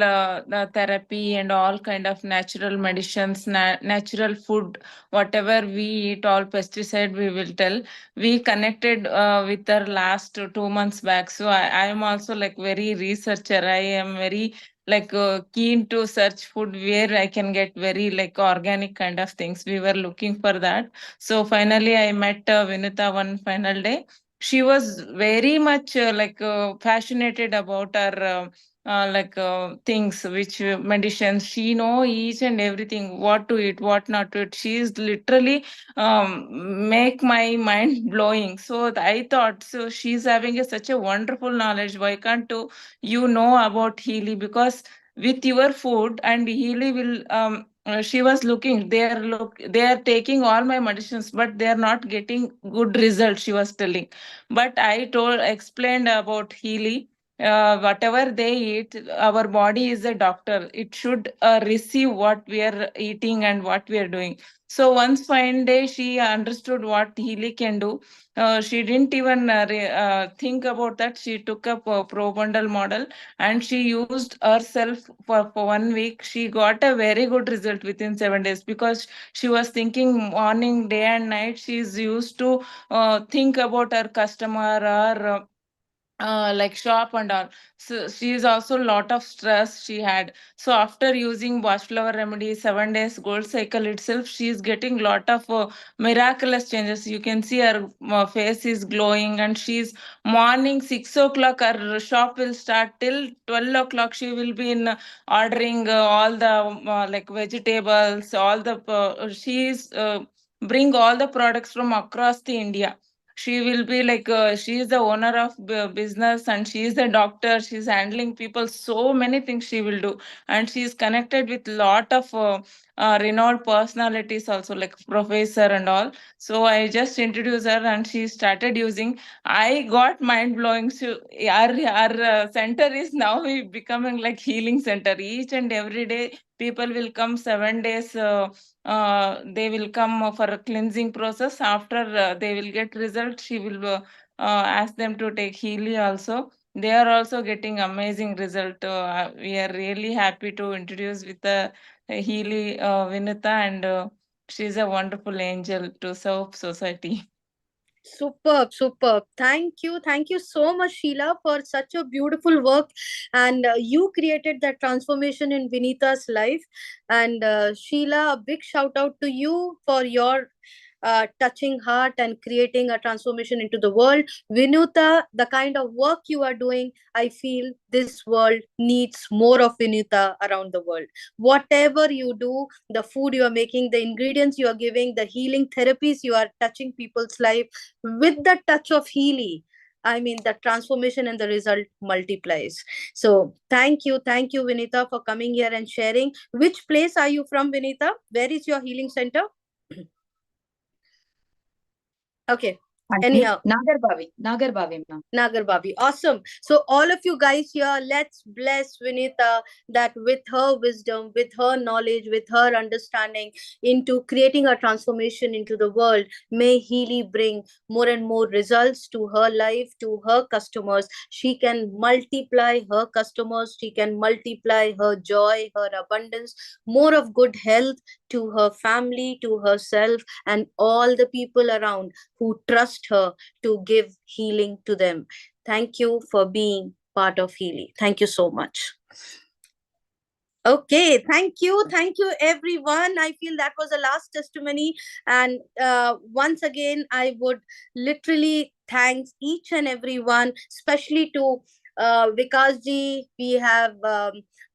therapy and all kind of natural medicines, natural food, whatever we eat, all pesticide we will tell. We connected with her last 2 months back. So I am also like very researcher. I am very like keen to search food where I can get very like organic kind of things. We were looking for that. So finally I met Vinita one final day. She was very much like passionate about her things, which medicines. She know each and everything, what to eat, what not to eat. She is literally make my mind blowing. So I thought, so she's having such a wonderful knowledge. Why can't you know about Healy? Because with your food and Healy will she was looking, they are taking all my medicines, but they are not getting good results, she was telling. But I explained about Healy. Whatever they eat, our body is a doctor. It should receive what we are eating and what we are doing. So once fine day she understood what Healy can do. She didn't even think about that. She took up a pro-bundle model and she used herself for 1 week. She got a very good result within 7 days, because she was thinking morning, day and night. She is used to think about her customer or like shop and all. So she is also a lot of stress she had. So after using washflower remedy 7 days gold cycle itself, she is getting lot of miraculous changes. You can see her face is glowing, and she's morning 6 o'clock her shop will start till 12 o'clock. She will be in ordering all the like vegetables, all the she is bring all the products from across the India. She will be like she is the owner of business, and she is the doctor. She's handling people, so many things she will do, and she is connected with lot of renowned personalities also, like professor and all. So I just introduced her and she started using. I got mind blowing. So our center is now becoming like healing center. Each and every day people will come 7 days. They will come for a cleansing process. After they will get result, she will ask them to take Healy also. They are also getting amazing result. We are really happy to introduce with the Healy Vinita, and she's a wonderful angel to serve society. Superb, superb. Thank you so much, Sheila, for such a beautiful work. And you created that transformation in Vinita's life. And Sheila, a big shout out to you for your touching heart and creating a transformation into the world. Vinuta, the kind of work you are doing, I feel this world needs more of Vinuta around the world. Whatever you do, the food you are making, the ingredients you are giving, the healing therapies you are touching people's life with the touch of Healy, I mean, the transformation and the result multiplies. So thank you, Vinita, for coming here and sharing. Which place are you from, Vinita? Where is your healing center? Okay. Anyhow, Nagarbavi, ma'am. Nagarbavi. Awesome. So all of you guys here, let's bless Vinita that with her wisdom, with her knowledge, with her understanding into creating a transformation into the world, may Healy bring more and more results to her life, to her customers. She can multiply her customers. She can multiply her joy, her abundance, more of good health to her family, to herself, and all the people around who trust her to give healing to them. Thank you for being part of Healy. Thank you so much. Okay, thank you everyone. I feel that was the last testimony, and once again I would literally thank each and everyone, especially to Vikas ji. We have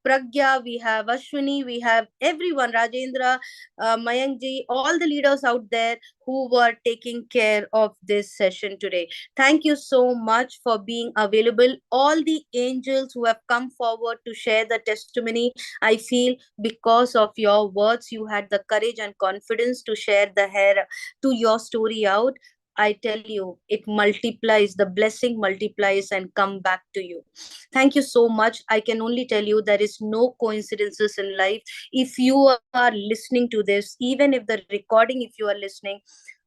Pragya, we have Ashwini, we have everyone, Rajendra, Mayank ji, all the leaders out there who were taking care of this session today. Thank you so much for being available. All the angels who have come forward to share the testimony, I feel because of your words, you had the courage and confidence to share to your story out. I tell you, it multiplies, the blessing multiplies and come back to you. Thank you so much. I can only tell you there is no coincidences in life. If you are listening to this, even if the recording, if you are listening,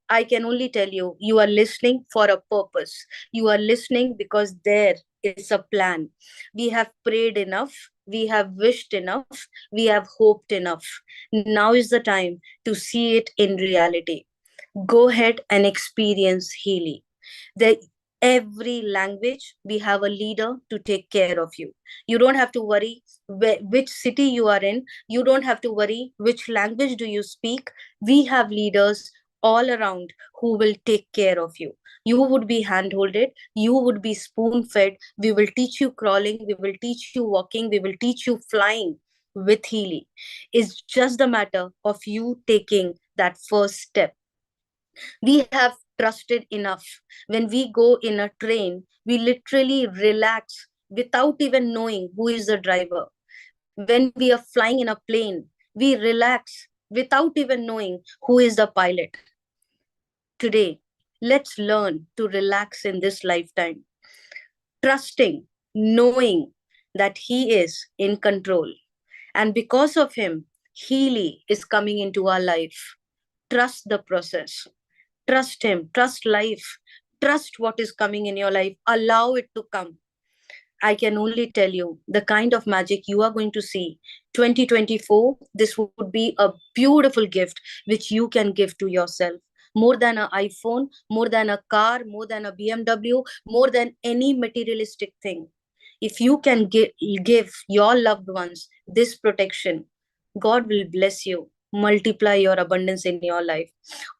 I can only tell you, you are listening for a purpose. You are listening because there is a plan. We have prayed enough. We have wished enough. We have hoped enough. Now is the time to see it in reality. Go ahead and experience Healy. Every language, we have a leader to take care of you. You don't have to worry which city you are in. You don't have to worry which language do you speak. We have leaders all around who will take care of you. You would be handholded. You would be spoon fed. We will teach you crawling. We will teach you walking. We will teach you flying with Healy. It's just the matter of you taking that first step. We have trusted enough. When we go in a train, we literally relax without even knowing who is the driver. When we are flying in a plane, we relax without even knowing who is the pilot. Today, let's learn to relax in this lifetime, trusting, knowing that He is in control. And because of Him, Healy is coming into our life. Trust the process. Trust Him, trust life, trust what is coming in your life, allow it to come. I can only tell you the kind of magic you are going to see. 2024, this would be a beautiful gift which you can give to yourself. more than an iPhone, more than a car, more than a BMW, more than any materialistic thing. If you can give your loved ones this protection, God will bless you, multiply your abundance in your life.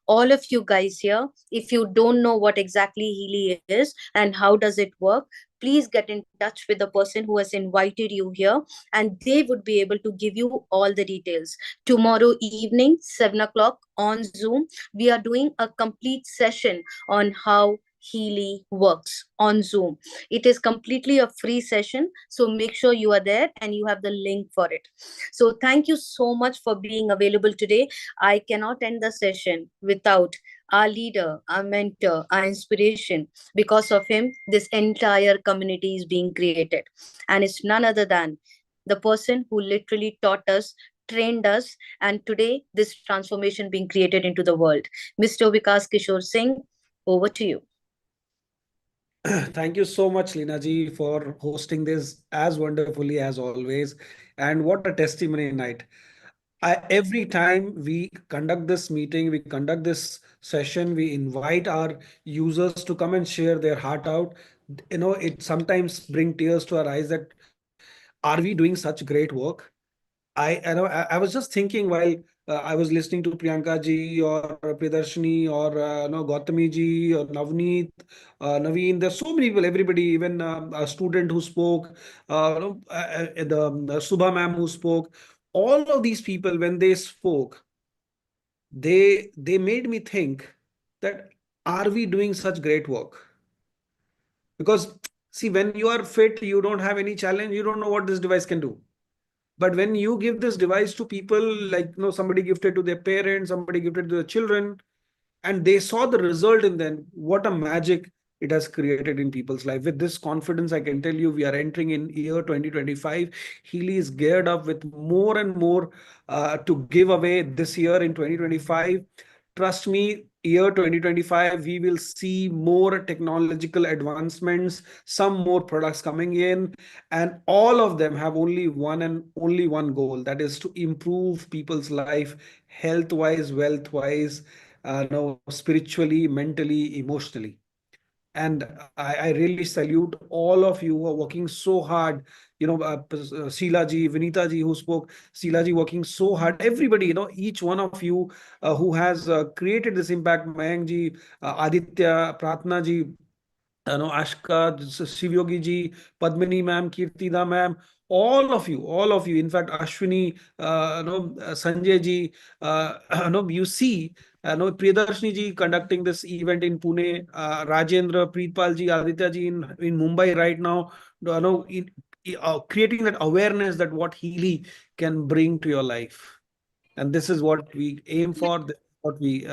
All of you guys here, if you don't know what exactly Healy is and how does it work, please get in touch with the person who has invited you here, and they would be able to give you all the details. Tomorrow evening, 7 o'clock on Zoom, we are doing a complete session on how Healy works on Zoom. It is completely a free session, so make sure you are there and you have the link for it. So thank you so much for being available today. I cannot end the session without our leader, our mentor, our inspiration. Because of him, this entire community is being created. And it's none other than the person who literally taught us, trained us, and today this transformation being created into the world. Mr. Vikas Kishore Singh, over to you. Thank you so much, Leena ji, for hosting this as wonderfully as always. And what a testimony night. Every time we conduct this meeting, we conduct this session, we invite our users to come and share their heart out. It sometimes brings tears to our eyes that are we doing such great work? I was just thinking while I was listening to Priyanka ji or Priyadarshini or Gautami ji or Navneet, Naveen. There's so many people, everybody, even a student who spoke, the Subha ma'am who spoke. All of these people, when they spoke, they made me think that are we doing such great work? Because see, when you are fit, you don't have any challenge, you don't know what this device can do. But when you give this device to people, like somebody gifted to their parents, somebody gifted to their children, and they saw the result in them, what a magic it has created in people's life. With this confidence, I can tell you we are entering in year 2025. Healy is geared up with more and more to give away this year in 2025. Trust me, year 2025, we will see more technological advancements, some more products coming in, and all of them have only one goal, that is to improve people's life, health-wise, wealth-wise, no, spiritually, mentally, emotionally. And I really salute all of you who are working so hard. Sheila ji, Vinita ji who spoke, Sheila ji working so hard. Everybody, each one of you who has created this impact. Mayank ji, Aditya, Pratna ji, Ashka, Shivyogi ji, Padmini ma'am, Kirtida ma'am, all of you. In fact, Ashwini, Sanjay ji, you see, Priyadarshini ji conducting this event in Pune, Rajendra, Preetpal ji, Aditya ji in Mumbai right now, creating that awareness that what Healy can bring to your life. And this is what we aim for, this is what we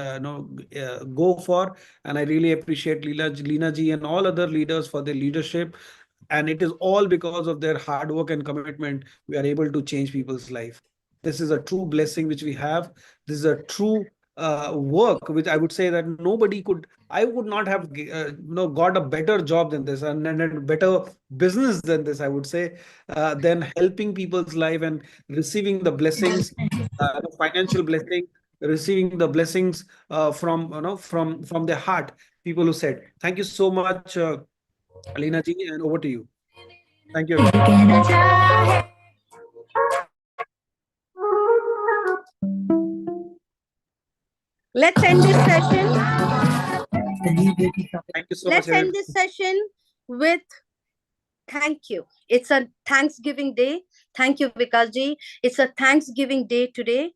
go for. And I really appreciate Leena ji and all other leaders for their leadership. And it is all because of their hard work and commitment we are able to change people's life. This is a true blessing which we have. This is a true work which I would say that I would not have got a better job than this, and a better business than this, I would say, than helping people's life and receiving the blessings, the financial blessing, receiving the blessings from their heart. People who said, thank you so much, Alina ji, and over to you. Thank you, everyone. Let's end this session. Thank you so Let's much. end this session with thank you. It's a Thanksgiving day. Thank you, Vikas ji. It's a Thanksgiving day today.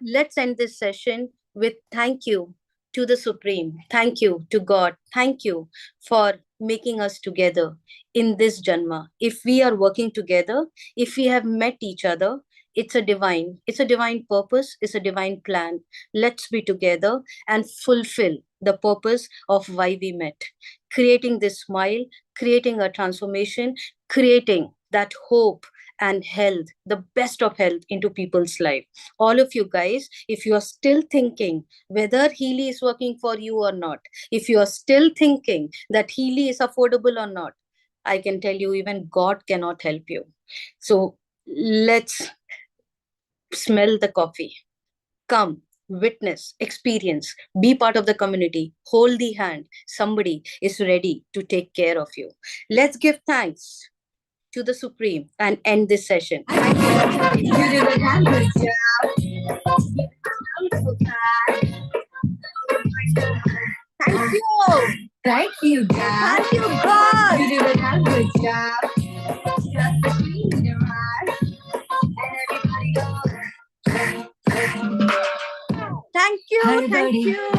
Let's end this session with thank you to the Supreme. Thank you to God. Thank you for making us together in this Janma. If we are working together, if we have met each other, it's a divine purpose, it's a divine plan. Let's be together and fulfill the purpose of why we met. Creating this smile, creating a transformation, creating that hope and health, the best of health into people's life. All of you guys, if you are still thinking whether Healy is working for you or not, if you are still thinking that Healy is affordable or not, I can tell you even God cannot help you. So let's smell the coffee. Come, witness, experience, be part of the community, hold the hand. Somebody is ready to take care of you. Let's give thanks to the Supreme and end this session. Thank you. You did a damn good job. Thank you. Thank you, God. Thank you, God. You did a damn good job. Just the queen in and everybody goes. Thank you. Thank you.